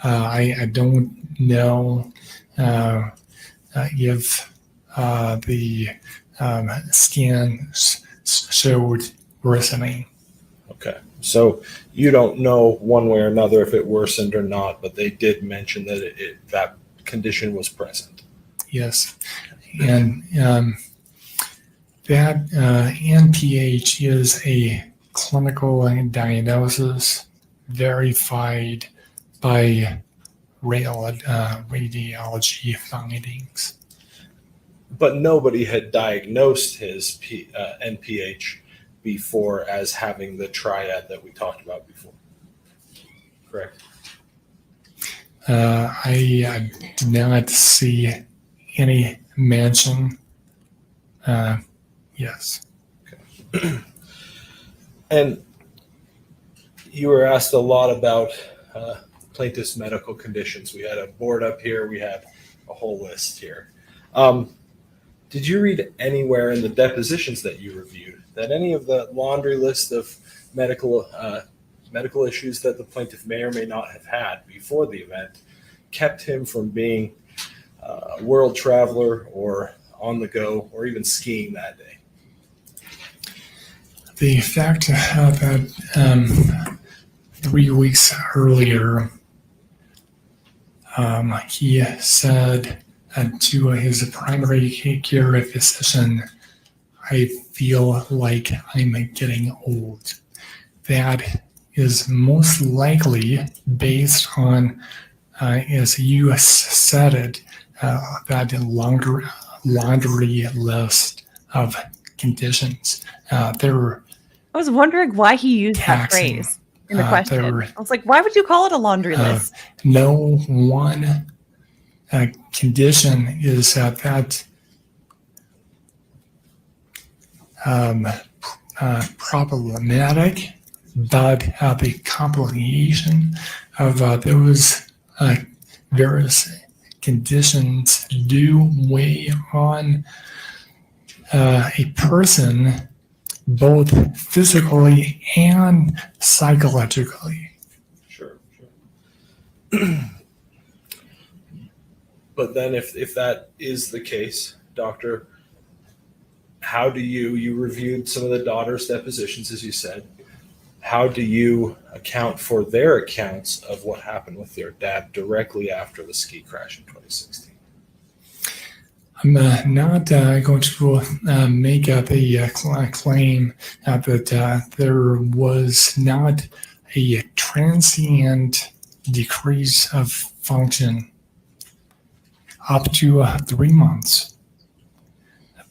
I don't know if the scan showed worsening. Okay. So you don't know one way or another if it worsened or not, but they did mention that that condition was present. Yes. And that NPH is a clinical diagnosis verified by radiology findings. But nobody had diagnosed his NPH before as having the triad that we talked about before. Correct? I did not see any mention. Yes. Okay. And you were asked a lot about plaintiff's medical conditions. We had a board up here. We had a whole list here. Did you read anywhere in the depositions that you reviewed that any of the laundry list of medical issues that the plaintiff may or may not have had before the event kept him from being a world traveler or on the go or even skiing that day? The fact that 3 weeks earlier, he said to his primary care physician, "I feel like I'm getting old." That is most likely based on, as you said it, that laundry list of conditions. There I was wondering why he used that taxing, phrase in the question. there- I was like, why would you call it a laundry list? no one condition is that problematic, but the complication of those various conditions do weigh on a person both physically and psychologically. Sure. But then if that is the case, doctor, how do you reviewed some of the daughter's depositions, as you said, how do you account for their accounts of what happened with their dad directly after the ski crash in 2016? I'm not going to make the claim that there was not a transient decrease of function up to 3 months.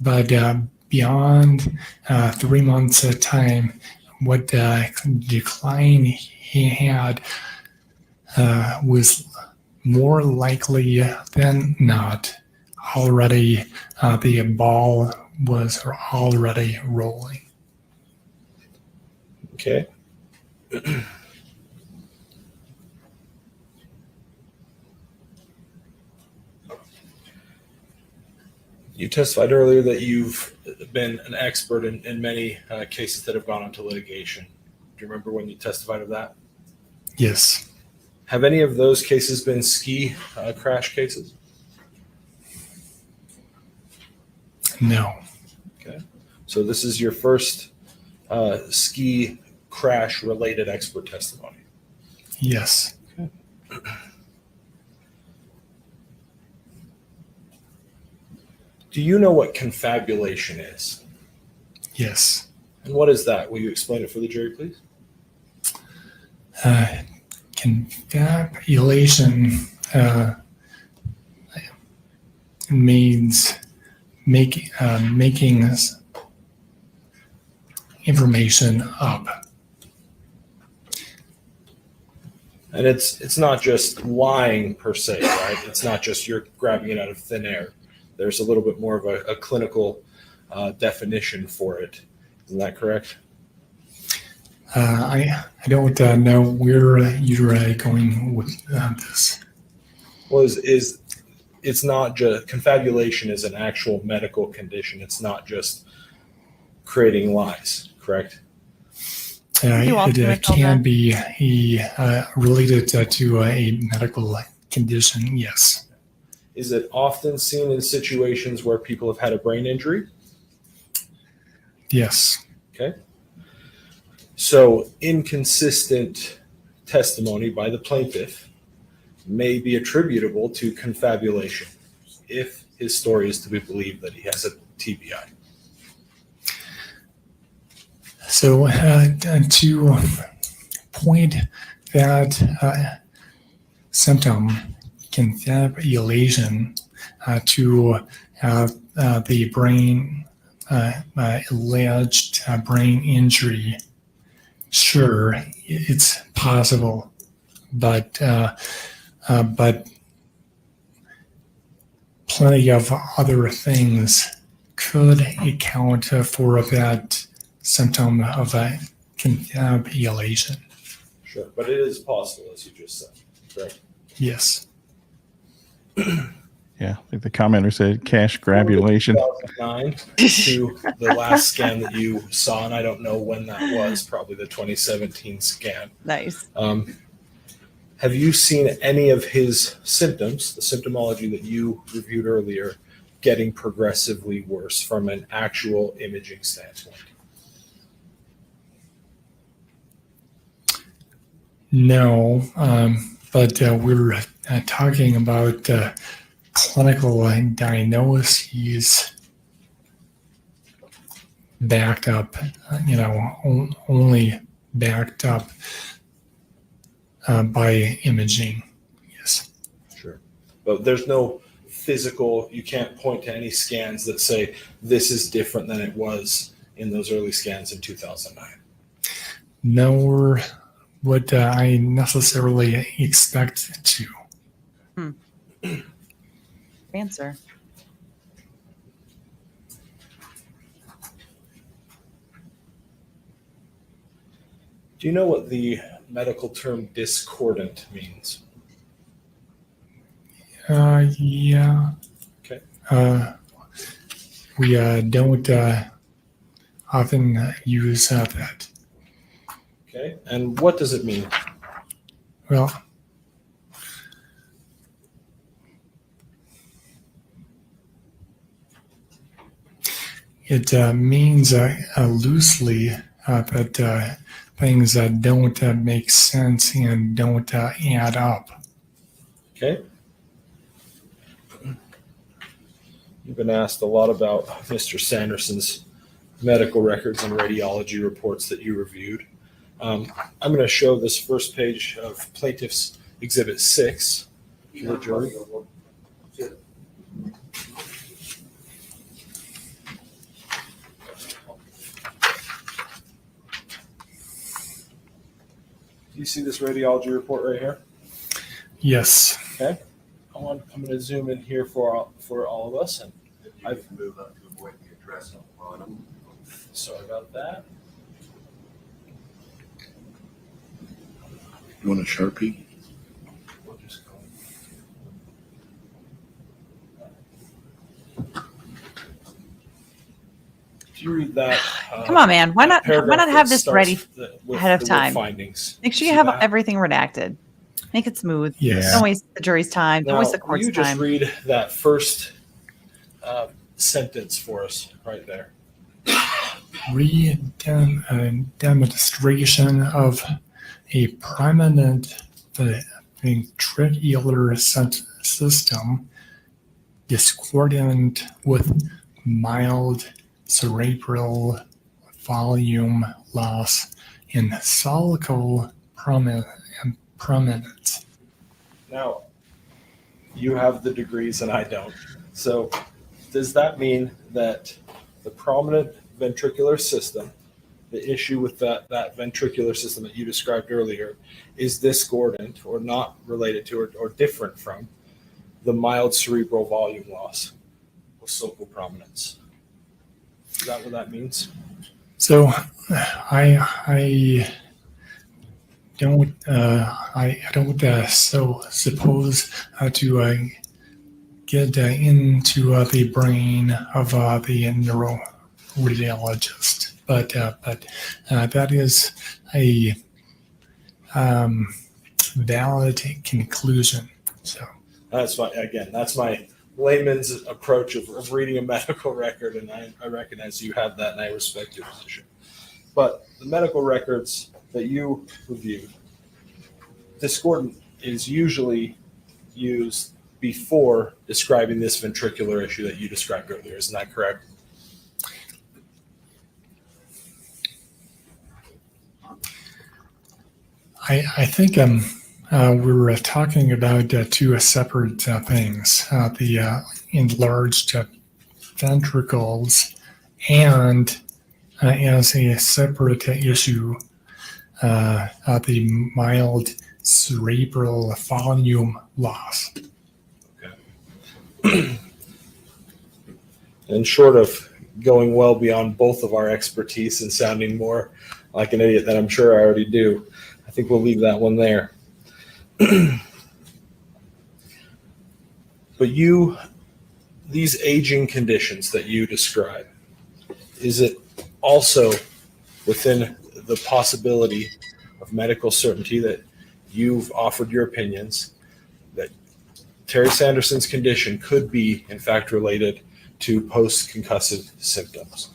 But beyond 3 months of time, what decline he had was more likely than not already the ball was already rolling. Okay. You testified earlier that you've been an expert in many cases that have gone into litigation. Do you remember when you testified of that? Yes. Have any of those cases been ski crash cases? No. Okay. So this is your first ski crash related expert testimony. Yes. Okay. Do you know what confabulation is? Yes. And what is that? Will you explain it for the jury, please? Confabulation means making information up. And it's not just lying per se, right? It's not just you're grabbing it out of thin air. There's a little bit more of a clinical definition for it. Isn't that correct? I don't know where you're going with this. Well, it's not just confabulation is an actual medical condition. It's not just creating lies, correct? It can be related to a medical condition, yes. Is it often seen in situations where people have had a brain injury? Yes. Okay. So inconsistent testimony by the plaintiff may be attributable to confabulation if his story is to be believed that he has a TBI. So to point that symptom, confabulation, to the brain, alleged brain injury, sure, it's possible, but plenty of other things could account for that symptom of a confabulation. Sure, but it is possible, as you just said, correct? Yes. Yeah, I think the commenter said cash grabulation. 2009 to the last scan that you saw, and I don't know when that was, probably the 2017 scan. Nice. Have you seen any of his symptoms, the symptomology that you reviewed earlier, getting progressively worse from an actual imaging standpoint? No, but we're talking about clinical diagnoses backed up, only backed up by imaging. Yes. Sure. But there's no physical, you can't point to any scans that say this is different than it was in those early scans in 2009. Nor would I necessarily expect to. Answer. Do you know what the medical term discordant means? Yeah. Okay. We don't often use that. Okay. And what does it mean? Well, it means loosely that things that don't make sense and don't add up. Okay. You've been asked a lot about Mr. Sanderson's medical records and radiology reports that you reviewed. I'm going to show this first page of Plaintiff's Exhibit 6 to the jury. Do you see this radiology report right here? Yes. Okay. I'm going to zoom in here for all of us, and I've moved up to avoid the address on the bottom. Sorry about that. You want a Sharpie? We'll just go. Do you read that? Come on, man. Why not paragraph have that this starts ready with ahead of the word time? Findings. Make sure you See have that? everything redacted. Make it smooth. Yes. Don't waste the jury's time. Don't Now, waste the will court's you just time. read that first sentence for us right there? Demonstration of a prominent ventricular system discordant with mild cerebral volume loss in sulcal prominence. Now, you have the degrees and I don't. So does that mean that the prominent ventricular system, the issue with that ventricular system that you described earlier, is discordant or not related to or different from the mild cerebral volume loss with sulcal prominence? Is that what that means? So I don't suppose to get into the brain of the neuroradiologist, but that is a valid conclusion. So that's my layman's approach of reading a medical record, and I recognize you have that, and I respect your position. But the medical records that you reviewed, discordant is usually used before describing this ventricular issue that you described earlier. Isn't that correct? I think we were talking about two separate things: the enlarged ventricles, and as a separate issue, the mild cerebral volume loss. Okay. And short of going well beyond both of our expertise and sounding more like an idiot than I'm sure I already do, I think we'll leave that one there. But these aging conditions that you describe, is it also within the possibility of medical certainty that you've offered your opinions that Terry Sanderson's condition could be in fact related to post-concussive symptoms?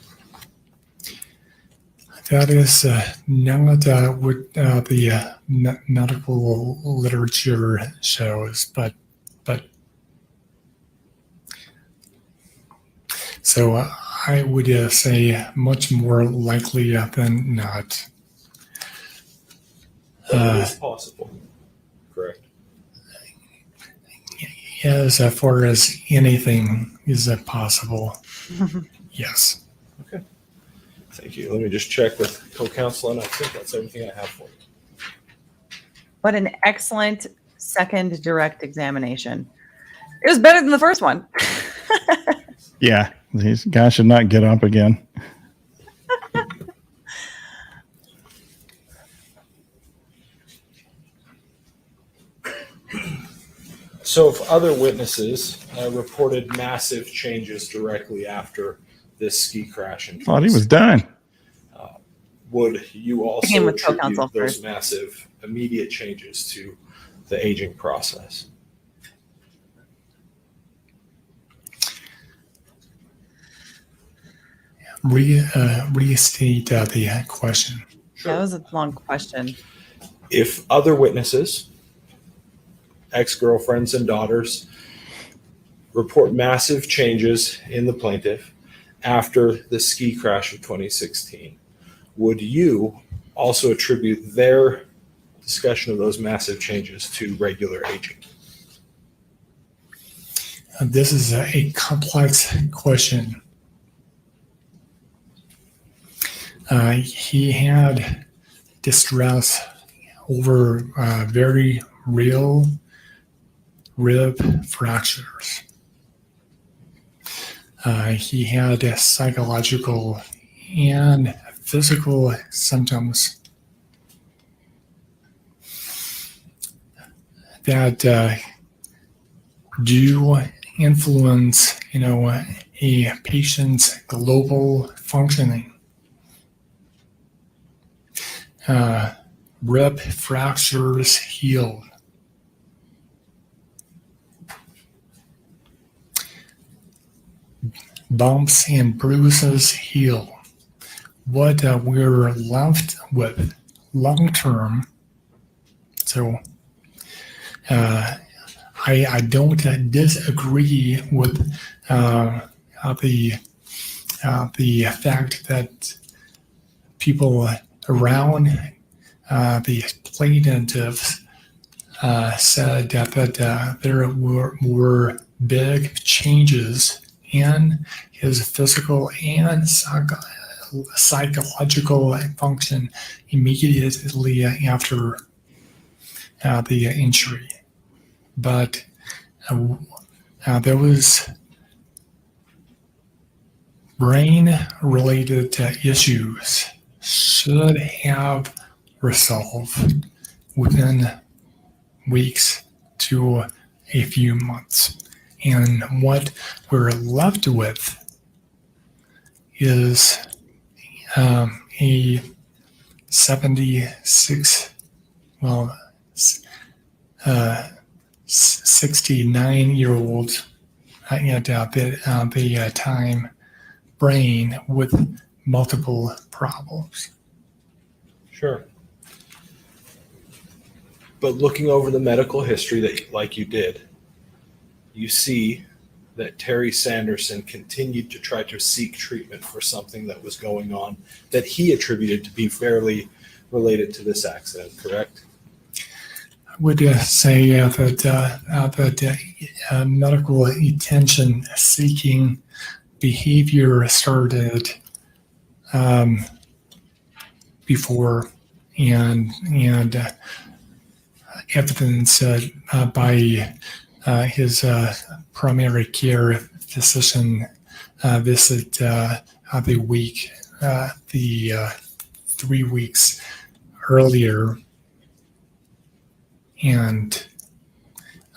That is not what the medical literature shows, but so I would say much more likely than not. It is possible, correct? As far as anything is possible, yes. Okay. Thank you. Let me just check with co-counsel, and I think that's everything I have for you. What an excellent second direct examination. It was better than the first one. Yeah, these guys should not get up again. So if other witnesses reported massive changes directly after this ski crash, and Thought he was done. would you also Again with attribute co-counsel those first. massive immediate changes to the aging process? Restate the question. That was a long question. If other witnesses, ex-girlfriends and daughters, report massive changes in the plaintiff after the ski crash of 2016, would you also attribute their discussion of those massive changes to regular aging? This is a complex question. He had distress over very real rib fractures. He had psychological and physical symptoms that do influence, a patient's global functioning. Rib fractures healed. Bumps and bruises heal. What we're left with long term. So I I don't disagree with the fact that people around the plaintiffs said that there were big changes in his physical and psychological function immediately after the injury. But there was brain-related issues should have resolved within weeks to a few months. And what we're left with is a 69-year-old at the time brain with multiple problems. Sure. But looking over the medical history that, like you did, you see that Terry Sanderson continued to try to seek treatment for something that was going on that he attributed to be fairly related to this accident, correct? I would say that medical attention seeking behavior started before, and evidence by his primary care physician visit the 3 weeks earlier, and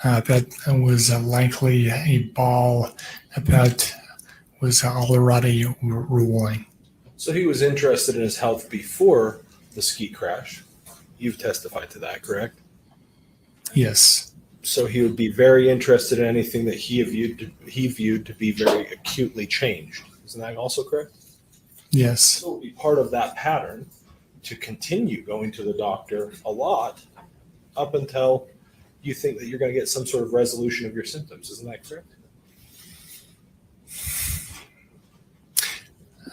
that was likely a ball that was already rolling. So he was interested in his health before the ski crash. You've testified to that, correct? Yes. So he would be very interested in anything that he viewed to be very acutely changed. Isn't that also correct? Yes. So it would be part of that pattern to continue going to the doctor a lot up until you think that you're going to get some sort of resolution of your symptoms. Isn't that correct?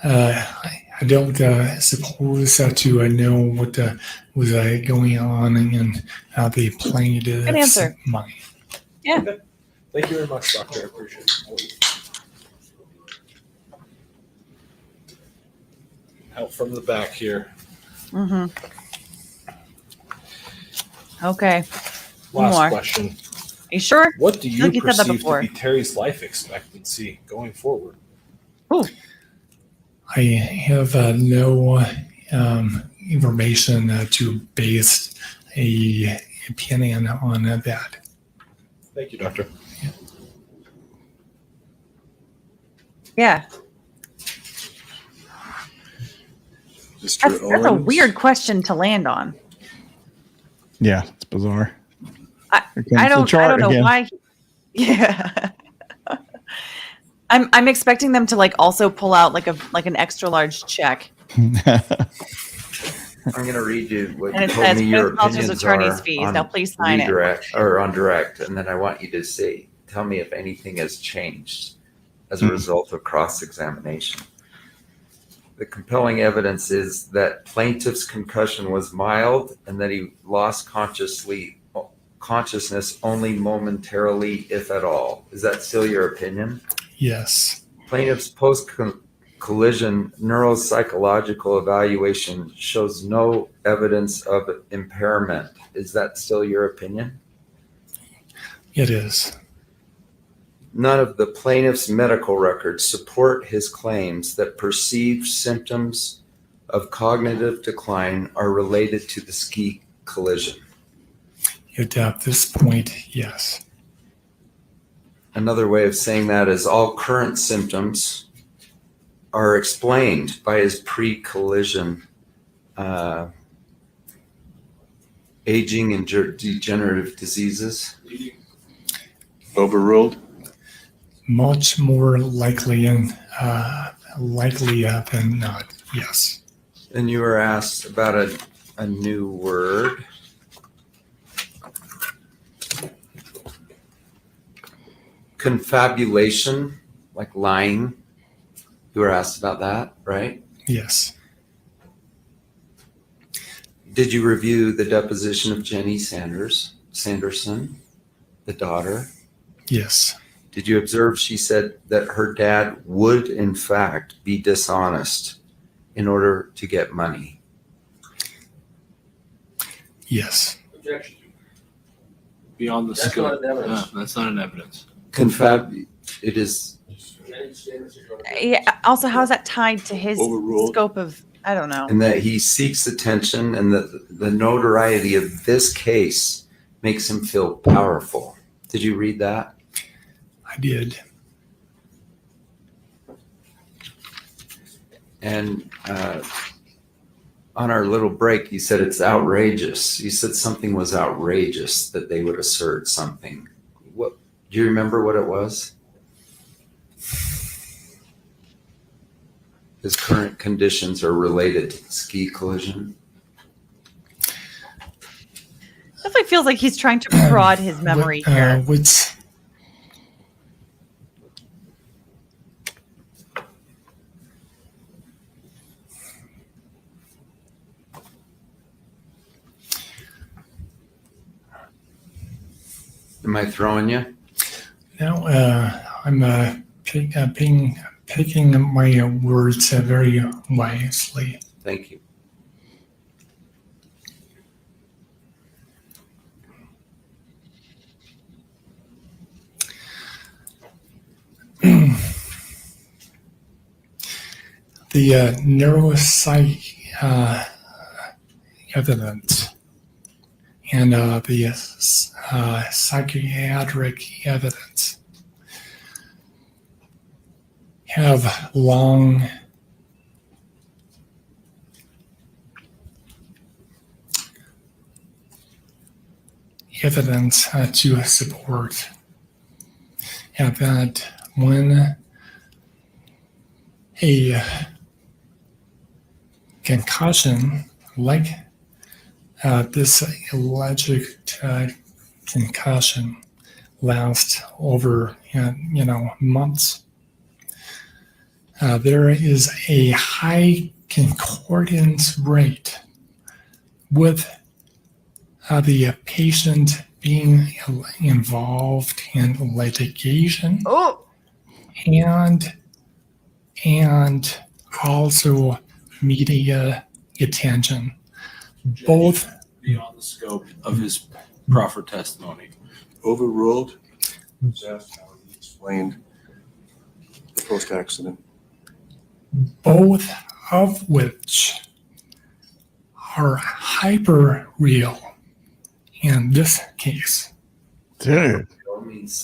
I don't suppose to know what was going on in the plaintiff's mind. Yeah. Okay. Thank you very much, Doctor. I appreciate it. Help from the back here. Mm-hmm. Okay. Last More. question. Are you sure? What do you Like you said that perceive to before. be Terry's life expectancy going forward? Ooh. I have no information to base a opinion on that. Thank you, Doctor. Yeah. That's a weird question to land on. Yeah, it's bizarre. I don't know again. why. Yeah. I'm expecting them to like also pull out like an extra large check. I'm going to read you what And you it told says me your Gwyneth Paltrow's opinions attorney's are fees. on Now please sign it. redirect or on direct, and then I want you to tell me if anything has changed as a result of cross-examination. The compelling evidence is that plaintiff's concussion was mild and that he lost consciousness only momentarily, if at all. Is that still your opinion? Yes. Plaintiff's post-collision neuropsychological evaluation shows no evidence of impairment. Is that still your opinion? It is. None of the plaintiff's medical records support his claims that perceived symptoms of cognitive decline are related to the ski collision. At this point, yes. Another way of saying that is all current symptoms are explained by his pre-collision aging and degenerative diseases. Overruled? Much more likely than not, yes. And you were asked about a new word. Confabulation, like lying. You were asked about that, right? Yes. Did you review the deposition of Jenny Sanderson, the daughter? Yes. Did you observe she said that her dad would, in fact, be dishonest in order to get money? Yes. Objection. Beyond the That's scope. not an evidence. That's not an evidence. It is. Yeah. Also, how is that tied to his Overruled. scope of? I don't know. And that he seeks attention, and the notoriety of this case makes him feel powerful. Did you read that? I did. And on our little break, you said it's outrageous. You said something was outrageous, that they would assert something. What do you remember what it was? His current conditions are related to the ski collision. Definitely feels like he's trying to prod his memory here. What's Am I throwing you? now? I'm picking my words very wisely. Thank you. The neuropsych evidence and the psychiatric evidence have long evidence to support that when a concussion like this alleged concussion lasts over months, there is a high concordance rate with the patient being involved in litigation and also media attention. Both Beyond the scope of his proffered testimony. Overruled. Was asked how he explained the post-accident. both of which are hyper real in this case. Dude.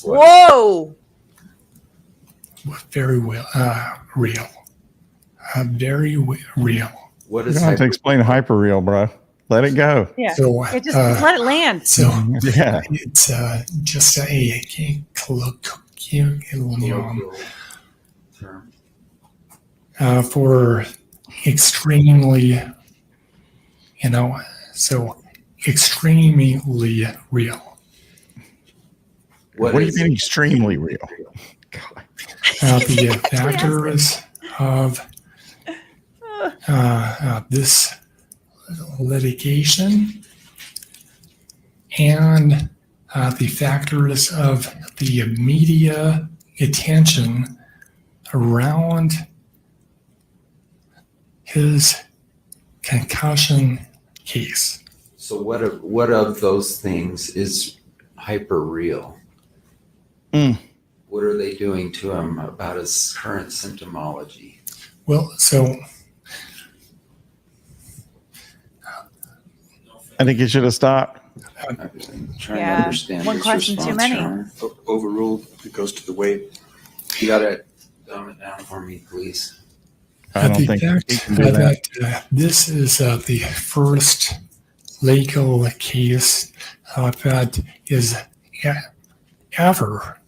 Whoa. Very real. Very real. What You is don't have to explain hyperreal, bro. Let it go. Yeah. So, Just let it land. so Yeah. it's just a colloquial term? for extremely, so extremely real. What do you mean extremely real? God. The factors of this litigation and the factors of the media attention around his concussion case. So what of those things is hyper real? What are they doing to him about his current symptomology? Well, so I think you should have stopped. I'm trying to Yeah, understand one his question too response, many. Sean. Overruled. It goes to the weight. You gotta dumb it down for me, please. I don't the think fact he can do that. that this is the first legal case that is ever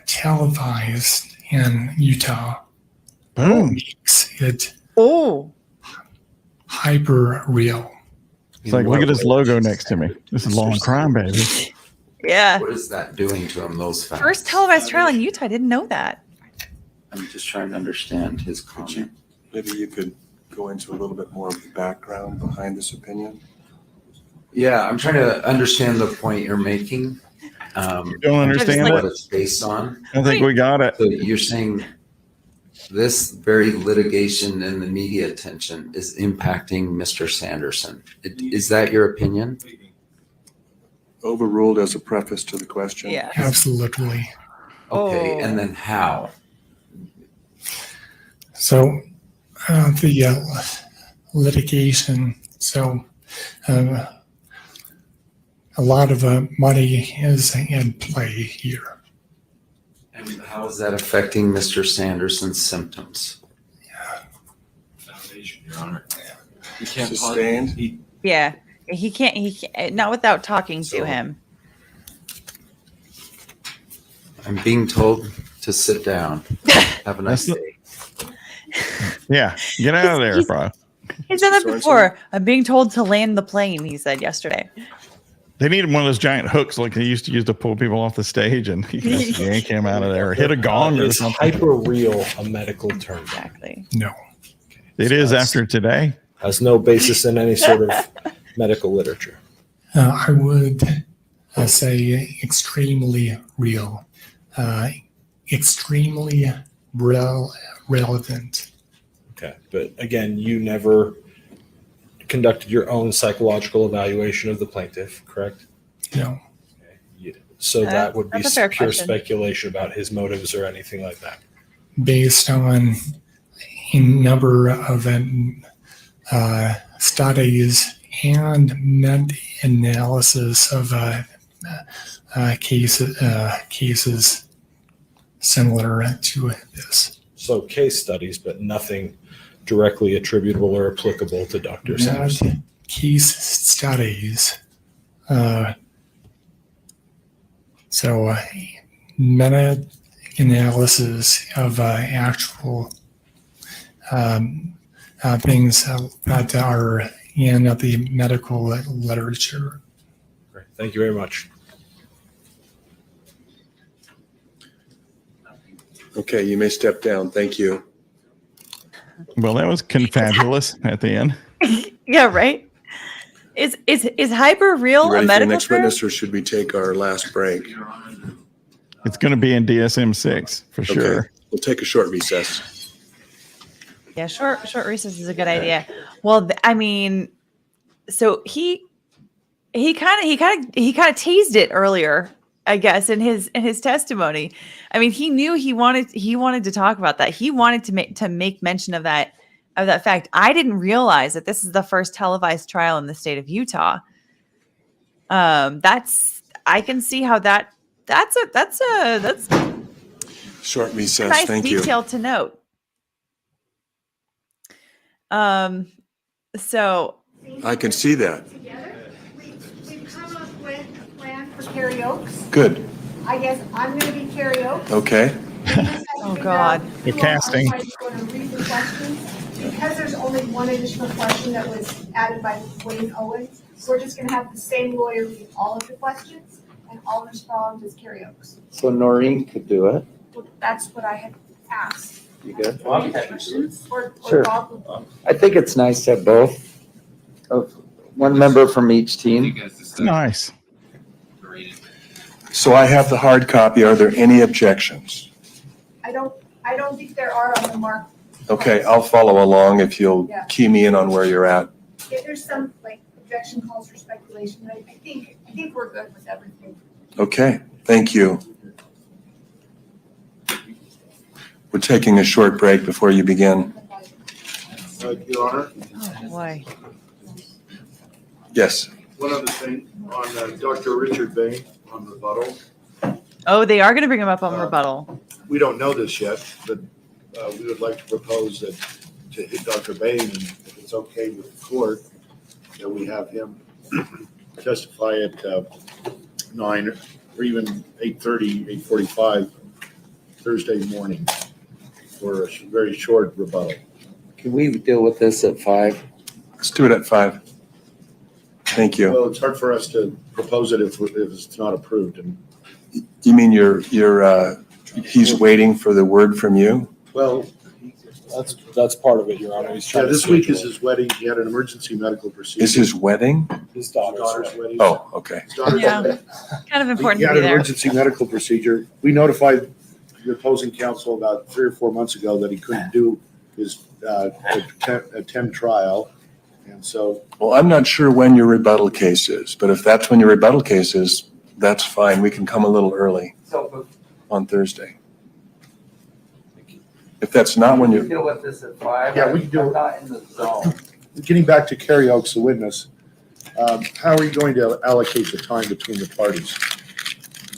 televised in Utah Boom. makes it Oh. hyper real. It's like, look at this logo next to me. This is Law and Crime, baby. Yeah. What is that doing to him, those facts? First televised trial in Utah. I didn't know that. I'm just trying to understand his comment. Maybe you could go into a little bit more of the background behind this opinion. Yeah, I'm trying to understand the point you're making. You don't understand like- What it? it's based on. I think we got it. So you're saying this very litigation and the media attention is impacting Mr. Sanderson. Is that your opinion? Overruled as a preface to the question. Yeah. Absolutely. Okay, Oh. and then how? So the litigation, so a lot of money is in play here. And how is that affecting Mr. Sanderson's symptoms? Foundation, Your Honor. You can't Sustained? Yeah. He can't, not without talking So- to him. I'm being told to sit down. Have a nice day. Yeah, get out of there, He's- bro. He's done that Sorensen? before. I'm being told to land the plane, he said yesterday. They needed one of those giant hooks like they used to use to pull people off the stage and just yank him out of there, or hit a gong or It's something. hyper real, a medical term. Exactly. No. It is after today. Has no basis in any sort of medical literature. I would say extremely real, extremely relevant. Okay, but again, you never conducted your own psychological evaluation of the plaintiff, correct? No. So that would be That's a fair pure question. speculation about his motives or anything like that. Based on a number of studies and meta-analysis of cases similar to this. So case studies, but nothing directly attributable or applicable to Dr. Not Sanderson. case studies. So meta-analysis of actual things that are in the medical literature. Great. Thank you very much. Okay, you may step down. Thank you. Well, that was confabulous at the end. Yeah, right? Is hyper real You a ready for the medical next term? witness, or should we take our last break? It's going to be in DSM 6 for sure. Okay, we'll take a short recess. Yeah, short recess is a good idea. Well, I mean, so he kind of teased it earlier, I guess, in his testimony. I mean, he knew he wanted to talk about that. He wanted to make mention of that fact. I didn't realize that this is the first televised trial in the state of Utah. I can see how that's Short a recess. nice Thank you. detail to note. So I can see that. Together, we've come up with a plan for karaoke. Good. I guess I'm going to be karaoke. Okay. Oh, God. You're casting. Because there's only one additional question that was added by Wayne Owens, we're just gonna have the same lawyer read all of the questions and all respond as karaoke. So Noreen could do it. That's what I had asked. You good? Or Sure. Bob. I think it's nice to have both, of one member from each team. Nice. So I have the hard copy. Are there any objections? I don't think there are on the mark. Okay, I'll follow along if you'll Yeah. key me in on where you're at. If there's some like objection calls for speculation, I think we're good with everything. Okay, thank you. We're taking a short break before you begin. Your Honor, oh boy. Yes. one other thing on Dr. Richard Bain on rebuttal. Oh, they are going to bring him up on rebuttal. We don't know this yet, but we would like to propose that to hit Dr. Bain, and if it's okay with the court, that we have him testify at 9 or even 8:30, 8:45 Thursday morning for a very short rebuttal. Can we deal with this at 5? Let's do it at 5. Thank you. Well, it's hard for us to propose it if it's not approved. And You mean he's waiting for the word from you? well, That's part of it, Your Honor. He's yeah, trying to this week is schedule his wedding. He had an emergency medical procedure. Is his wedding? his His daughter's daughter's. wedding. Oh, okay. His daughter's Yeah. wedding. Kind of important He to had be an there. emergency medical procedure. We notified the opposing counsel about 3 or 4 months ago that he couldn't do his attend trial. And so, Well, I'm not sure when your rebuttal case is, but if that's when your rebuttal case is, that's fine. We can come a little early on Thursday. If that's not when you, deal with this at 5. Yeah, we can do I'm it. not in the zone. getting back to Carrie Oaks, the witness, how are you going to allocate the time between the parties?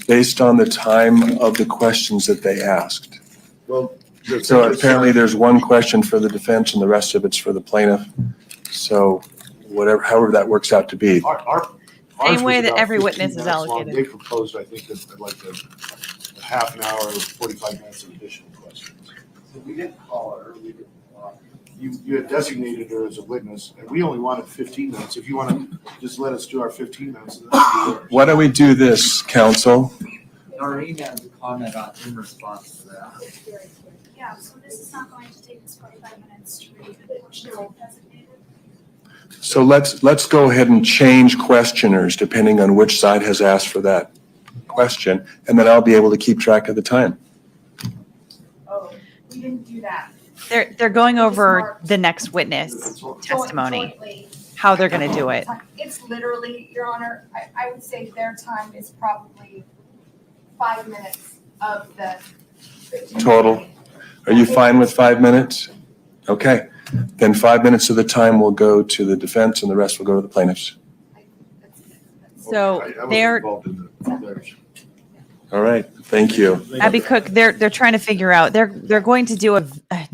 based on the time of the questions that they asked. Well, So apparently there's one question for the defense and the rest of it's for the plaintiff. So however that works out to be. Ours Same way was that about every 15 witness is minutes long. allocated. They proposed, I think, like a half an hour, 45 minutes of additional questions. We didn't call her. We didn't. You had designated her as a witness, and we only wanted 15 minutes. If you want to just let us do our 15 minutes. Then that's yours. Why don't we do this, counsel? Noreen has a comment in response to that. Yeah, so this is not going to take us 45 minutes to read the portions I've designated. So let's go ahead and change questioners depending on which side has asked for that question, and then I'll be able to keep track of the time. Oh, we didn't do that. They're going over the next witness testimony, Jointly. how they're going to do it. It's literally, Your Honor, I would say their time is probably 5 minutes of the 15 Total. minutes. Are you fine with 5 minutes? Okay, then 5 minutes of the time will go to the defense and the rest will go to the plaintiffs. So I wasn't they're, involved in theirs. All right, thank you. Abby Cook, they're trying to figure out, they're going to do a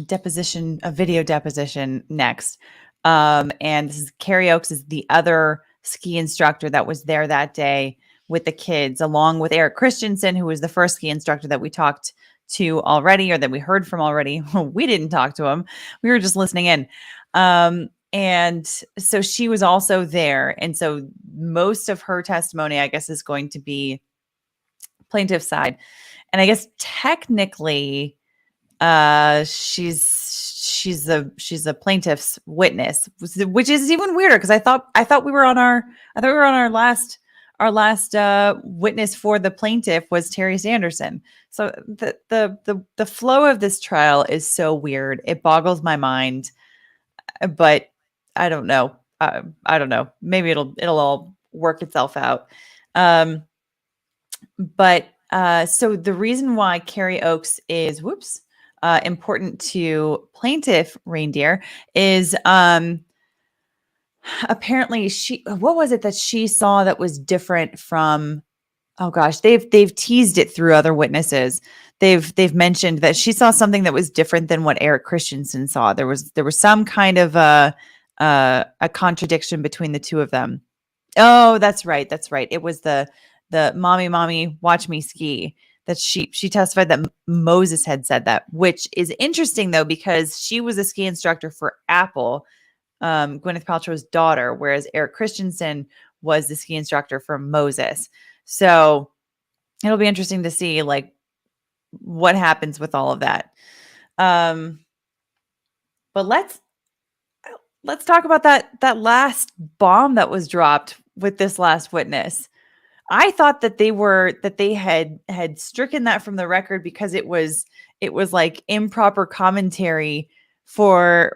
deposition, a video deposition next. And this is Carrie Oaks is the other ski instructor that was there that day with the kids, along with Eric Christensen, who was the first ski instructor that we talked to already, or that we heard from already. We didn't talk to him. We were just listening in. And so she was also there. And so most of her testimony, I guess, is going to be plaintiff side. And I guess technically she's a plaintiff's witness, which is even weirder because I thought we were on our last witness for the plaintiff was Terry Sanderson. So the flow of this trial is so weird. It boggles my mind, but I don't know. I don't know. Maybe it'll all work itself out. But so the reason why Carrie Oaks is important to plaintiff Reindeer is apparently what was it that she saw that was different from, oh gosh, they've teased it through other witnesses. They've mentioned that she saw something that was different than what Eric Christensen saw. There was some kind of a contradiction between the two of them. Oh, that's right. It was the mommy, watch me ski. That she testified that Moses had said that, which is interesting though, because she was a ski instructor for Apple, Gwyneth Paltrow's daughter, whereas Eric Christensen was the ski instructor for Moses. So it'll be interesting to see like what happens with all of that. But let's talk about that last bomb that was dropped with this last witness. I thought that they had stricken that from the record because it was like improper commentary for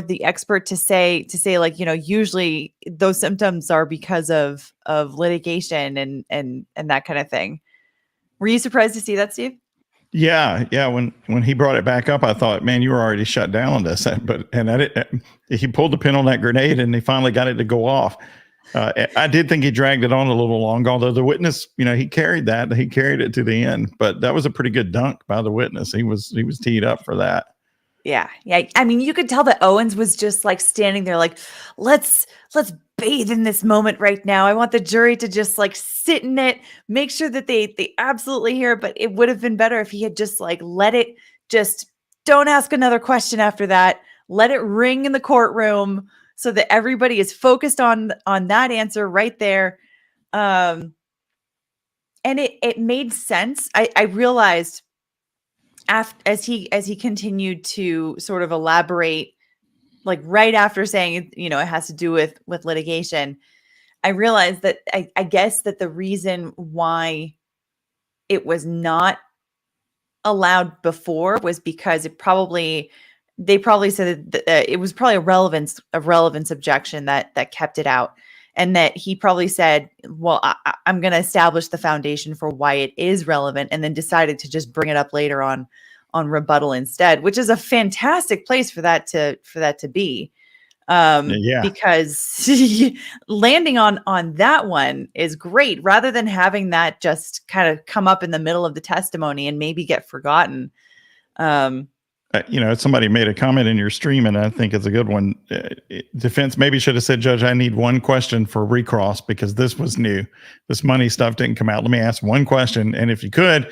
the expert to say like, you know, usually those symptoms are because of litigation and that kind of thing. Were you surprised to see that, Steve? Yeah. When he brought it back up, I thought, man, you were already shut down on this. He pulled the pin on that grenade and he finally got it to go off. I did think he dragged it on a little long, although the witness, you know, he carried it to the end, but that was a pretty good dunk by the witness. He was teed up for that. Yeah. I mean, you could tell that Owens was just like standing there like, let's bathe in this moment right now. I want the jury to just like sit in it, make sure that they absolutely hear it, but it would have been better if he had just like let it, just don't ask another question after that. Let it ring in the courtroom so that everybody is focused on that answer right there. And it made sense. I realized as he continued to sort of elaborate, like right after saying, it has to do with litigation, I realized that I guess that the reason why it was not allowed before was because they probably said that it was probably a relevance objection that kept it out, and that he probably said, well, I'm going to establish the foundation for why it is relevant, and then decided to just bring it up later on rebuttal instead, which is a fantastic place for that to be. Because landing on that one is great, rather than having that just kind of come up in the middle of the testimony and maybe get forgotten. Somebody made a comment in your stream, and I think it's a good one. Defense maybe should have said, Judge, I need one question for recross because this was new. This money stuff didn't come out. Let me ask one question. And if you could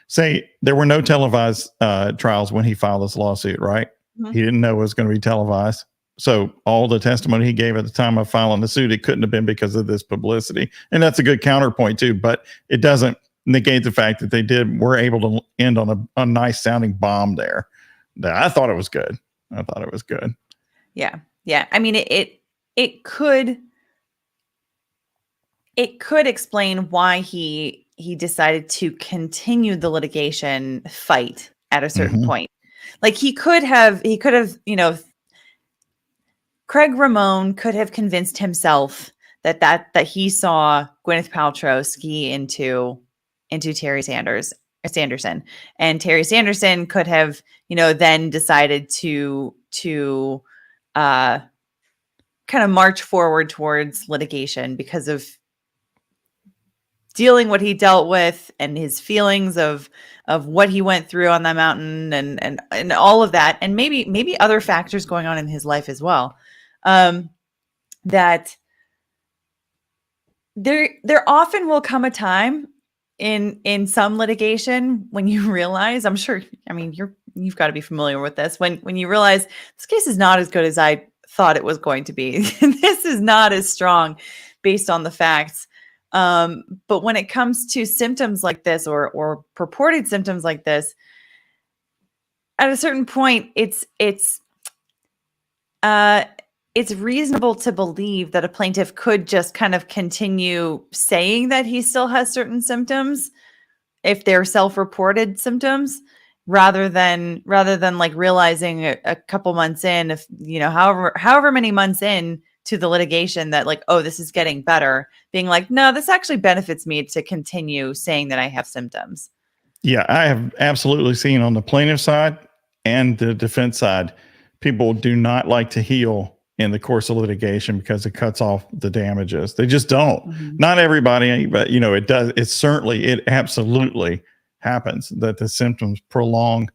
say there were no televised trials when he filed this lawsuit, right? Mm-hmm. He didn't know it was going to be televised. So all the testimony he gave at the time of filing the suit, it couldn't have been because of this publicity. And that's a good counterpoint too, but it doesn't negate the fact that were able to end on a nice sounding bomb there. I thought it was good. Yeah. Yeah. I mean, it could explain why he decided to continue the litigation fight at a certain point. Like he could have, Craig Ramone could have convinced himself that he saw Gwyneth Paltrow ski into Terry Sanderson, and Terry Sanderson could have, then decided to kind of march forward towards litigation because of dealing what he dealt with and his feelings of what he went through on that mountain and all of that, and maybe other factors going on in his life as well. That there often will come a time in some litigation when you realize, you've got to be familiar with this, when you realize this case is not as good as I thought it was going to be. This is not as strong based on the facts. But when it comes to symptoms like this or purported symptoms like this, at a certain point, it's reasonable to believe that a plaintiff could just kind of continue saying that he still has certain symptoms if they're self-reported symptoms, rather than like realizing a couple months in, if however many months in to the litigation, that like, oh, this is getting better, being like, no, this actually benefits me to continue saying that I have symptoms. Yeah, I have absolutely seen on the plaintiff side and the defense side, people do not like to heal in the course of litigation because it cuts off the damages. They just don't. Mm-hmm. Not everybody, but it does. It absolutely happens that the symptoms prolong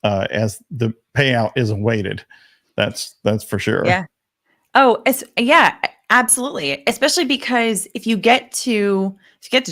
as the payout is awaited. That's for sure. Yeah. Oh, yeah, absolutely. Especially because if you get to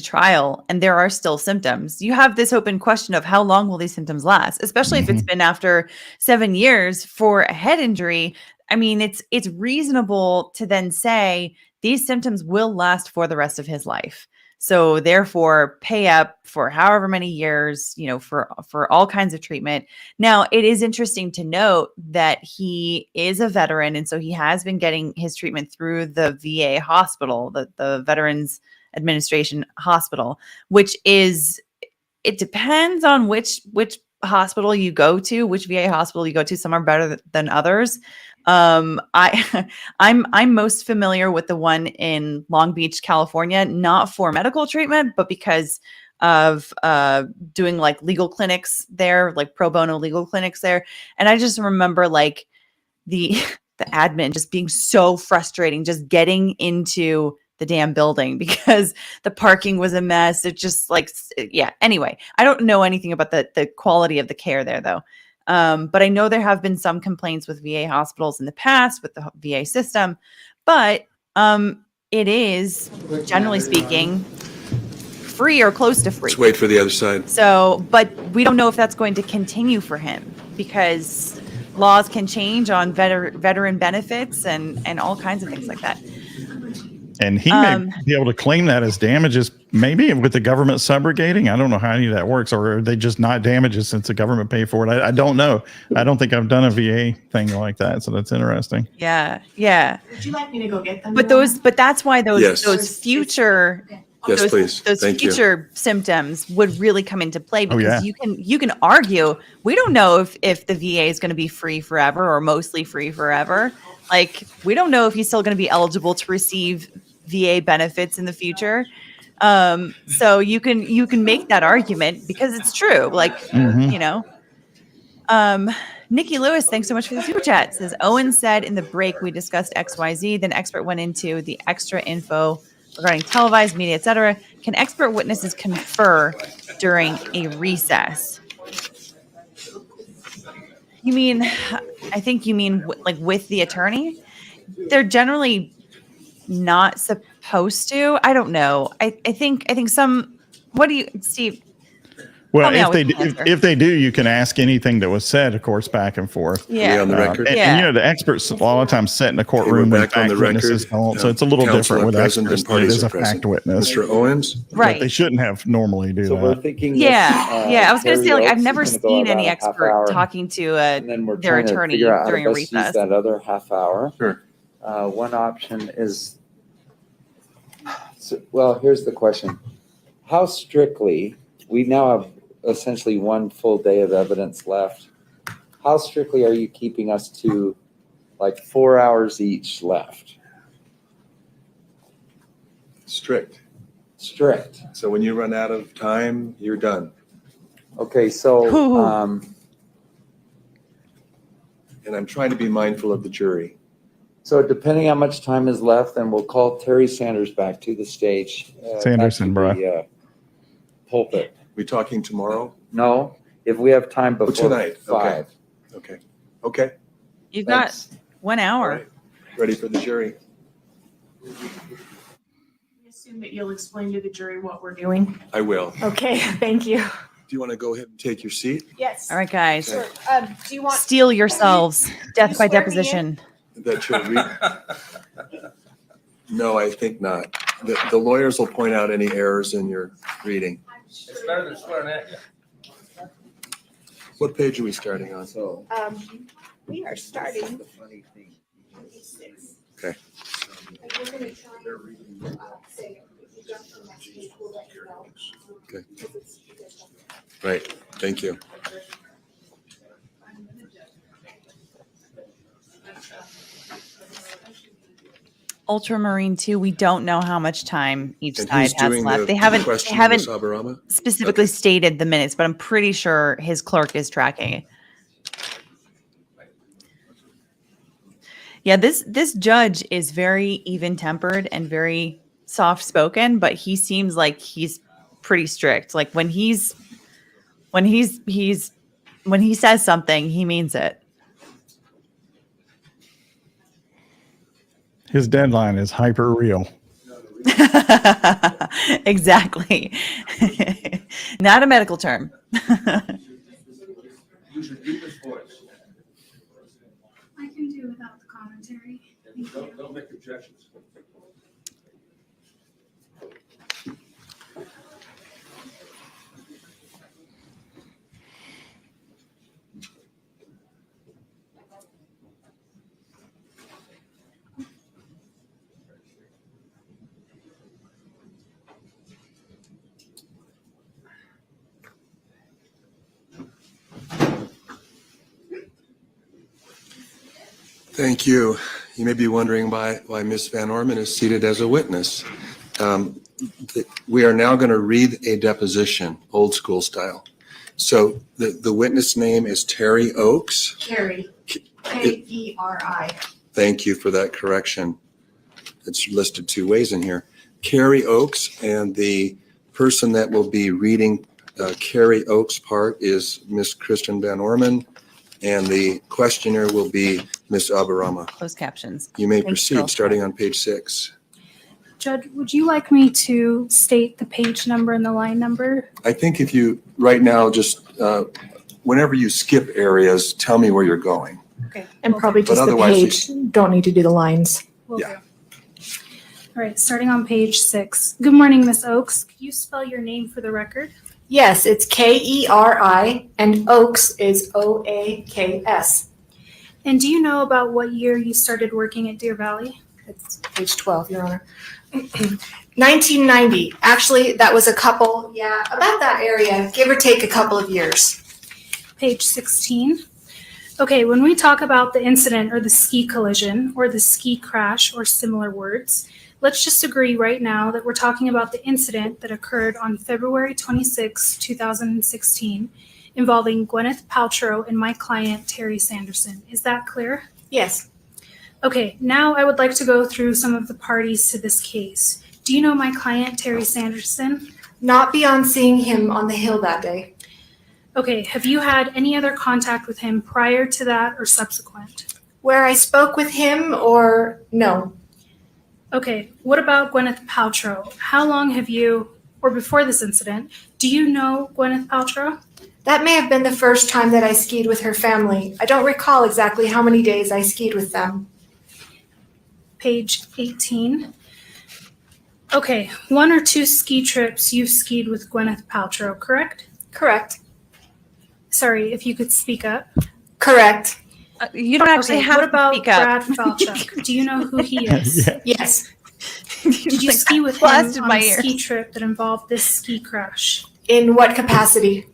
trial and there are still symptoms, you have this open question of how long will these symptoms last, especially if it's been after 7 years for a head injury. I mean, it's reasonable to then say these symptoms will last for the rest of his life. So therefore, pay up for however many years, for all kinds of treatment. Now, it is interesting to note that he is a veteran, and so he has been getting his treatment through the VA hospital, the Veterans Administration Hospital, which is, it depends on which hospital you go to, which VA hospital you go to. Some are better than others. I'm most familiar with the one in Long Beach, California, not for medical treatment, but because of doing like legal clinics there, like pro bono legal clinics there. And I just remember like the admin just being so frustrating, just getting into the damn building because the parking was a mess. It just like, yeah. Anyway, I don't know anything about the quality of the care there though. But I know there have been some complaints with VA hospitals in the past with the VA system, but it is, generally speaking, free or close to free. Let's wait for the other side. So, but we don't know if that's going to continue for him because laws can change on veteran benefits and all kinds of things like that. And he may be able to claim that as damages, maybe with the government subrogating. I don't know how any of that works, or are they just not damages since the government paid for it? I don't know. I don't think I've done a VA thing like that, so that's interesting. Yeah. Would you like me to go get them? But that's why those future Yes, please. those Thank you. future symptoms would really come into play, because yeah. you can argue, we don't know if the VA is going to be free forever or mostly free forever. Like, we don't know if he's still going to be eligible to receive VA benefits in the future. So you can make that argument because it's true. Like, you know, Nikki Lewis, thanks so much for the super chat. Says, Owen said in the break, we discussed XYZ. Then expert went into the extra info regarding televised media, etc. Can expert witnesses confer during a recess? You mean, I think you mean like with the attorney? They're generally not supposed to. I don't know. I think some. What do you, Steve? Well, if they do, you can ask anything that was said, of course, back and forth. Yeah, on the record. And you know, the experts a lot of times sit in the courtroom when fact witnesses don't, so it's a little different with experts than it is a fact witness. Mr. Owens, right? But they shouldn't have normally do So that. we're thinking. I was going to say, like, I've never seen any about a half expert hour, talking to and then we're their trying to attorney figure out how to during a best use recess. that other half hour. Sure. One option is, well, here's the question. How strictly, we now have essentially one full day of evidence left. How strictly are you keeping us to like 4 hours each left? Strict. So when you run out of time, you're done. Okay, so, and I'm trying to be mindful of the jury. So depending how much time is left, then we'll call Terry Sanders back to the stage. Sanderson, bro. Pulpit. We talking tomorrow? No, if we have time before tonight. 5. Okay. You've got 1 hour. Right. Ready for the jury. I assume that you'll explain to the jury what we're doing. I will. Okay, thank you. Do you want to go ahead and take your seat? Yes. All right, guys. Sure. Do you want Steel yourselves. Death by swear me in? deposition. That you'll read? No, I think not. The lawyers will point out any errors in your reading. It's better than swearing at you. What page are we starting on? So we are starting. the funny thing. Okay. Okay. Right. Thank you. Ultramarine 2, we don't know how much time each And side who's has doing left. the They haven't questioning, Ms. Abarama? specifically stated the minutes, but I'm pretty sure his clerk is tracking it. Yeah, this judge is very even-tempered and very soft-spoken, but he seems like he's pretty strict. Like when he says something, he means it. His deadline is hyper real. Exactly. Not a medical term. Use your deepest voice. I can do without the commentary. Don't make objections. Thank you. You may be wondering why Ms. Van Orman is seated as a witness. We are now going to read a deposition, old school style. So the witness name is Terry Oakes. Carrie. K-E-R-I. Thank you for that correction. It's listed two ways in here. Carrie Oakes, and the person that will be reading Carrie Oakes' part is Ms. Kristen Van Orman, and the questioner will be Ms. Abarama. Closed captions. You may Thanks, proceed, girl. starting on page 6. Judge, would you like me to state the page number and the line number? I think if you, right now, just whenever you skip areas, tell me where you're going. Okay. And Will probably But just the otherwise page. Don't need to do the lines. Will Yeah. do. All right, starting on page 6. Good morning, Miss Oakes. Could you spell your name for the record? Yes, it's Keri and Oaks is OAKS. And do you know about what year you started working at Deer Valley? It's page 12, Your Honor. 1990. Actually, that was about that area, give or take a couple of years. Page 16. Okay, when we talk about the incident or the ski collision or the ski crash or similar words, let's just agree right now that we're talking about the incident that occurred on February 26, 2016, involving Gwyneth Paltrow and my client, Terry Sanderson. Is that clear? Yes. Okay, now I would like to go through some of the parties to this case. Do you know my client, Terry Sanderson? Not beyond seeing him on the hill that day. Okay, have you had any other contact with him prior to that or subsequent? Where I spoke with him or no? Okay, what about Gwyneth Paltrow? How long have you, or before this incident, do you know Gwyneth Paltrow? That may have been the first time that I skied with her family. I don't recall exactly how many days I skied with them. Page 18. Okay, 1 or 2 ski trips you've skied with Gwyneth Paltrow, correct? Correct. Sorry, if you could speak up. Correct. You don't actually Okay, have what to about speak up. Brad Falchuk? Do you know who he is? Yeah. Yes. Did you ski with him Blasted on my a ears. ski trip that involved this ski crash? In what capacity?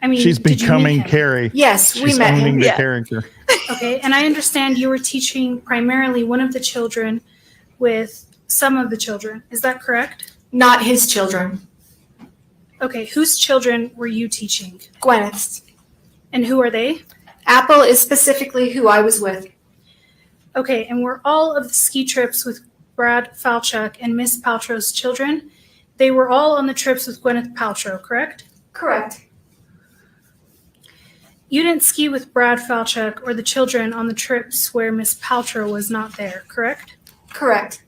I mean, She's did you meet becoming him? Carrie. Yes, we She's met owning him. the Yeah. character. Okay, and I understand you were teaching primarily one of the children with some of the children. Is that correct? Not his children. Okay, whose children were you teaching? Gwyneth's. And who are they? Apple is specifically who I was with. Okay, and were all of the ski trips with Brad Falchuk and Miss Paltrow's children, they were all on the trips with Gwyneth Paltrow, correct? Correct. You didn't ski with Brad Falchuk or the children on the trips where Miss Paltrow was not there, correct? Correct.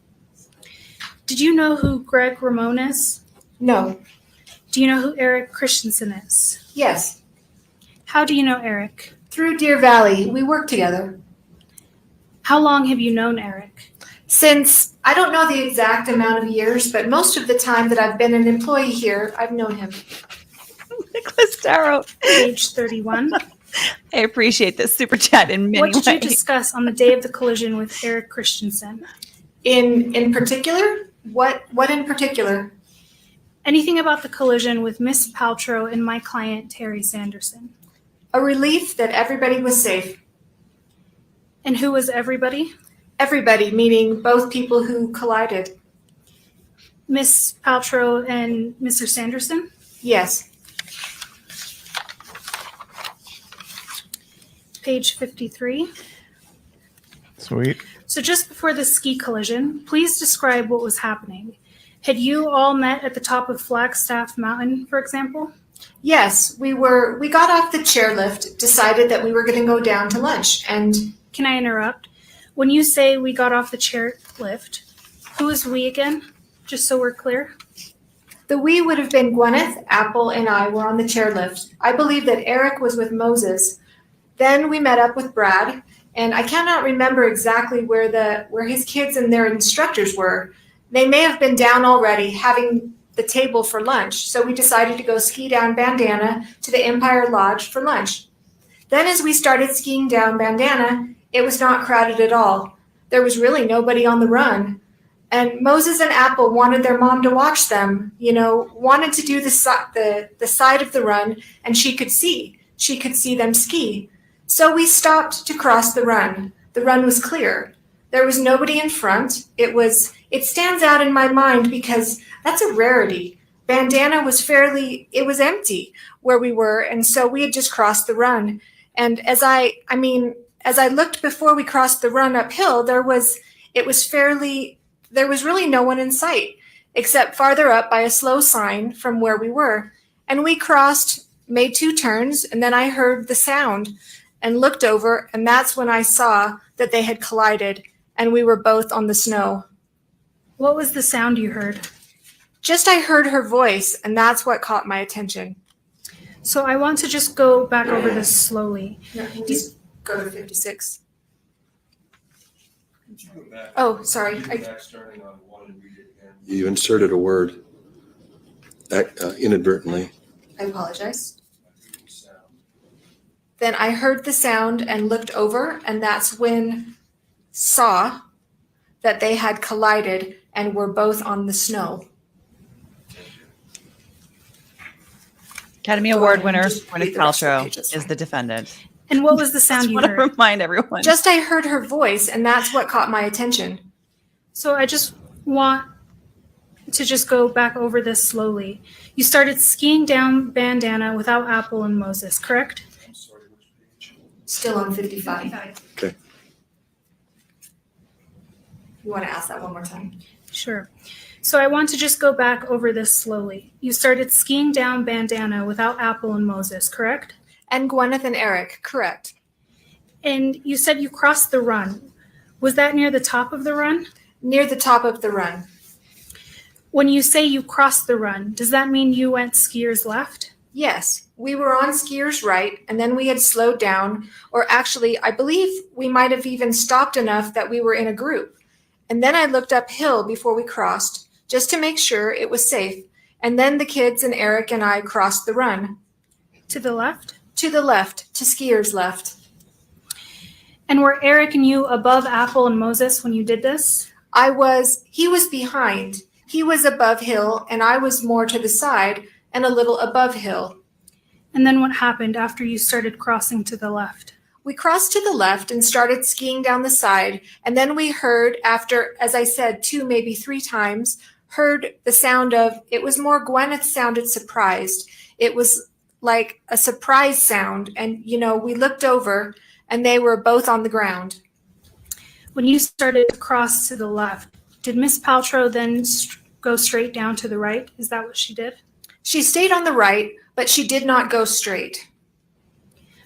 Did you know who Greg Ramon is? No. Do you know who Eric Christensen is? Yes. How do you know Eric? Through Deer Valley, we work together. How long have you known Eric? Since, I don't know the exact amount of years, but most of the time that I've been an employee here, I've known him. Nicholas Darrow. Page 31. I appreciate this super chat in many What did you ways. discuss on the day of the collision with Eric Christensen? In particular? What in particular? Anything about the collision with Miss Paltrow and my client, Terry Sanderson? A relief that everybody was safe. And who was everybody? Everybody, meaning both people who collided. Miss Paltrow and Mr. Sanderson? Yes. Page 53. Sweet. So just before the ski collision, please describe what was happening. Had you all met at the top of Flagstaff Mountain, for example? Yes, we got off the chairlift, decided that we were going to go down to lunch, and Can I interrupt? When you say we got off the chairlift, who is we again? Just so we're clear. the we would have been Gwyneth, Apple, and I were on the chairlift. I believe that Eric was with Moses. Then we met up with Brad, and I cannot remember exactly where his kids and their instructors were. They may have been down already having the table for lunch, so we decided to go ski down Bandana to the Empire Lodge for lunch. Then as we started skiing down Bandana, it was not crowded at all. There was really nobody on the run. And Moses and Apple wanted their mom to watch them, wanted to do the side of the run, and she could see them ski. So we stopped to cross the run. The run was clear. There was nobody in front. It stands out in my mind because that's a rarity. Bandana was empty where we were, and so we had just crossed the run. And as I looked before we crossed the run uphill, there was really no one in sight, except farther up by a slow sign from where we were. And we crossed, made 2 turns, and then I heard the sound and looked over, and that's when I saw that they had collided, and we were both on the snow. What was the sound you heard? Just I heard her voice, and that's what caught my attention. So I want to just go back over this slowly. go to 56. Oh, sorry. You inserted a word inadvertently. I apologize. Then I heard the sound and looked over, and that's when saw that they had collided and were both on the snow. Academy Go Award ahead, winner just read Gwyneth the rest of the Paltrow pages. is the defendant. And what was the sound Just you want to heard? remind everyone. Just I heard her voice, and that's what caught my attention. So I just want to just go back over this slowly. You started skiing down Bandana without Apple and Moses, correct? Still on 55. Okay. You want to ask that one more time? Sure. So I want to just go back over this slowly. You started skiing down Bandana without Apple and Moses, correct? And Gwyneth and Eric, correct. And you said you crossed the run. Was that near the top of the run? Near the top of the run. When you say you crossed the run, does that mean you went skiers left? Yes, we were on skiers right, and then we had slowed down, or actually, I believe we might have even stopped enough that we were in a group. And then I looked uphill before we crossed, just to make sure it was safe. And then the kids and Eric and I crossed the run. To the left? To the left, to skiers left. And were Eric and you above Apple and Moses when you did this? He was behind. He was above hill, and I was more to the side and a little above hill. And then what happened after you started crossing to the left? We crossed to the left and started skiing down the side, and then we heard, after, as I said, 2, maybe 3 times, heard the sound of, it was more Gwyneth sounded surprised. It was like a surprise sound, and, we looked over, and they were both on the ground. When you started to cross to the left, did Miss Paltrow then go straight down to the right? Is that what she did? She stayed on the right, but she did not go straight.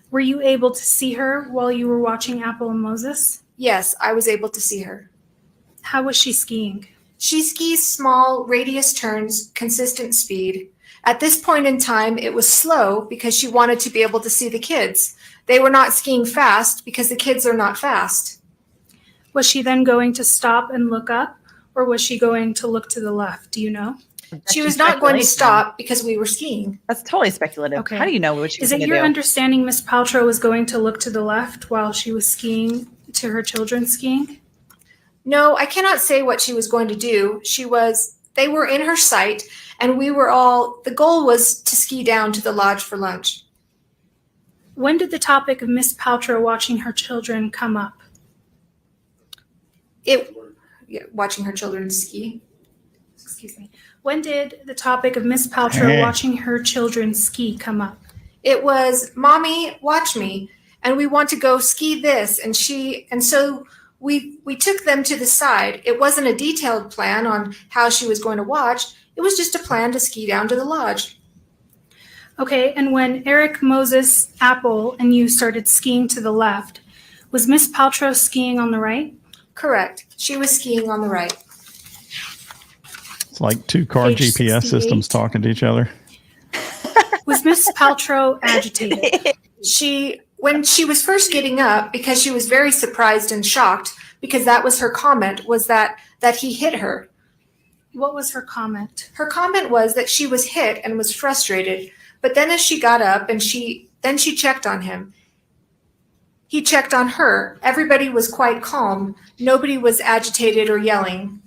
Were you able to see her while you were watching Apple and Moses? Yes, I was able to see her. How was she skiing? She skis small radius turns, consistent speed. At this point in time, it was slow because she wanted to be able to see the kids. They were not skiing fast because the kids are not fast. Was she then going to stop and look up, or was she going to look to the left? Do you know? She was not going to stop because we were skiing. That's totally speculative. Okay. How do you know what she was Is it going to your do? understanding Miss Paltrow was going to look to the left while she was skiing to her children skiing? No, I cannot say what she was going to do. They were in her sight, and the goal was to ski down to the lodge for lunch. When did the topic of Miss Paltrow watching her children come up? Watching her children ski. Excuse me. When did the topic of Miss Paltrow watching her children ski come up? It was, Mommy, watch me, and we want to go ski this, and so we took them to the side. It wasn't a detailed plan on how she was going to watch. It was just a plan to ski down to the lodge. Okay, and when Eric, Moses, Apple, and you started skiing to the left, was Miss Paltrow skiing on the right? Correct. She was skiing on the right. It's like 2 car Page GPS 68. systems talking to each other. Was Miss Paltrow agitated? When she was first getting up, because she was very surprised and shocked, because that was her comment, was that he hit her. What was her comment? Her comment was that she was hit and was frustrated. But then as she got up and she checked on him. He checked on her. Everybody was quite calm. Nobody was agitated or yelling.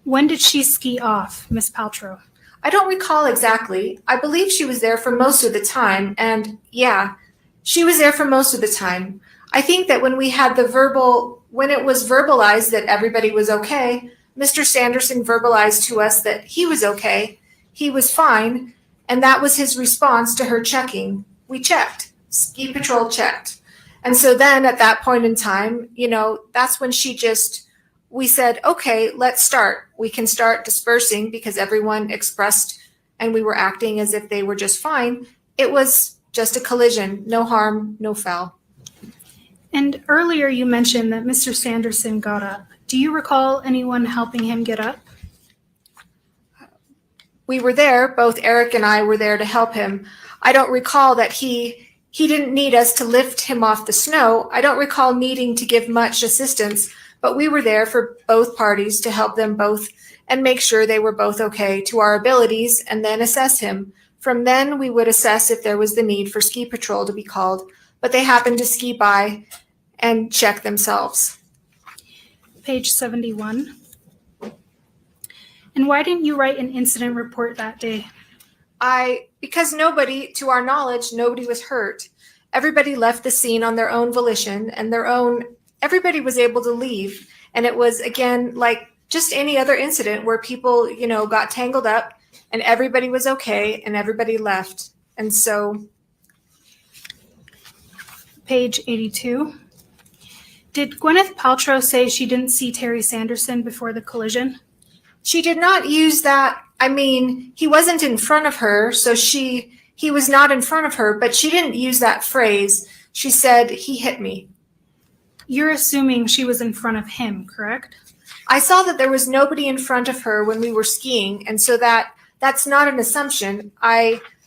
When did she ski off, Miss Paltrow? I don't recall exactly. I believe she was there for most of the time. And yeah, she was there for most of the time. I think that when it was verbalized that everybody was okay, Mr. Sanderson verbalized to us that he was okay. He was fine. And that was his response to her checking. We checked. Ski Patrol checked. And so then at that point in time, that's when we said, okay, let's start. We can start dispersing because everyone expressed and we were acting as if they were just fine. It was just a collision, no harm, no foul. And earlier you mentioned that Mr. Sanderson got up. Do you recall anyone helping him get up? We were there, both Eric and I were there to help him. I don't recall that he he didn't need us to lift him off the snow. I don't recall needing to give much assistance, but we were there for both parties to help them both and make sure they were both okay to our abilities and then assess him. From then, we would assess if there was the need for ski patrol to be called, but they happened to ski by and check themselves. Page 71. And why didn't you write an incident report that day? Because nobody, to our knowledge, nobody was hurt. Everybody left the scene on their own volition and everybody was able to leave. And it was, again, like just any other incident where people, got tangled up and everybody was okay and everybody left. And so. Page 82. Did Gwyneth Paltrow say she didn't see Terry Sanderson before the collision? She did not use that. I mean, he wasn't in front of her, so he was not in front of her, but she didn't use that phrase. She said, he hit me. You're assuming she was in front of him, correct? I saw that there was nobody in front of her when we were skiing, and so that's not an assumption.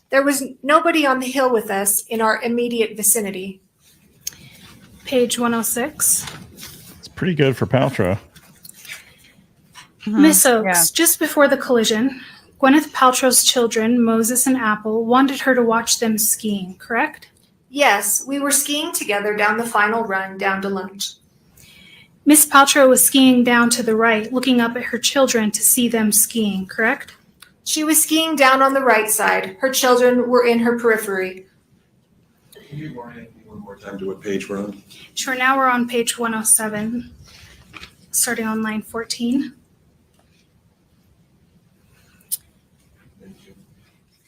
There was nobody on the hill with us in our immediate vicinity. Page 106. It's pretty good for Paltrow. Miss Oakes, just before the collision, Gwyneth Paltrow's children, Moses and Apple, wanted her to watch them skiing, correct? Yes, we were skiing together down the final run down to lunch. Miss Paltrow was skiing down to the right, looking up at her children to see them skiing, correct? She was skiing down on the right side. Her children were in her periphery. Can you orient me one more time to what page we're on? Sure, now we're on page 107, starting on line 14.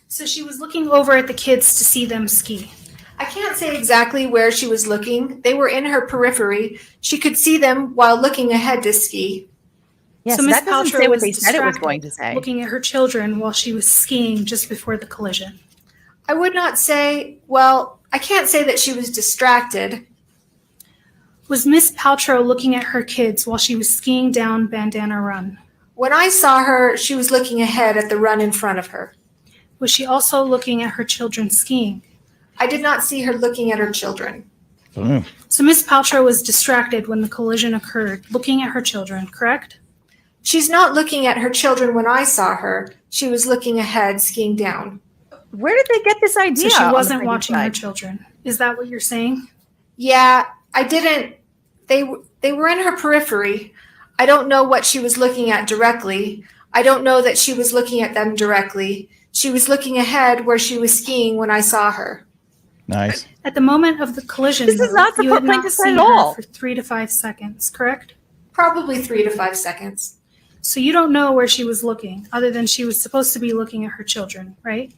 So she was looking over at the kids to see them ski. I can't say exactly where she was looking. They were in her periphery. She could see them while looking ahead to ski. Yes, so Miss that doesn't Paltrow say what was they said it was going to distracted, say. looking at her children while she was skiing just before the collision. I would not say, well, I can't say that she was distracted. Was Miss Paltrow looking at her kids while she was skiing down Bandana Run? When I saw her, she was looking ahead at the run in front of her. Was she also looking at her children skiing? I did not see her looking at her children. So Miss Paltrow was distracted when the collision occurred, looking at her children, correct? She's not looking at her children when I saw her. She was looking ahead, skiing down. Where did they get this idea? So she on the wasn't previous watching her slide? children. Is that what you're saying? Yeah, I didn't. They were in her periphery. I don't know what she was looking at directly. I don't know that she was looking at them directly. She was looking ahead where she was skiing when I saw her. Nice. At the moment of the collision, This is not you had the not plaintiff seen at all. her for 3 to 5 seconds, correct? Probably 3 to 5 seconds. So you don't know where she was looking, other than she was supposed to be looking at her children, right?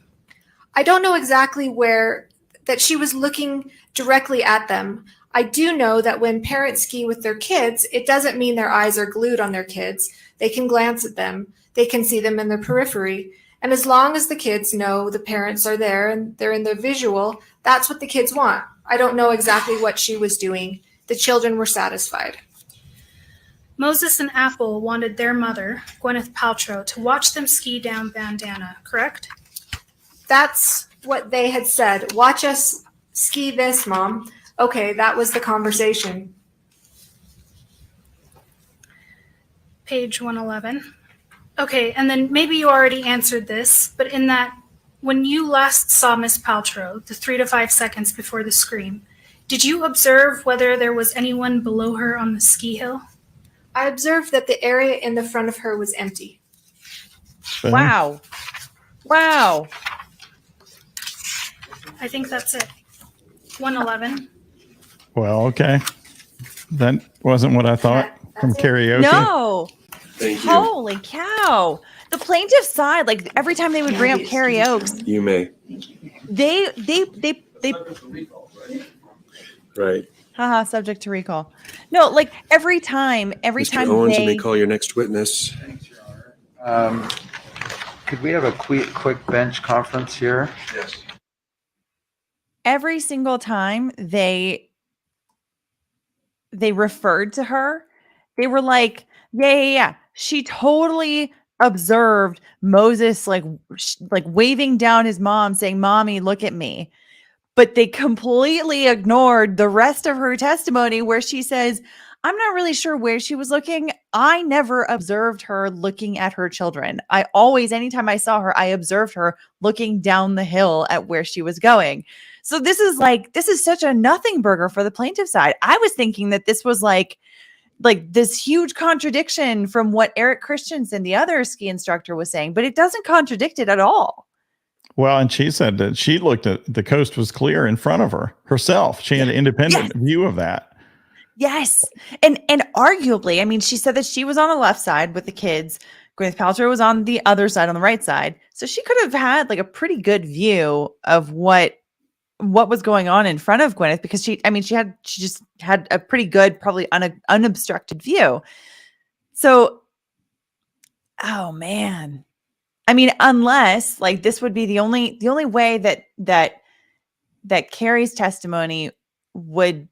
I don't know exactly where that she was looking directly at them. I do know that when parents ski with their kids, it doesn't mean their eyes are glued on their kids. They can glance at them. They can see them in their periphery. And as long as the kids know the parents are there and they're in the visual, that's what the kids want. I don't know exactly what she was doing. The children were satisfied. Moses and Apple wanted their mother, Gwyneth Paltrow, to watch them ski down Bandana, correct? That's what they had said. Watch us ski this, Mom. Okay, that was the conversation. Page 111. Okay, and then maybe you already answered this, but in that, when you last saw Miss Paltrow, the 3 to 5 seconds before the scream, did you observe whether there was anyone below her on the ski hill? I observed that the area in the front of her was empty. Wow. Wow. I think that's it. 111. Well, okay. That wasn't what I thought from karaoke. No. Thank you. Holy cow. The plaintiff's side, like every time they would bring up Carrie Oakes, You may. they Right. haha, subject to recall. No, like every time Mr. Owens, you may they call your next witness. Could we have a quick bench conference here? Yes. every single time they referred to her, they were like, yeah. She totally observed Moses like waving down his mom saying, "Mommy, look at me." but they completely ignored the rest of her testimony where she says, I'm not really sure where she was looking. I never observed her looking at her children. I always, anytime I saw her, I observed her looking down the hill at where she was going. So this is such a nothing burger for the plaintiff side. I was thinking that this was like this huge contradiction from what Eric Christensen, the other ski instructor, was saying, but it doesn't contradict it at all. Well, and she said that she looked at the coast was clear in front of her herself. She had an independent view of that. Yes. And arguably, I mean, she said that she was on the left side with the kids. Gwyneth Paltrow was on the other side, on the right side. So she could have had like a pretty good view of what was going on in front of Gwyneth, because she just had a pretty good, probably unobstructed view. So, oh man. I mean, unless like this would be the only way that Carrie's testimony would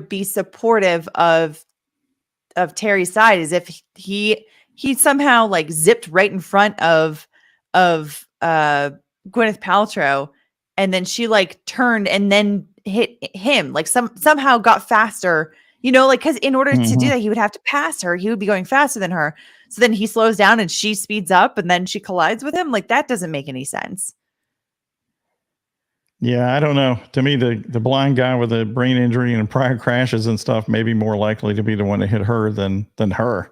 be supportive of Terry's side, is if he somehow like zipped right in front of Gwyneth Paltrow, and then she like turned and then hit him, like somehow got faster, like, because in order to do that, he would have to pass her. He would be going faster than her. So then he slows down and she speeds up and then she collides with him. Like, that doesn't make any sense. Yeah, I don't know. To me, the blind guy with a brain injury and prior crashes and stuff may be more likely to be the one to hit her than her.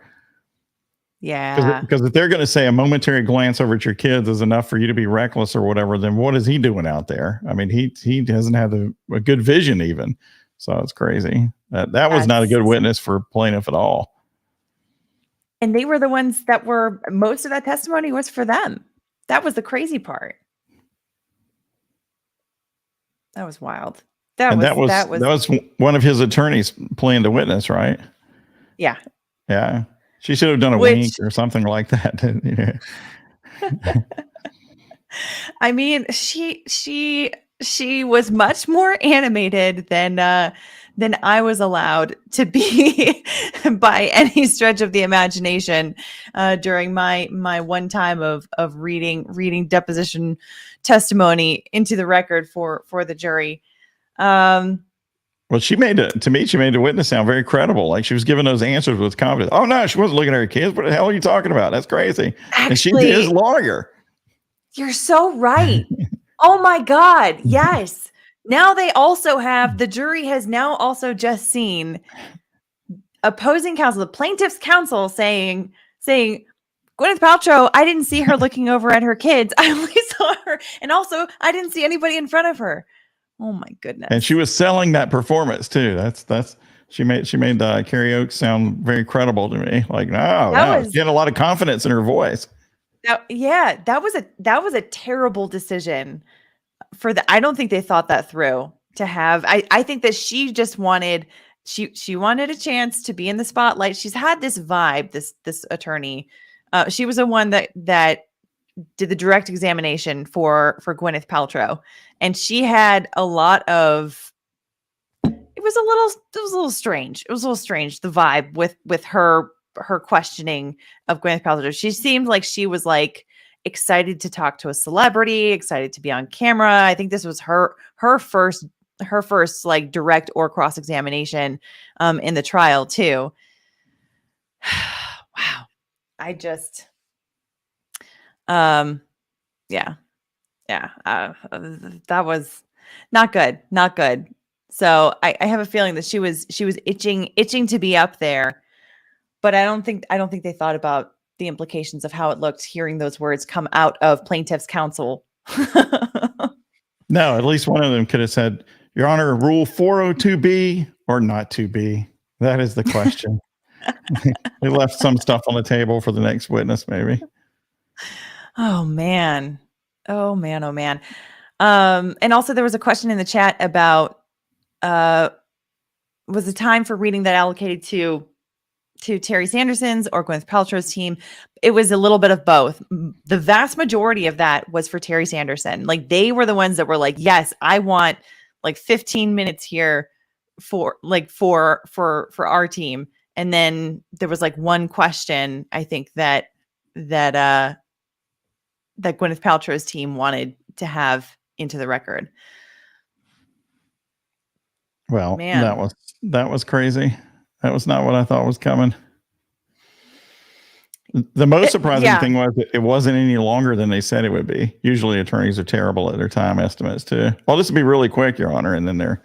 Yeah. Because if they're going to say a momentary glance over at your kids is enough for you to be reckless or whatever, then what is he doing out there? I mean, he hasn't had a good vision even. So it's crazy. That was not a good witness for plaintiff at all. And they were the ones that were, most of that testimony was for them. That was the crazy part. That was wild. That was one of his attorneys playing the witness, right? Yeah. Yeah. She should have done a wink or something like that. I mean, she was much more animated than I was allowed to be by any stretch of the imagination during my one time of reading deposition testimony into the record for the jury. Well, she made the witness sound very credible. Like she was giving those answers with confidence. Oh no, she wasn't looking at her kids. What the hell are you talking about? That's crazy. Actually, and she's his lawyer. You're so right. Oh my God. Yes. Now they also have, the jury has now also just seen opposing counsel, the plaintiff's counsel saying, Gwyneth Paltrow, I didn't see her looking over at her kids. I only saw her. And also I didn't see anybody in front of her. Oh my goodness. And she was selling that performance too. She made Carrie Oakes sound very credible to me. Like, she had a lot of confidence in her voice. That was a terrible decision I don't think they thought that through to have. I think that she just wanted, she wanted a chance to be in the spotlight. She's had this vibe, this attorney. She was the one that did the direct examination for Gwyneth Paltrow. And she had a lot of, it was a little strange. It was a little strange, the vibe with her questioning of Gwyneth Paltrow. She seemed like she was like excited to talk to a celebrity, excited to be on camera. I think this was her first like direct or cross examination in the trial too. Wow. I just that was not good. So I have a feeling that she was itching to be up there, but I don't think they thought about the implications of how it looked hearing those words come out of plaintiff's counsel. No, at least one of them could have said, Your Honor, Rule 402B or not to be? That is the question. They left some stuff on the table for the next witness, maybe. Oh man. And also there was a question in the chat about was the time for reading that allocated to Terry Sanderson's or Gwyneth Paltrow's team? It was a little bit of both. The vast majority of that was for Terry Sanderson. Like they were the ones that were like, yes, I want like 15 minutes here for our team. And then there was like one question, I think that Gwyneth Paltrow's team wanted to have into the record. Well, Man. that was crazy. That was not what I thought was coming. The most surprising thing was that it wasn't any longer than they said it would be. Usually attorneys are terrible at their time estimates too. Well, this would be really quick, Your Honor, and then they're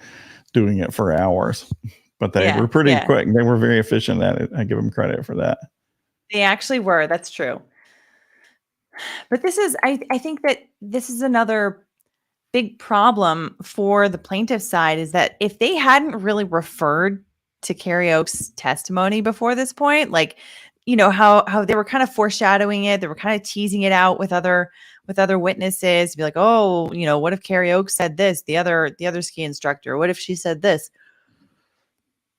doing it for hours. But they were pretty quick. They were very efficient at it. I give them credit for that. They actually were. That's true. But this is, I think that this is another big problem for the plaintiff side, is that if they hadn't really referred to Carrie Oak's testimony before this point, like, you know, how they were kind of foreshadowing it, they were kind of teasing it out with other witnesses, be like, oh, you know, what if Carrie Oak said this, the other ski instructor, what if she said this?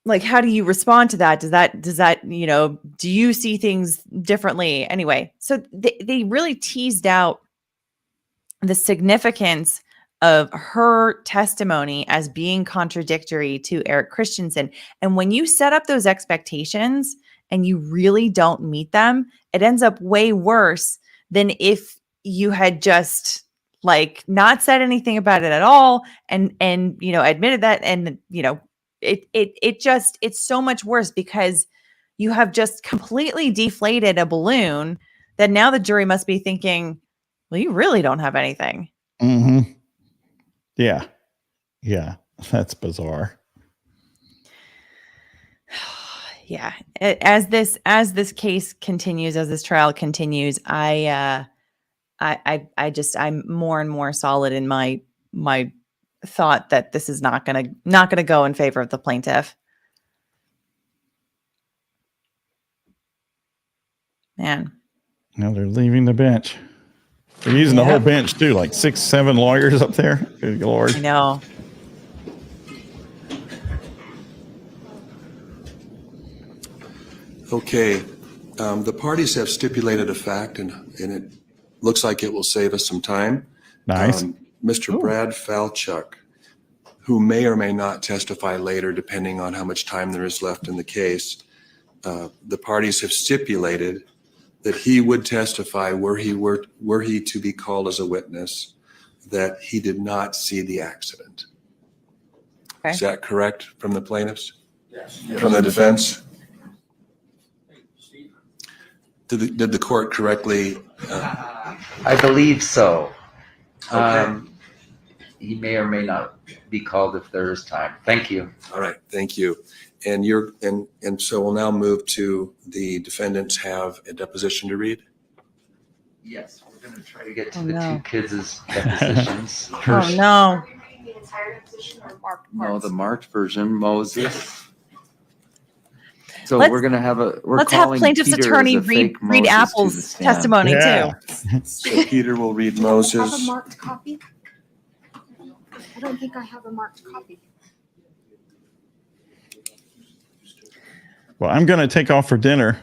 Like, how do you respond to that? Does that, you know, do you see things differently? Anyway, so they really teased out the significance of her testimony as being contradictory to Eric Christensen. And when you set up those expectations and you really don't meet them, it ends up way worse than if you had just like not said anything about it at all and you know, admitted that, and you know, it's so much worse because you have just completely deflated a balloon that now the jury must be thinking, well, you really don't have anything. Mm-hmm. Yeah. Yeah. That's bizarre. Yeah. As this case continues, as this trial continues, I'm more and more solid in my thought that this is not gonna go in favor of the plaintiff. Man. Now they're leaving the bench. They're using the whole bench too, like 6, 7 lawyers up there. Good Lord. I know. Okay, the parties have stipulated a fact, and it looks like it will save us some time. Nice. Mr. Brad Falchuk, who may or may not testify later, depending on how much time there is left in the case, the parties have stipulated that he would testify were he to be called as a witness, that he did not see the accident. Okay. Is that correct from the plaintiffs? Yes. From the defense? Did the court correctly? I believe so. Okay. He may or may not be called if there is time. Thank you. All right, thank you. And so we'll now move to the defendants have a deposition to read. Yes, we're going to try to get to two kids' depositions. Oh no. Are we reading the entire deposition or marked No, parts? the marked version, Moses. So Let's- we're going to have Let's have plaintiff's attorney read Apple's testimony Yeah. too. So Peter will read I have a Moses. marked copy. I don't think I have a marked copy. Well, I'm going to take off for dinner.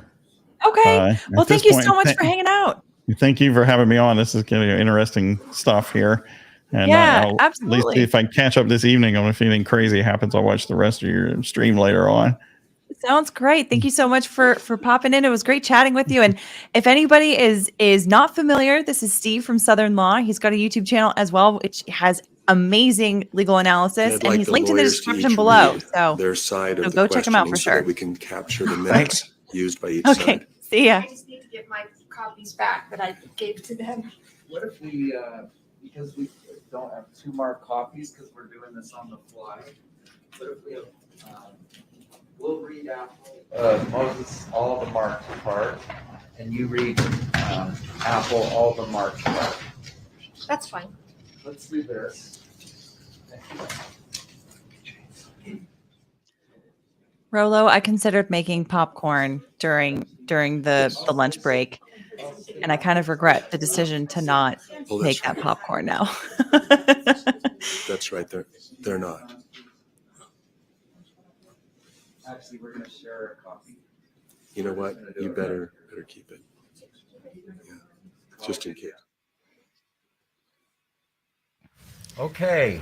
Okay. At Well, thank this you point, so much for hanging out. Thank you for having me on. This is going to be interesting stuff here. And Yeah, I'll absolutely. at least see if I catch up this evening. If anything crazy happens, I'll watch the rest of your stream later on. Sounds great. Thank you so much for popping in. It was great chatting with you. And if anybody is not familiar, this is Steve from Southern Law. He's got a YouTube channel as well, which has amazing legal analysis, I'd and like he's the linked in the lawyers to description each below. read So their side of so the go check 'em out for questioning so sure. that we can capture the minutes used by each okay. side. See ya. I just need to get my copies back that I gave to them. What if we, because we don't have 2 marked copies because we're doing this on the fly, what if we have, we'll read Apple, Moses, all the marked part, and you read Apple, all the marked part. That's fine. Let's do this. Rolo, I considered making popcorn during the lunch break, and I kind of regret the decision to not Oh, that's make that right. popcorn now. That's right. They're not. Actually, we're going to share a copy. You know what? You better keep it. Yeah. Just in case. Okay,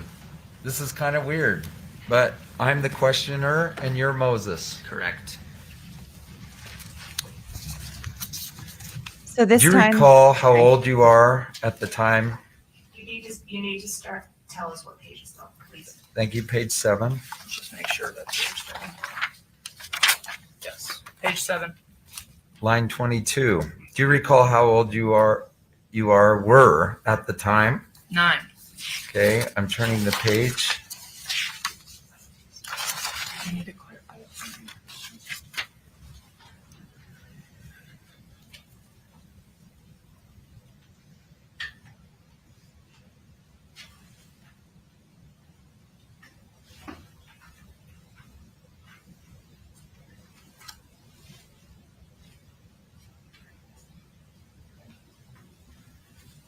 this is kind of weird, but I'm the questioner and you're Moses. Correct. So this Do you time, recall how old you are at the time? You need to start. tell us what pages though, please. Thank you. Page 7. Just make sure that's what you're saying. Yes, page 7. Line 22. Do you recall how old you were at the time? 9. Okay, I'm turning the page. I need to clarify that.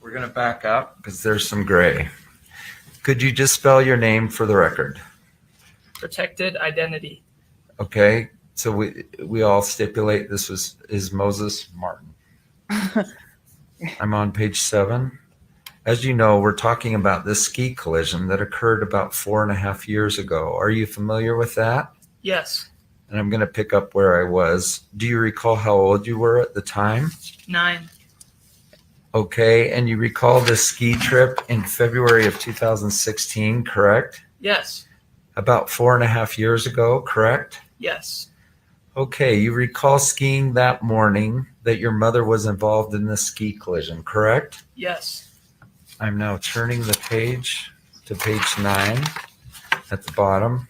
We're going to back up because there's some gray. Could you just spell your name for the record? Protected identity. Okay, so we all stipulate this is Moses Martin. I'm on page 7. As you know, we're talking about this ski collision that occurred about 4.5 years ago. Are you familiar with that? Yes, And I'm going to pick up where I was. Do you recall how old you were at the time? 9. Okay, and you recall this ski trip in February of 2016, correct? Yes, About 4.5 years ago, correct? yes, Okay, you recall skiing that morning that your mother was involved in this ski collision, correct? yes, I'm now turning the page to page 9 at the bottom.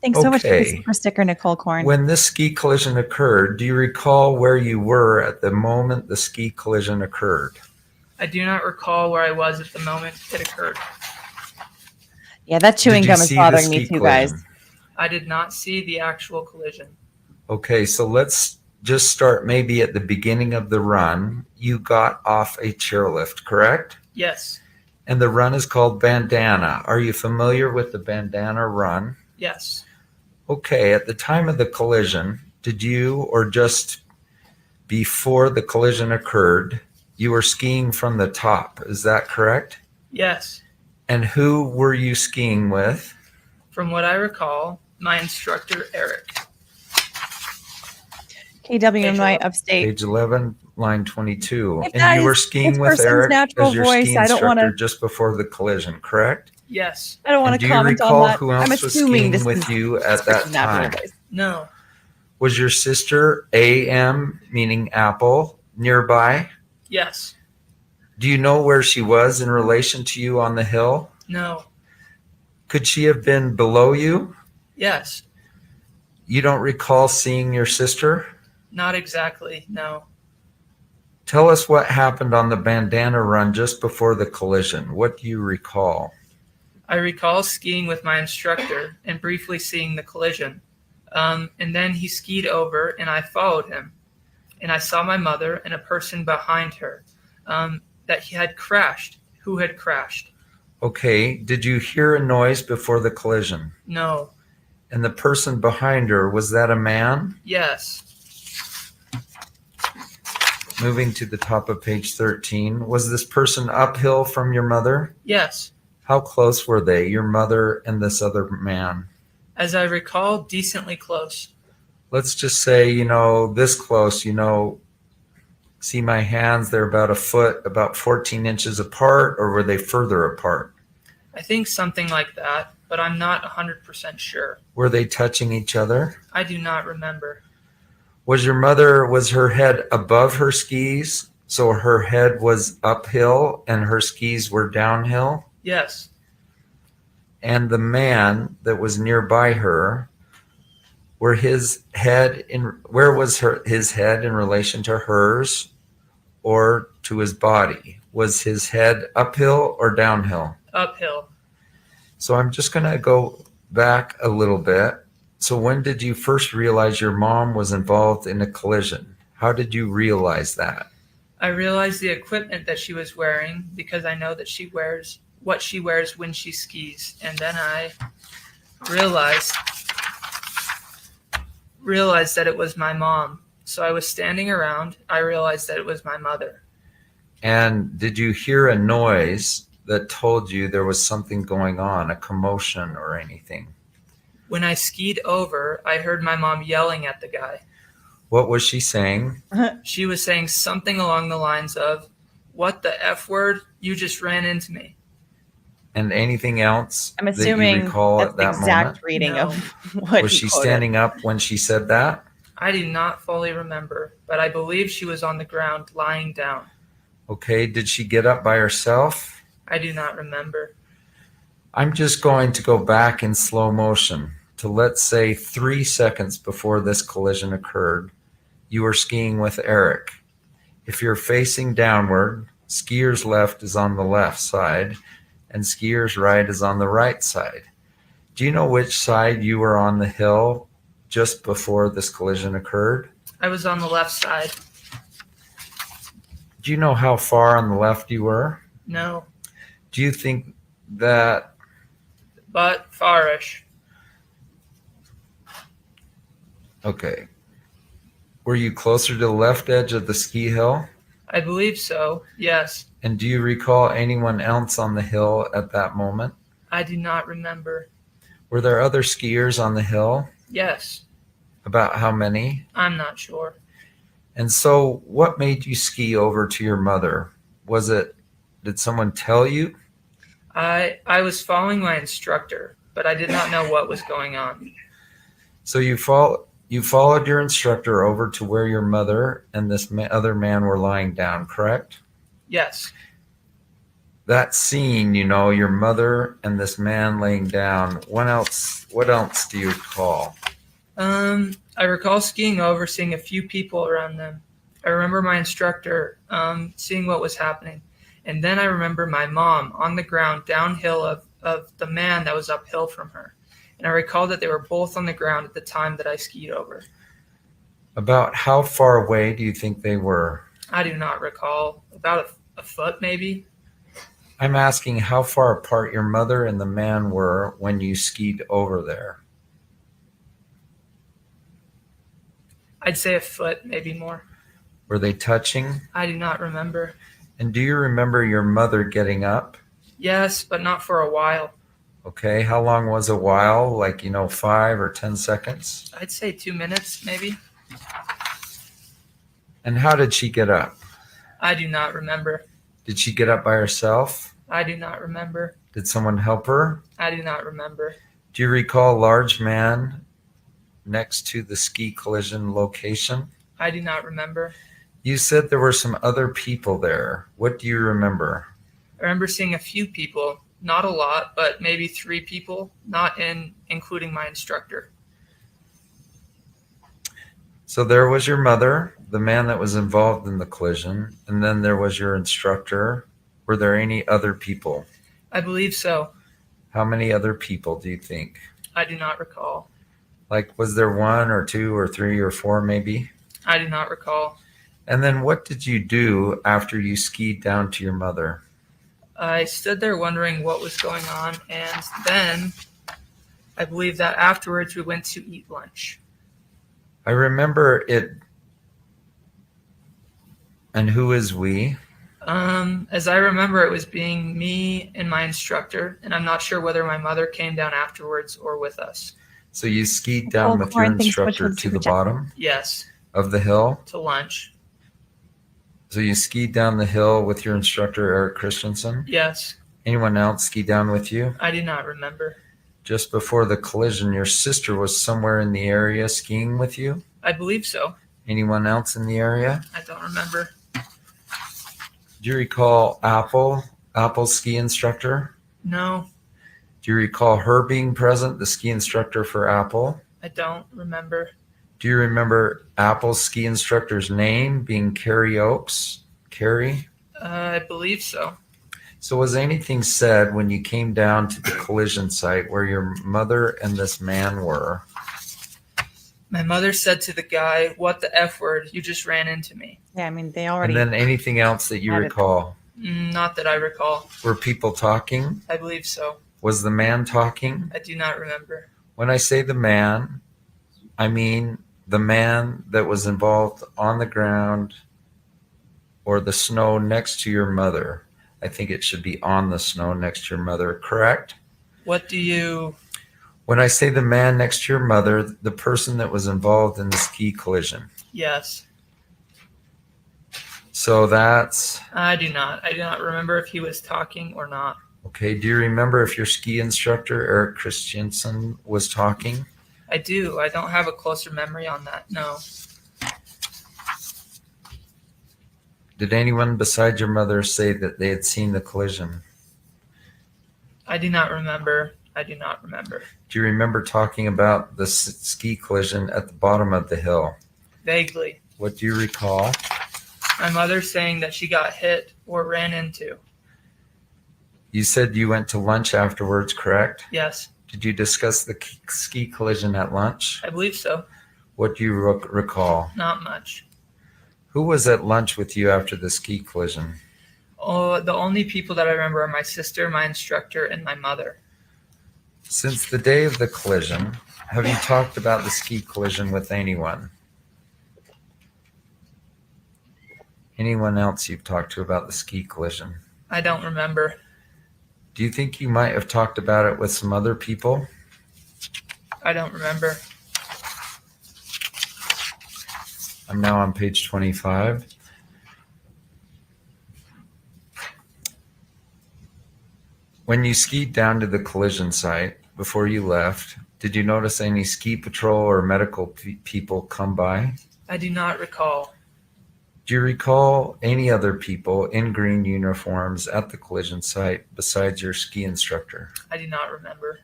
Thanks so much for the Okay. super sticker, Nicole Korn. When this ski collision occurred, do you recall where you were at the moment the ski collision occurred? I do not recall where I was at the moment it occurred. Yeah, that chewing Did you gum is see the bothering me ski too, guys. collision? I did not see the actual collision. Okay, so let's just start maybe at the beginning of the run. You got off a chairlift, correct? Yes, And the run is called Bandana. Are you familiar with the Bandana Run? yes, Okay, at the time of the collision, did you, or just before the collision occurred, you were skiing from the top, is that correct? yes. And who were you skiing with? From what I recall, my instructor, Eric. KWMY Upstate. Page 11, line 22. Hey, And you were guys, skiing this with person's Eric natural as your voice, ski I don't instructor wanna- just before the collision, correct? Yes. I don't want And to do you comment recall on that. who else I'm was assuming skiing this with is you at this that person's natural time? voice. No. Was your sister AM, meaning Apple, nearby? Yes. Do you know where she was in relation to you on the hill? No. Could she have been below you? Yes. You don't recall seeing your sister? Not exactly. No. Tell us what happened on the Bandana Run just before the collision. What do you recall? I recall skiing with my instructor and briefly seeing the collision. And then he skied over and I followed him. And I saw my mother and a person behind her that he had crashed. Who had crashed? Okay, did you hear a noise before the collision? No. And the person behind her, was that a man? Yes. Moving to the top of page 13, was this person uphill from your mother? Yes. How close were they, your mother and this other man? As I recall, decently close. Let's just say, this close, see my hands, they're about a foot, about 14 inches apart, or were they further apart? I think something like that, but I'm not 100% sure. Were they touching each other? I do not remember. Was her head above her skis? So her head was uphill and her skis were downhill? Yes. And the man that was nearby her, where his head where was his head in relation to hers or to his body? Was his head uphill or downhill? Uphill. So I'm just going to go back a little bit. So when did you first realize your mom was involved in a collision? How did you realize that? I realized the equipment that she was wearing because I know that she wears what she wears when she skis. And then I realized that it was my mom. So I was standing around. I realized that it was my mother. And did you hear a noise that told you there was something going on, a commotion or anything? When I skied over, I heard my mom yelling at the guy. What was she saying? She was saying something along the lines of, "What the F word? You just ran into me." And anything else I'm that you assuming recall that's at the that exact moment? reading No. of what Was he she quoted. standing up when she said that? I do not fully remember, but I believe she was on the ground lying down. Okay, did she get up by herself? I do not remember. I'm just going to go back in slow motion to, let's say, 3 seconds before this collision occurred. You were skiing with Eric. If you're facing downward, skier's left is on the left side and skier's right is on the right side. Do you know which side you were on the hill just before this collision occurred? I was on the left side. Do you know how far on the left you were? No, Do you think that, but farish. okay, were you closer to the left edge of the ski hill? I believe so, yes. And do you recall anyone else on the hill at that moment? I do not remember. Were there other skiers on the hill? Yes, About how many? I'm not sure. And so what made you ski over to your mother? Did someone tell you? I was following my instructor, but I did not know what was going on. So you followed your instructor over to where your mother and this other man were lying down, correct? Yes, That scene, your mother and this man laying down, what else do you recall? I recall skiing over, seeing a few people around them. I remember my instructor seeing what was happening. And then I remember my mom on the ground downhill of the man that was uphill from her. And I recall that they were both on the ground at the time that I skied over. About how far away do you think they were? I do not recall. About a foot, maybe. I'm asking how far apart your mother and the man were when you skied over there. I'd say a foot, maybe more. Were they touching? I do not remember. And do you remember your mother getting up? Yes, but not for a while. Okay, how long was a while? 5 or 10 seconds? I'd say 2 minutes, maybe. And how did she get up? I do not remember. Did she get up by herself? I do not remember. Did someone help her? I do not remember. Do you recall a large man next to the ski collision location? I do not remember. You said there were some other people there. What do you remember? I remember seeing a few people, not a lot, but maybe 3 people, including my instructor. So there was your mother, the man that was involved in the collision, and then there was your instructor. Were there any other people? I believe so. How many other people do you think? I do not recall. Was there 1 or 2 or 3 or 4 maybe? I do not recall. And then what did you do after you skied down to your mother? I stood there wondering what was going on, and then I believe that afterwards we went to eat lunch. I remember it. And who is we? As I remember, it was being me and my instructor, and I'm not sure whether my mother came down afterwards or with us. So you skied down with your instructor to the bottom Yes, of the hill? to lunch. So you skied down the hill with your instructor, Eric Christensen? Yes, Anyone else ski down with you? I do not remember. Just before the collision, your sister was somewhere in the area skiing with you? I believe so. Anyone else in the area? I don't remember. Do you recall Apple's ski instructor? No, Do you recall her being present, the ski instructor for Apple? I don't remember. Do you remember Apple's ski instructor's name being Carrie Oakes? Carrie? I believe so. So was anything said when you came down to the collision site where your mother and this man were? My mother said to the guy, "What the F word? You just ran into me." Yeah, I mean, they And already. then anything else that you had it. recall? Not that I recall. Were people talking? I believe so. Was the man talking? I do not remember. When I say the man, I mean the man that was involved on the ground or the snow next to your mother. I think it should be on the snow next to your mother, correct? What do you... When I say the man next to your mother, the person that was involved in the ski collision. Yes. So that's I do not remember if he was talking or not. Okay. Do you remember if your ski instructor, Eric Christensen, was talking? I do. I don't have a closer memory on that. No. Did anyone besides your mother say that they had seen the collision? I do not remember. I do not remember. Do you remember talking about the ski collision at the bottom of the hill? Vaguely. What do you recall? My mother saying that she got hit or ran into. You said you went to lunch afterwards, correct? Yes, Did you discuss the ski collision at lunch? I believe so. What do you recall? Not much. Who was at lunch with you after the ski collision? Oh, the only people that I remember are my sister, my instructor, and my mother. Since the day of the collision, have you talked about the ski collision with anyone? Anyone else you've talked to about the ski collision? I don't remember. Do you think you might have talked about it with some other people? I don't remember. I'm now on page 25. When you skied down to the collision site before you left, did you notice any ski patrol or medical people come by? I do not recall. Do you recall any other people in green uniforms at the collision site besides your ski instructor? I do not remember.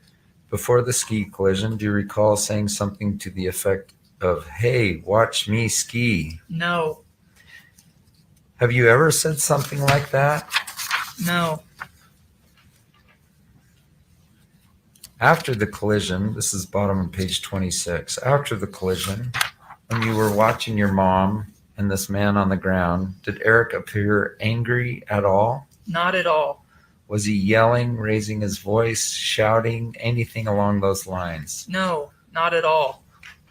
Before the ski collision, do you recall saying something to the effect of, "Hey, watch me ski"? No. Have you ever said something like that? No. After the collision, this is bottom of page 26. After the collision, when you were watching your mom and this man on the ground, did Eric appear angry at all? Not at all. Was he yelling, raising his voice, shouting, anything along those lines? No, not at all.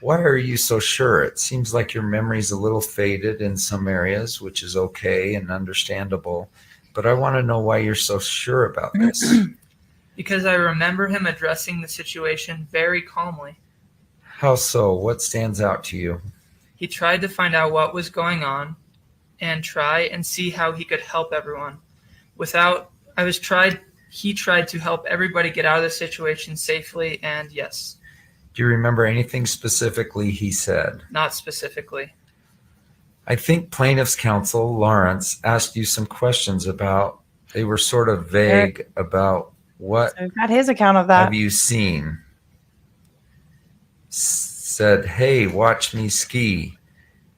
Why are you so sure? It seems like your memory's a little faded in some areas, which is okay and understandable. But I want to know why you're so sure about this. Because I remember him addressing the situation very calmly. How so? What stands out to you? He tried to find out what was going on and try and see how he could help everyone. He tried to help everybody get out of the situation safely, and yes. Do you remember anything specifically he said? Not specifically. I think plaintiff's counsel, Lawrence, asked you some questions about, they were sort of vague about what So we've got his account of that. have you seen? Said, "Hey, watch me ski."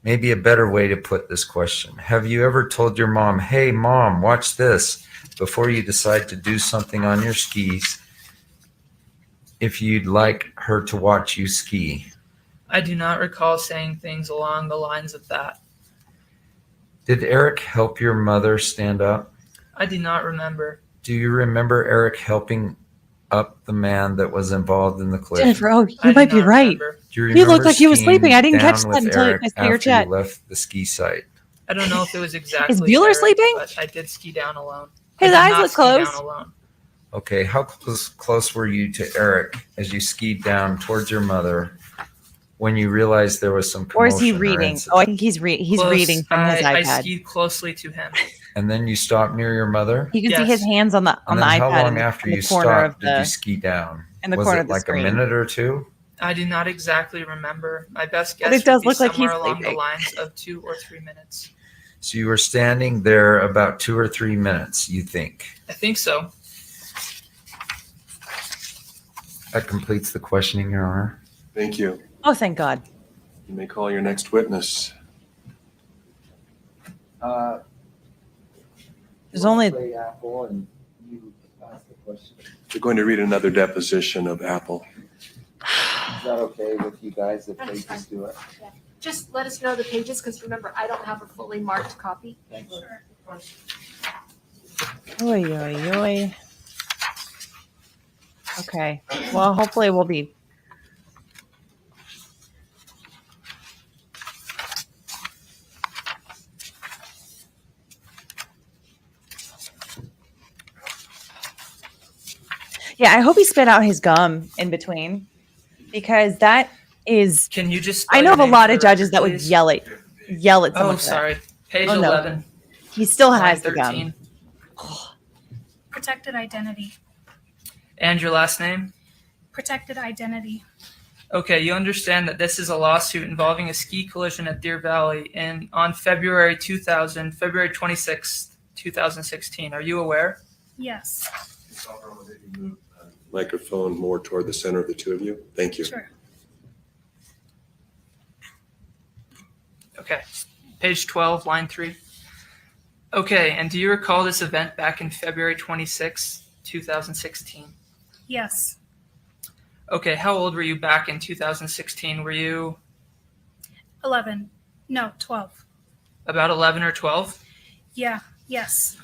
Maybe a better way to put this question. Have you ever told your mom, "Hey, Mom, watch this," before you decide to do something on your skis if you'd like her to watch you ski? I do not recall saying things along the lines of that. Did Eric help your mother stand up? I do not remember. Do you remember Eric helping up the man that was involved in the collision? Jennifer, oh, I you do might be not right. remember. Do you He looked remember like he was skiing sleeping. I didn't catch down that with until Eric I saw your after chat. you left the ski site? I don't know if it was exactly Is Bueller Eric, sleeping? but I did ski down alone. His I did eyes not look ski down closed. alone. Okay, how close were you to Eric as you skied down towards your mother when you realized there was some commotion? Or is he reading? incident? Oh, I think he's Close. reading from his I iPad. skied closely to him. And then you stopped near your mother? You can see Yes. his hands on the And then iPad. how long in the- after in the you corner of stopped did the- you ski down? in the Was corner it of the like screen. a minute or two? I do not exactly remember. My best guess But it does would be look like somewhere he's along the sleeping. lines of 2 or 3 minutes. So you were standing there about 2 or 3 minutes, you think? I think so. That completes the questioning, Your Honor. Thank you. Oh, thank God. You may call your next witness. There's only Apple and you ask the question. We're going to read another deposition of Apple. Is that okay with you guys if they That's just do it? Just let us know the pages, because remember, I don't have a fully marked copy. Thanks. Oy, oy, oy. Okay. Well, hopefully we'll be. Yeah, I hope he spit out his gum in between, because that is. Can you just? I spell know of your a name lot of first, judges that would please? yell at someone. Oh, for that. sorry. Page Oh, no. 11. He still line has the 13. gum. Protected identity. And your last name? Protected identity. Okay, you understand that this is a lawsuit involving a ski collision at Deer Valley on February 26th, 2016. Are you aware? Yes. Microphone more toward the center of the two of you. Thank you. Sure. Okay, page 12, line 3. Okay, and do you recall this event back in February 26th, 2016? Yes. Okay, how old were you back in 2016? Were you 11. No, 12. about 11 or 12? Yeah. Yes.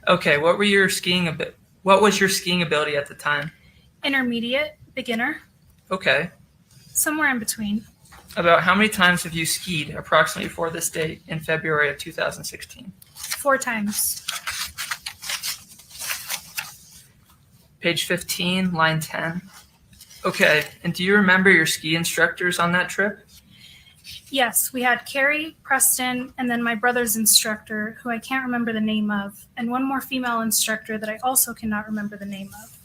Okay, what was your skiing ability at the time? Intermediate. Beginner. Okay. Somewhere in between. About how many times have you skied approximately for this date in February of 2016? 4 times. Page 15, line 10. Okay, and do you remember your ski instructors on that trip? Yes, we had Carrie, Preston, and then my brother's instructor, who I can't remember the name of, and one more female instructor that I also cannot remember the name of.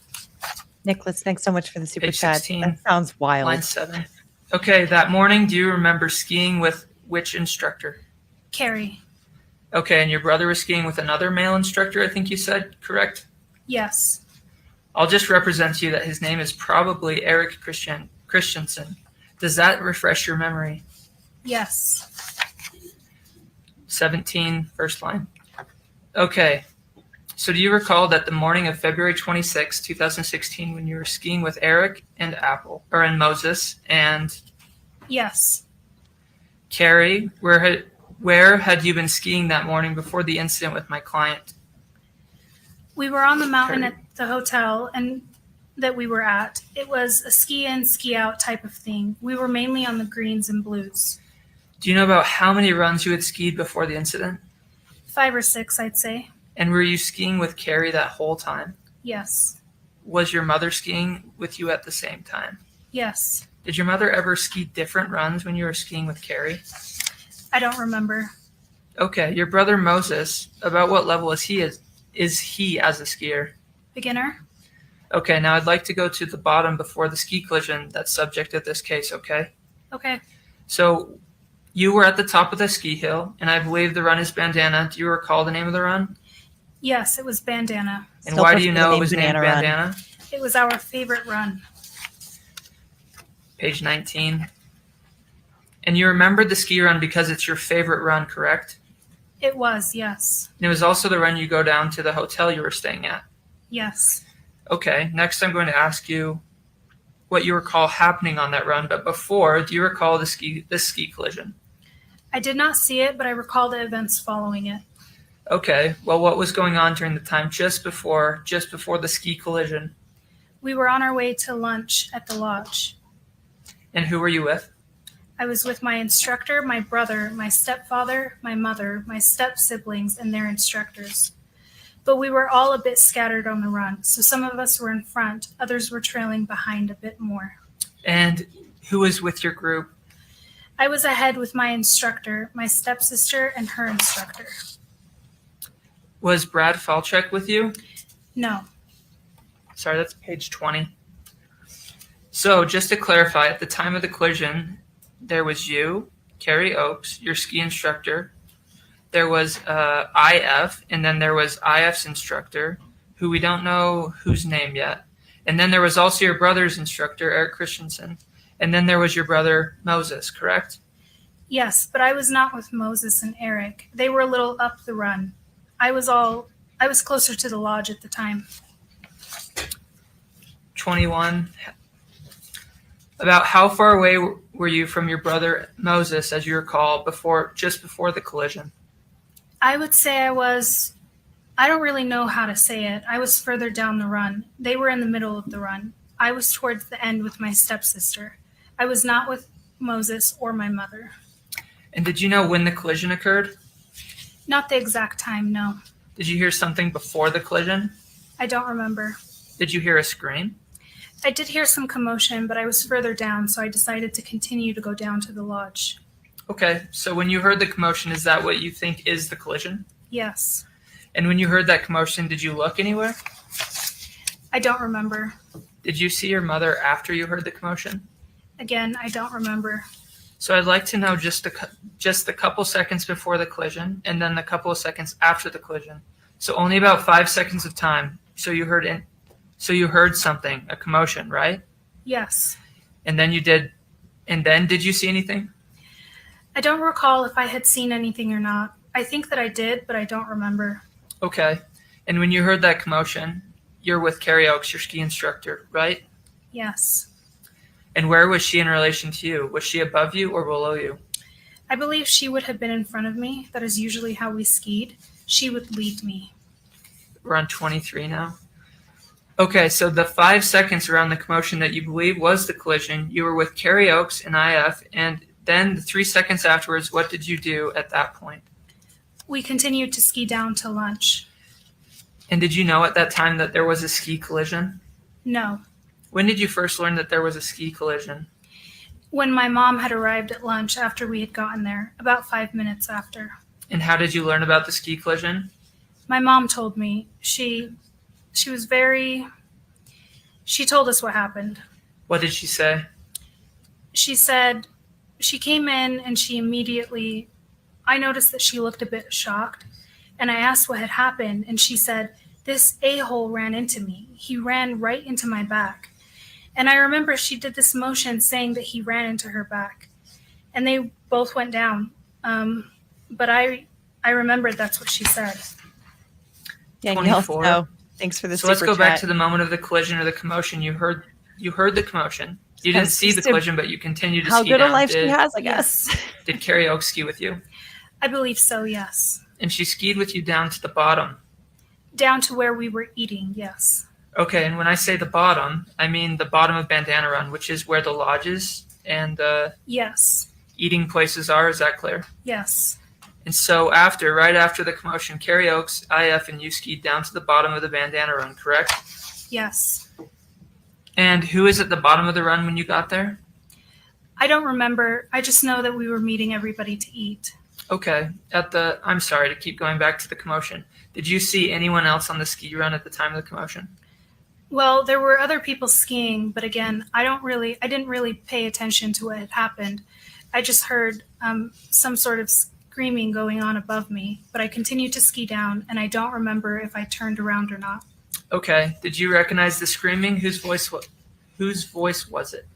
Nicholas, thanks so much for the super Page chat. 16, That sounds wild. line 7. Okay, that morning, do you remember skiing with which instructor? Carrie. Okay, and your brother was skiing with another male instructor, I think you said, correct? Yes. I'll just represent to you that his name is probably Eric Christensen. Does that refresh your memory? Yes. 17, first line. Okay, so do you recall that the morning of February 26, 2016, when you were skiing with Eric and Moses and Yes. Carrie, where had you been skiing that morning before the incident with my client? We were on the mountain at the hotel and that we were at. It was a ski in, ski out type of thing. We were mainly on the greens and blues. Do you know about how many runs you had skied before the incident? 5 or 6, I'd say. And were you skiing with Carrie that whole time? Yes. Was your mother skiing with you at the same time? Yes. Did your mother ever ski different runs when you were skiing with Carrie? I don't remember. Okay, your brother Moses, about what level is he as a skier? Beginner. Okay, now I'd like to go to the bottom before the ski collision that's subject of this case, okay? Okay. So you were at the top of the ski hill, and I believe the run is Bandana. Do you recall the name of the run? Yes, it was Bandana. And Still why prefer do you the know name it was named Banana Run. Bandana? It was our favorite run. Page 19. And you remembered the ski run because it's your favorite run, correct? It was, yes. And it was also the run you go down to the hotel you were staying at. Yes. Okay, next I'm going to ask you what you recall happening on that run. But before, do you recall this ski collision? I did not see it, but I recall the events following it. Okay, well, what was going on during the time just before the ski collision? We were on our way to lunch at the lodge. And who were you with? I was with my instructor, my brother, my stepfather, my mother, my step-siblings, and their instructors. But we were all a bit scattered on the run, so some of us were in front, others were trailing behind a bit more. And who was with your group? I was ahead with my instructor, my stepsister, and her instructor. Was Brad Falchuk with you? No. Sorry, that's page 20. So just to clarify, at the time of the collision, there was you, Carrie Oakes, your ski instructor. There was IF, and then there was IF's instructor, who we don't know whose name yet. And then there was also your brother's instructor, Eric Christensen. And then there was your brother, Moses, correct? Yes, but I was not with Moses and Eric. They were a little up the run. I was closer to the lodge at the time. 21. About how far away were you from your brother Moses, as you recall, just before the collision? I would say I don't really know how to say it. I was further down the run. They were in the middle of the run. I was towards the end with my stepsister. I was not with Moses or my mother. And did you know when the collision occurred? Not the exact time, no. Did you hear something before the collision? I don't remember. Did you hear a scream? I did hear some commotion, but I was further down, so I decided to continue to go down to the lodge. Okay, so when you heard the commotion, is that what you think is the collision? Yes. And when you heard that commotion, did you look anywhere? I don't remember. Did you see your mother after you heard the commotion? Again, I don't remember. So I'd like to know just the couple seconds before the collision and then the couple of seconds after the collision. So only about 5 seconds of time. So you heard something, a commotion, right? Yes. And then did you see anything? I don't recall if I had seen anything or not. I think that I did, but I don't remember. Okay. And when you heard that commotion, you're with Carrie Oakes, your ski instructor, right? Yes. And where was she in relation to you? Was she above you or below you? I believe she would have been in front of me. That is usually how we skied. She would lead me. We're on 23 now. Okay, so the 5 seconds around the commotion that you believe was the collision, you were with Carrie Oakes and IF, and then the 3 seconds afterwards, what did you do at that point? We continued to ski down to lunch. And did you know at that time that there was a ski collision? No. When did you first learn that there was a ski collision? When my mom had arrived at lunch after we had gotten there, about 5 minutes after. And how did you learn about the ski collision? My mom told me. She told us what happened. What did she say? She said she came in and I noticed that she looked a bit shocked, and I asked what had happened, and she said, "This a-hole ran into me. He ran right into my back." And I remember she did this motion saying that he ran into her back, and they both went down. But I remembered that's what she said. Yeah, 24. no, thanks for the So let's super go back chat. to the moment of the collision or the commotion. You heard the commotion. You didn't see the collision, but you continued to How ski good down. a life she has, I guess. Did Carrie Oakes ski with you? I believe so, yes. And she skied with you down to the bottom. Down to where we were eating, yes. Okay, and when I say the bottom, I mean the bottom of Bandana Run, which is where the lodges and Yes, eating places are. Is that clear? yes. And so right after the commotion, Carrie Oakes, IF, and you skied down to the bottom of the Bandana Run, correct? Yes. And who is at the bottom of the run when you got there? I don't remember. I just know that we were meeting everybody to eat. Okay. I'm sorry to keep going back to the commotion. Did you see anyone else on the ski run at the time of the commotion? Well, there were other people skiing, but again, I didn't really pay attention to what had happened. I just heard some sort of screaming going on above me, but I continued to ski down, and I don't remember if I turned around or not. Okay. Did you recognize the screaming? Whose voice was it?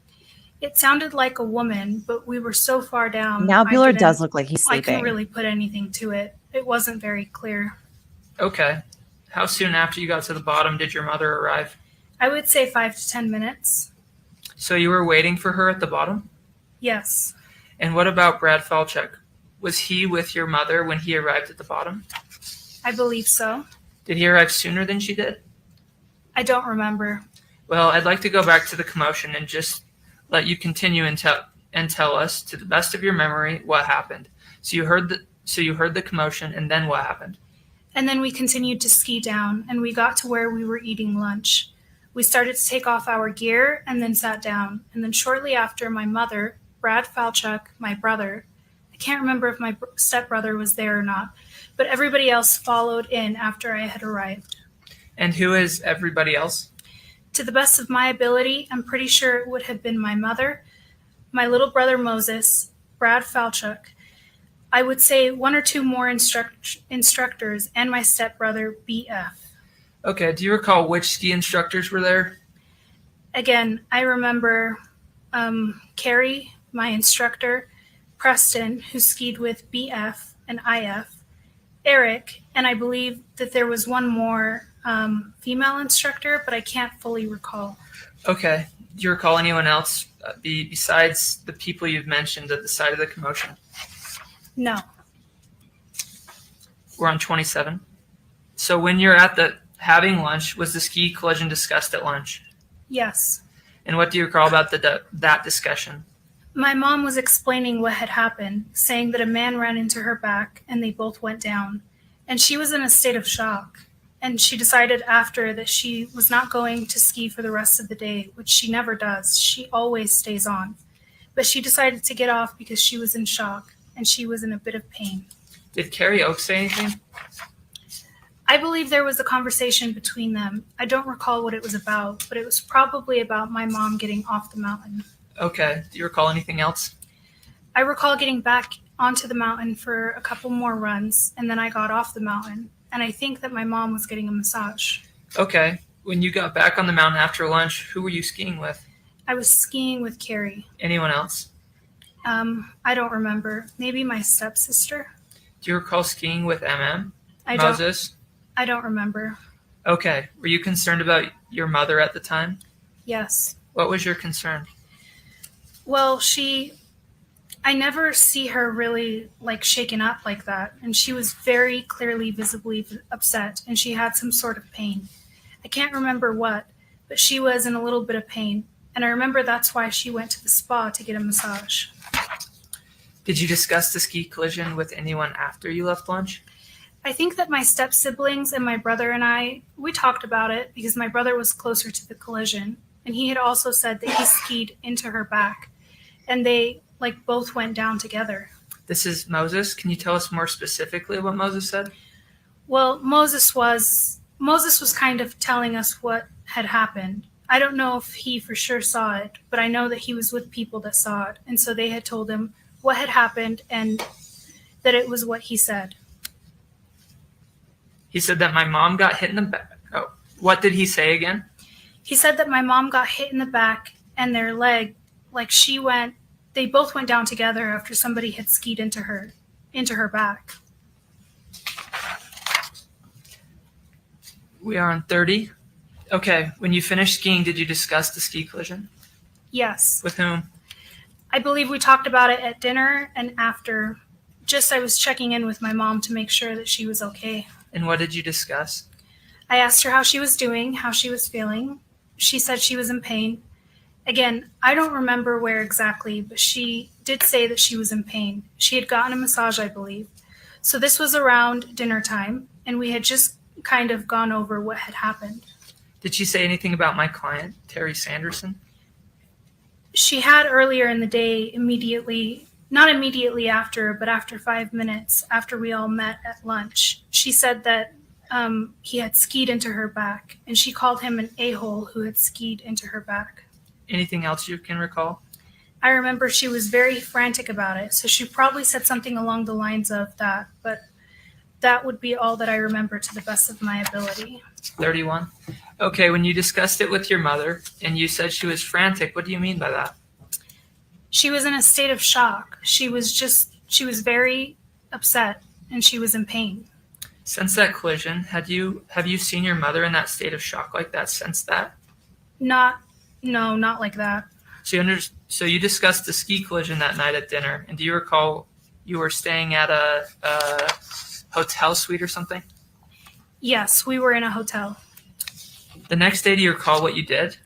It sounded like a woman, but we were so far down. Now Bueller does look like he's I sleeping. couldn't really put anything to it. It wasn't very clear. Okay. How soon after you got to the bottom did your mother arrive? I would say 5 to 10 minutes. So you were waiting for her at the bottom? Yes. And what about Brad Falchuk? Was he with your mother when he arrived at the bottom? I believe so. Did he arrive sooner than she did? I don't remember. Well, I'd like to go back to the commotion and just let you continue and tell us, to the best of your memory, what happened. So you heard the commotion, and then what happened? And then we continued to ski down, and we got to where we were eating lunch. We started to take off our gear and then sat down. And then shortly after, my mother, Brad Falchuk, my brother, I can't remember if my stepbrother was there or not, but everybody else followed in after I had arrived. And who is everybody else? To the best of my ability, I'm pretty sure it would have been my mother, my little brother Moses, Brad Falchuk. I would say 1 or 2 more instructors, and my stepbrother BF. Okay, do you recall which ski instructors were there? Again, I remember Carrie, my instructor, Preston, who skied with BF and IF, Eric, and I believe that there was one more female instructor, but I can't fully recall. Okay. Do you recall anyone else besides the people you've mentioned at the side of the commotion? No. We're on 27. So when you're at having lunch, was the ski collision discussed at lunch? Yes. And what do you recall about that discussion? My mom was explaining what had happened, saying that a man ran into her back and they both went down. And she was in a state of shock. And she decided after that she was not going to ski for the rest of the day, which she never does. She always stays on. But she decided to get off because she was in shock and she was in a bit of pain. Did Carrie Oakes say anything? I believe there was a conversation between them. I don't recall what it was about, but it was probably about my mom getting off the mountain. Okay. Do you recall anything else? I recall getting back onto the mountain for a couple more runs, and then I got off the mountain, and I think that my mom was getting a massage. Okay. When you got back on the mountain after lunch, who were you skiing with? I was skiing with Carrie. Anyone else? I don't remember. Maybe my stepsister? Do you recall skiing with MM? I Moses? I don't remember. Okay. Were you concerned about your mother at the time? Yes. What was your concern? Well, I never see her really like shaken up like that. And she was very clearly visibly upset, and she had some sort of pain. I can't remember what, but she was in a little bit of pain. And I remember that's why she went to the spa to get a massage. Did you discuss the ski collision with anyone after you left lunch? I think that my step siblings and my brother and I, we talked about it because my brother was closer to the collision. And he had also said that he skied into her back. And they like both went down together. This is Moses. Can you tell us more specifically what Moses said? Well, Moses was kind of telling us what had happened. I don't know if he for sure saw it, but I know that he was with people that saw it. And so they had told him what had happened and that it was what he said. He said that my mom got hit in the back. Oh, what did he say again? He said that my mom got hit in the back and their leg, like they both went down together after somebody had skied into her back. We are on 30. Okay. When you finished skiing, did you discuss the ski collision? Yes. With whom? I believe we talked about it at dinner and after. I was checking in with my mom to make sure that she was okay. And what did you discuss? I asked her how she was doing, how she was feeling. She said she was in pain. Again, I don't remember where exactly, but she did say that she was in pain. She had gotten a massage, I believe. So this was around dinner time, and we had just kind of gone over what had happened. Did she say anything about my client, Terry Sanderson? She had earlier in the day, not immediately after, but after 5 minutes after we all met at lunch, she said that he had skied into her back, and she called him an a-hole who had skied into her back. Anything else you can recall? I remember she was very frantic about it, so she probably said something along the lines of that, but that would be all that I remember to the best of my ability. 31. Okay, when you discussed it with your mother and you said she was frantic, what do you mean by that? She was in a state of shock. She was very upset, and she was in pain. Since that collision, have you seen your mother in that state of shock like that since that? No, not like that. So you discussed the ski collision that night at dinner, and do you recall you were staying at a hotel suite or something? Yes, we were in a hotel. The next day, do you recall what you did?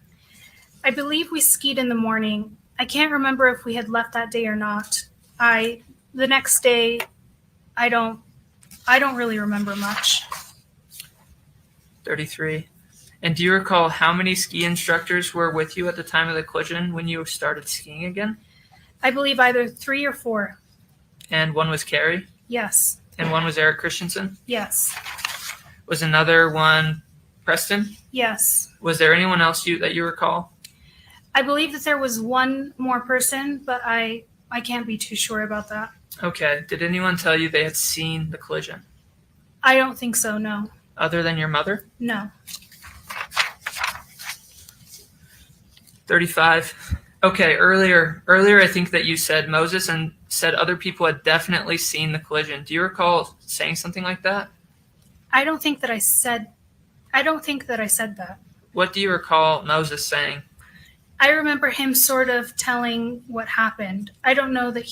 I believe we skied in the morning. I can't remember if we had left that day or not. The next day, I don't really remember much. 33. And do you recall how many ski instructors were with you at the time of the collision when you started skiing again? I believe either 3 or 4. And one was Carrie? Yes. And one was Eric Christensen? Yes. Was another one Preston? Yes. Was there anyone else that you recall? I believe that there was one more person, but I can't be too sure about that. Okay. Did anyone tell you they had seen the collision? I don't think so, no. Other than your mother? No. 35. Okay, earlier I think that you said Moses and said other people had definitely seen the collision. Do you recall saying something like that? I don't think that I said that. What do you recall Moses saying? I remember him sort of telling what happened. I don't know if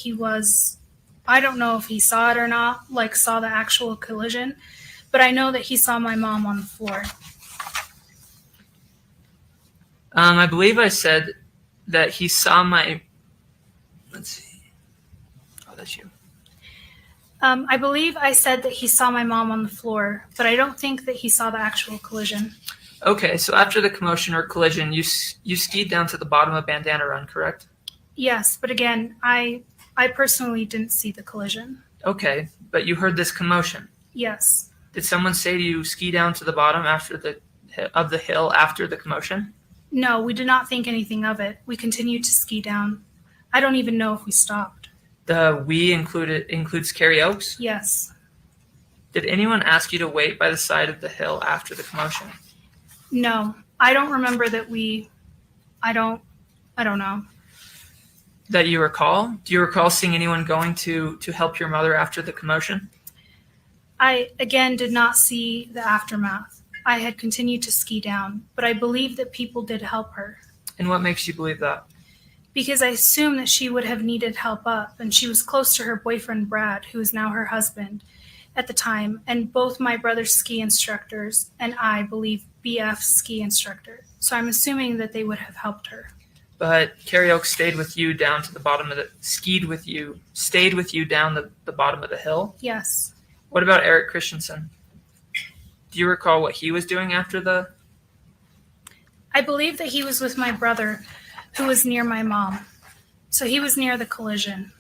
he saw it or not, like saw the actual collision, but I know that he saw my mom on the floor. I believe I said that he saw my. Let's see. Oh, that's you. I believe I said that he saw my mom on the floor, but I don't think that he saw the actual collision. Okay, so after the commotion or collision, you skied down to the bottom of Bandana Run, correct? Yes, but again, I personally didn't see the collision. Okay, but you heard this commotion. Yes. Did someone say to you, ski down to the bottom of the hill after the commotion? No, we did not think anything of it. We continued to ski down. I don't even know if we stopped. The we includes Carrie Oaks? Yes. Did anyone ask you to wait by the side of the hill after the commotion? No, I don't remember that I don't know. That you recall? Do you recall seeing anyone going to help your mother after the commotion? I, again, did not see the aftermath. I had continued to ski down, but I believe that people did help her. And what makes you believe that? Because I assume that she would have needed help up, and she was close to her boyfriend, Brad, who is now her husband at the time, and both my brother's ski instructors and I believe BF's ski instructor. So I'm assuming that they would have helped her. But Carrie Oaks stayed with you down to the bottom of stayed with you down the bottom of the hill? Yes. What about Eric Christensen? Do you recall what he was doing after the... I believe that he was with my brother, who was near my mom. So he was near the collision.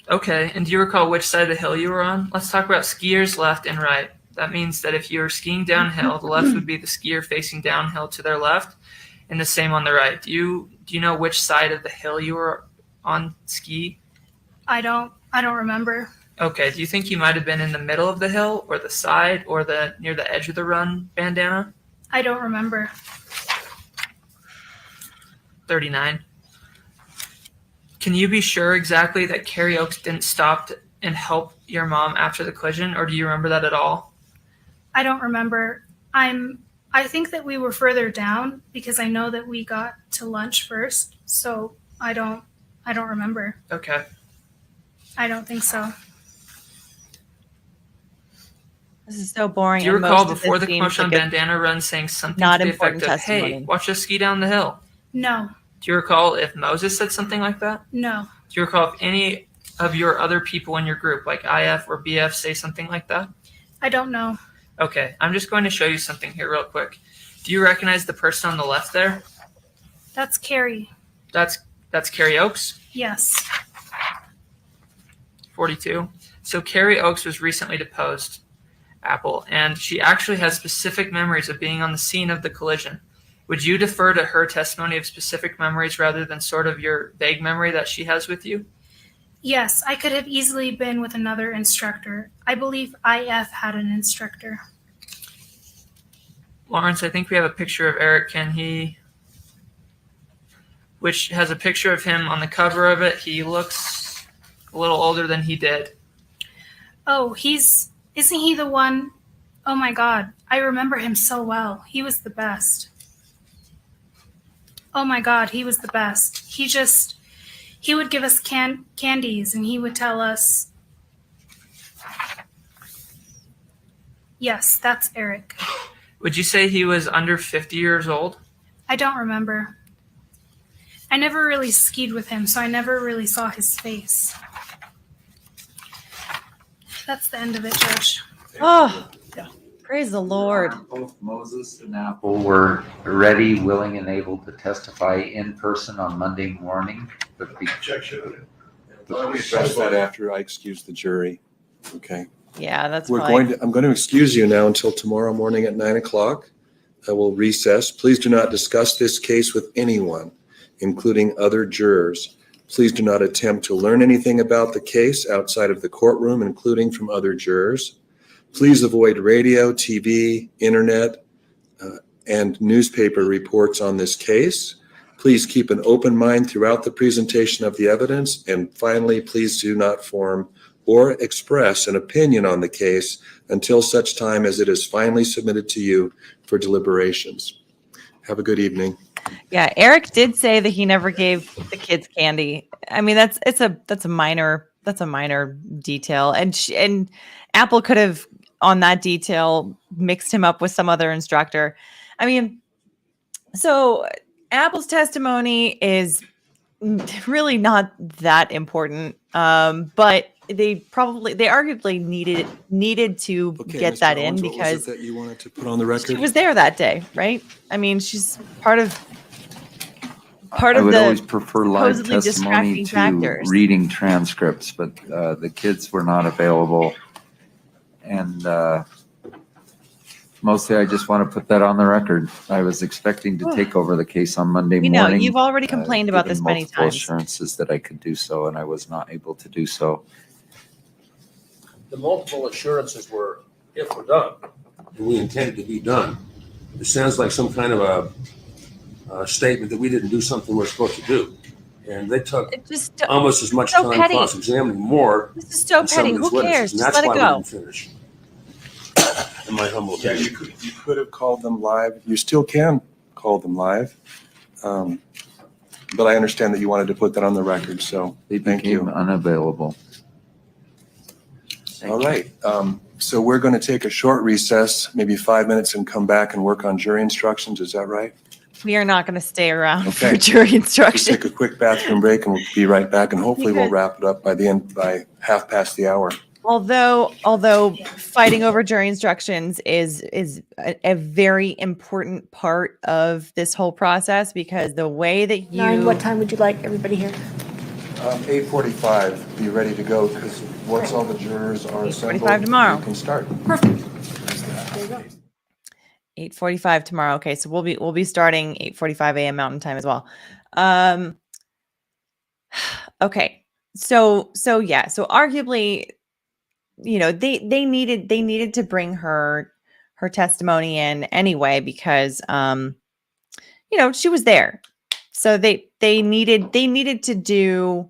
Okay, and do you recall which side of the hill you were on? Let's talk about skiers left and right. That means that if you're skiing downhill, the left would be the skier facing downhill to their left, and the same on the right. Do you know which side of the hill you were on ski? I don't remember. Okay, do you think you might have been in the middle of the hill, or the side, or near the edge of the run, Bandana? I don't remember. 39. Can you be sure exactly that Carrie Oaks didn't stop and help your mom after the collision, or do you remember that at all? I don't remember. I think that we were further down because I know that we got to lunch first, so I don't remember. Okay. I don't think so. This is so boring. Do you and recall most of before this the seems commotion on like a Bandana Run saying something not to the important effect of, hey, testimony? watch us ski down the hill? No. Do you recall if Moses said something like that? No. Do you recall if any of your other people in your group, like IF or BF, say something like that? I don't know. Okay, I'm just going to show you something here real quick. Do you recognize the person on the left there? That's Carrie. That's Carrie Oaks, Yes. 42. So Carrie Oaks was recently deposed, Apple, and she actually has specific memories of being on the scene of the collision. Would you defer to her testimony of specific memories rather than sort of your vague memory that she has with you? Yes, I could have easily been with another instructor. I believe IF had an instructor. Lawrence, I think we have a picture of Eric. Which has a picture of him on the cover of it. He looks a little older than he did. Oh, isn't he the one? Oh my God, I remember him so well. He was the best. Oh my God, he was the best. He would give us candies and he would tell us. Yes, that's Eric. Would you say he was under 50 years old? I don't remember. I never really skied with him, so I never really saw his face. That's the end of it, Judge. Oh, praise the Lord. Both Moses and Apple were ready, willing, and able to testify in person on Monday morning. But Objection. We address that after I excuse the jury. Okay. Yeah, that's I'm going to excuse you now until tomorrow morning at 9:00. I will recess. Please do not discuss this case with anyone, including other jurors. Please do not attempt to learn anything about the case outside of the courtroom, including from other jurors. Please avoid radio, TV, internet, and newspaper reports on this case. Please keep an open mind throughout the presentation of the evidence. And finally, please do not form or express an opinion on the case until such time as it is finally submitted to you for deliberations. Have a good evening. Yeah, Eric did say that he never gave the kids candy. I mean, that's a minor detail, and Apple could have on that detail mixed him up with some other instructor. I mean, so Apple's testimony is really not that important, but they arguably needed to get Ms. that Collins, in what was because it that you wanted to put on the record? she was there that day, right? I mean, she's part of part I of would the always prefer live supposedly testimony distracting to factors. reading transcripts, but the kids were not available. And mostly I just want to put that on the record. I was expecting to take over the case on Monday You know, morning. you've already complained about given this many multiple times. assurances that I could do so, and I was not able to do so. The multiple assurances were, if we're done, and we intended to be done. It sounds like some kind of a statement that we didn't do something we're supposed to do. And they took It just almost as much so time petty. cross-examining more This is so than some petty. of these Who witnesses. cares? And Just that's let it why we go. didn't finish. In my humble Yeah, opinion. you could have called them live. You still can call them live. But I understand that you wanted to put that on the record, so They thank became you. unavailable. All right. So we're going to take a short recess, maybe 5 minutes, and come back and work on jury instructions. Is that right? We are not going to stay around Okay. for jury Just instruction. take a quick bathroom break and we'll be right back. And hopefully we'll Because- wrap it up by the end, by 1/2 past. Although fighting over jury instructions is a very important part of this whole process, because the way that you 9, what time would you like everybody here? 8:45, be ready to go, because once all the jurors are assembled, 8:45 tomorrow. we can start. Perfect. 8:45 tomorrow. Okay, so we'll be starting 8:45 a.m. Mountain Time as well. Okay, so yeah, so arguably, you know, they needed to bring her testimony in anyway, because you know, she was there, so they needed to do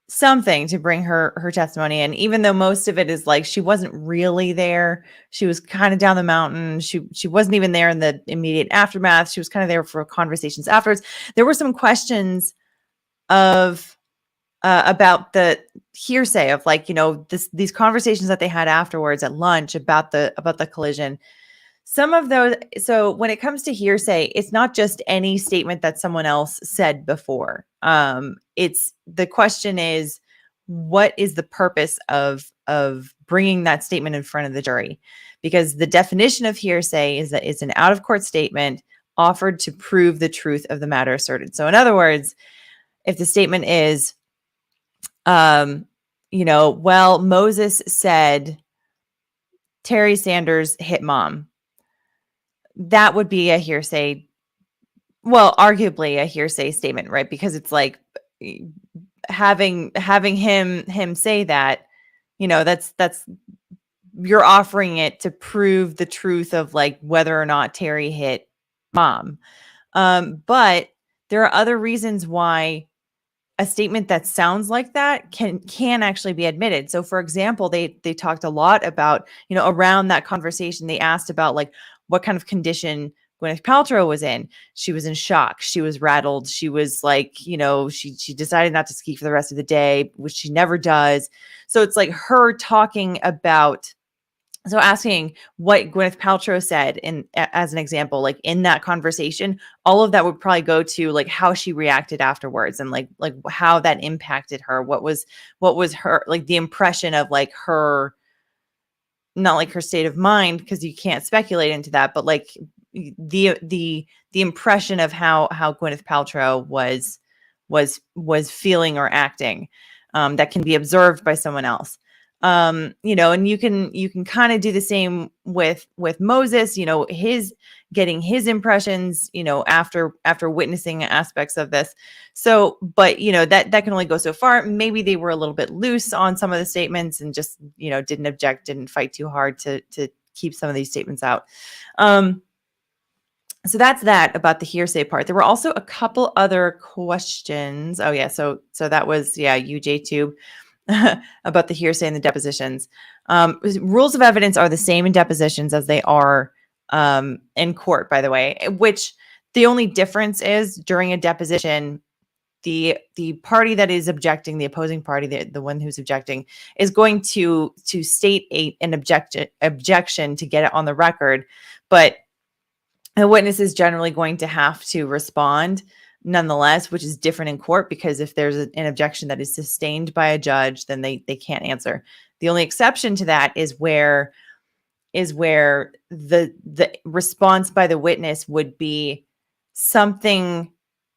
something to bring her testimony in, even though most of it is like she wasn't really there. She was kind of down the mountain. She wasn't even there in the immediate aftermath. She was kind of there for conversations afterwards. There were some questions of about the hearsay of, like, you know, these conversations that they had afterwards at lunch about the collision. Some of those, so when it comes to hearsay, it's not just any statement that someone else said before. It's, the question is, what is the purpose of bringing that statement in front of the jury? Because the definition of hearsay is that it's an out of court statement offered to prove the truth of the matter asserted. So in other words, if the statement is, you know, well, Moses said Terry Sanders hit mom, that would be a hearsay. Well, arguably a hearsay statement, right? Because it's like having him say that, you know, that's you're offering it to prove the truth of, like, whether or not Terry hit mom. But there are other reasons why a statement that sounds like that can actually be admitted. So for example, they talked a lot about, you know, around that conversation, they asked about, like, what kind of condition Gwyneth Paltrow was in. She was in shock. She was rattled. She was like, you know, she decided not to ski for the rest of the day, which she never does. So it's like her talking about, so asking what Gwyneth Paltrow said as an example, like in that conversation, all of that would probably go to, like, how she reacted afterwards, and like how that impacted her. What was her, like, the impression of, like, her, not like her state of mind, because you can't speculate into that, but like the impression of how Gwyneth Paltrow was feeling or acting, that can be observed by someone else. You know, and you can kind of do the same with Moses, you know, getting his impressions, you know, after witnessing aspects of this. So, but, you know, that can only go so far. Maybe they were a little bit loose on some of the statements and just, you know, didn't object, didn't fight too hard to keep some of these statements out. So that's that about the hearsay part. There were also a couple other questions. Oh yeah. So that was, yeah, UJ2. About the hearsay and the depositions. Rules of evidence are the same in depositions as they are in court, by the way, which the only difference is during a deposition, the party that is objecting, the opposing party, the one who's objecting, is going to state an objection to get it on the record, but a witness is generally going to have to respond nonetheless, which is different in court, because if there's an objection that is sustained by a judge, then they can't answer. The only exception to that is where the response by the witness would be something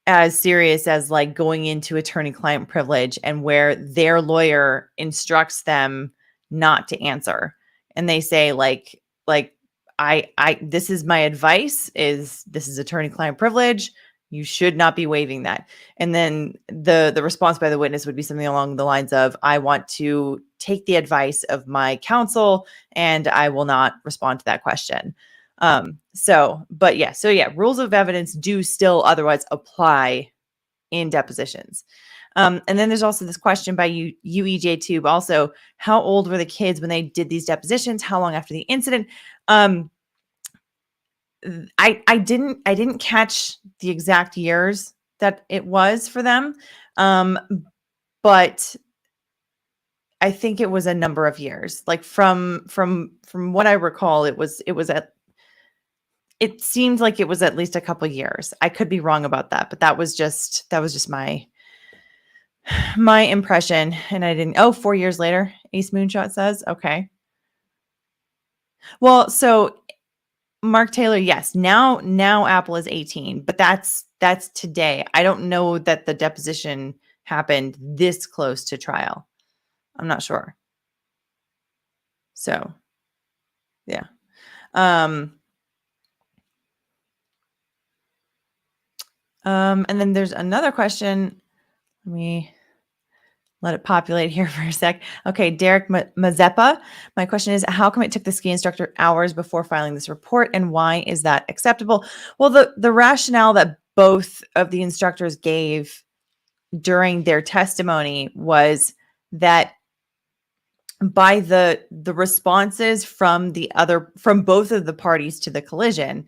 as serious as like going into attorney-client privilege, and where their lawyer instructs them not to answer, and they say like I this is my advice, is this is attorney-client privilege. You should not be waiving that. And then the response by the witness would be something along the lines of, I want to take the advice of my counsel and I will not respond to that question. So yeah, rules of evidence do still otherwise apply in depositions. And then there's also this question by UEJ Tube. Also, how old were the kids when they did these depositions? How long after the incident? I didn't catch the exact years that it was for them. But I think it was a number of years. Like from what I recall, it seemed like it was at least a couple of years. I could be wrong about that, but that was just my impression. And I didn't, 4 years later, Ace Moonshot says, okay. Well, so Mark Taylor, yes, now Apple is 18, but that's today. I don't know that the deposition happened this close to trial. I'm not sure. So, yeah. And then there's another question. Let me let it populate here for a sec. Okay, Derek Mazeppa. My question is, how come it took the ski instructor hours before filing this report, and why is that acceptable? Well, the rationale that both of the instructors gave during their testimony was that by the responses from both of the parties to the collision,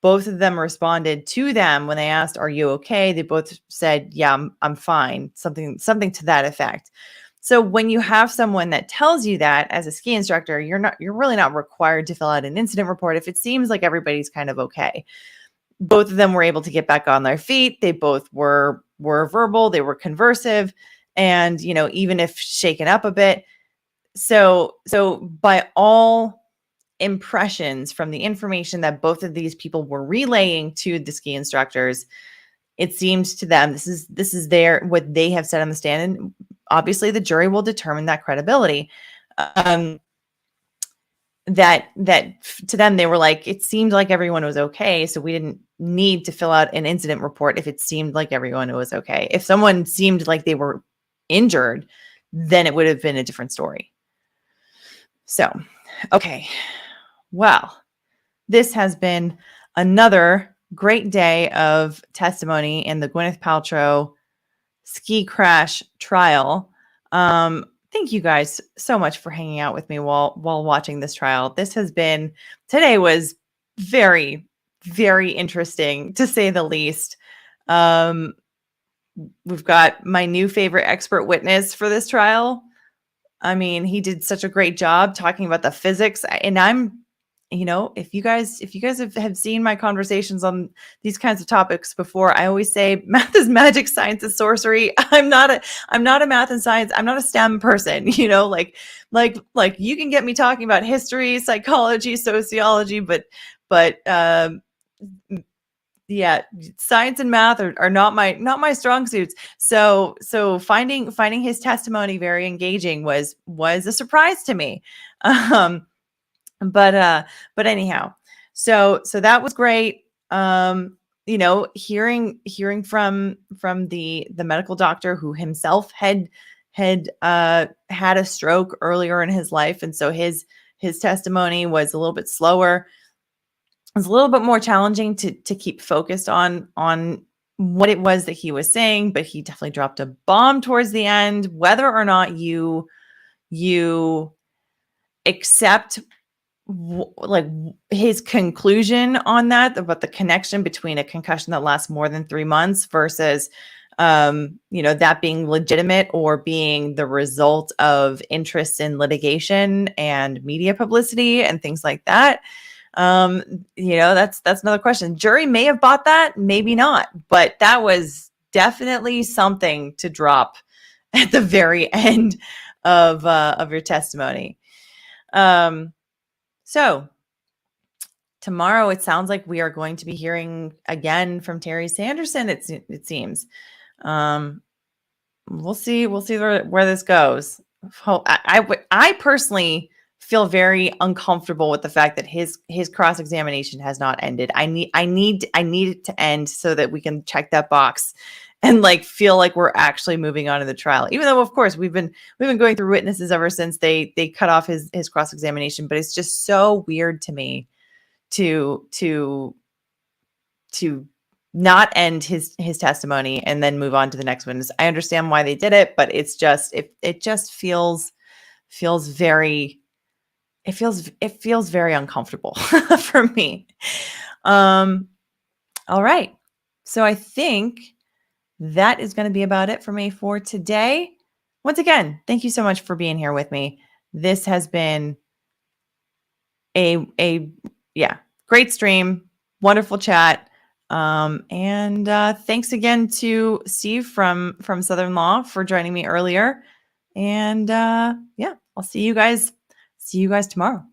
both of them responded to them when they asked, "Are you okay?" They both said, "Yeah, I'm fine." Something to that effect. So when you have someone that tells you that as a ski instructor, you're really not required to fill out an incident report if it seems like everybody's kind of okay. Both of them were able to get back on their feet. They both were verbal, they were conversive, and even if shaken up a bit. So by all impressions from the information that both of these people were relaying to the ski instructors, it seems to them this is what they have said on the stand, and obviously the jury will determine that credibility. That to them, they were like, it seemed like everyone was okay, so we didn't need to fill out an incident report if it seemed like everyone was okay. If someone seemed like they were injured, then it would have been a different story. So, okay. Well, this has been another great day of testimony in the Gwyneth Paltrow ski crash trial. Thank you guys so much for hanging out with me while watching this trial. Today was very, very interesting, to say the least. We've got my new favorite expert witness for this trial. I mean, he did such a great job talking about the physics, and if you guys have seen my conversations on these kinds of topics before, I always say math is magic, science is sorcery. I'm not a math and science. I'm not a STEM person, like you can get me talking about history, psychology, sociology, but yeah, science and math are not my strong suits. So finding his testimony very engaging was a surprise to me. But anyhow, so that was great. Hearing from the medical doctor who himself had had a stroke earlier in his life, and so his testimony was a little bit slower. It was a little bit more challenging to keep focused on what it was that he was saying, but he definitely dropped a bomb towards the end. Whether or not you accept his conclusion on that, about the connection between a concussion that lasts more than 3 months versus that being legitimate or being the result of interest in litigation and media publicity and things like that, that's another question. Jury may have bought that, maybe not, but that was definitely something to drop at the very end of your testimony. So tomorrow it sounds like we are going to be hearing again from Terry Sanderson. It seems. We'll see where this goes. I personally feel very uncomfortable with the fact that his cross-examination has not ended. I need it to end so that we can check that box and like feel like we're actually moving on to the trial. Even though, of course, we've been going through witnesses ever since they cut off his cross-examination, but it's just so weird to me to not end his testimony and then move on to the next witness. I understand why they did it, but it's just it just feels very uncomfortable for me. All right. So I think that is going to be about it for me for today. Once again, thank you so much for being here with me. This has been a great stream, wonderful chat. And thanks again to Steve from Southern Law for joining me earlier. And I'll see you guys tomorrow.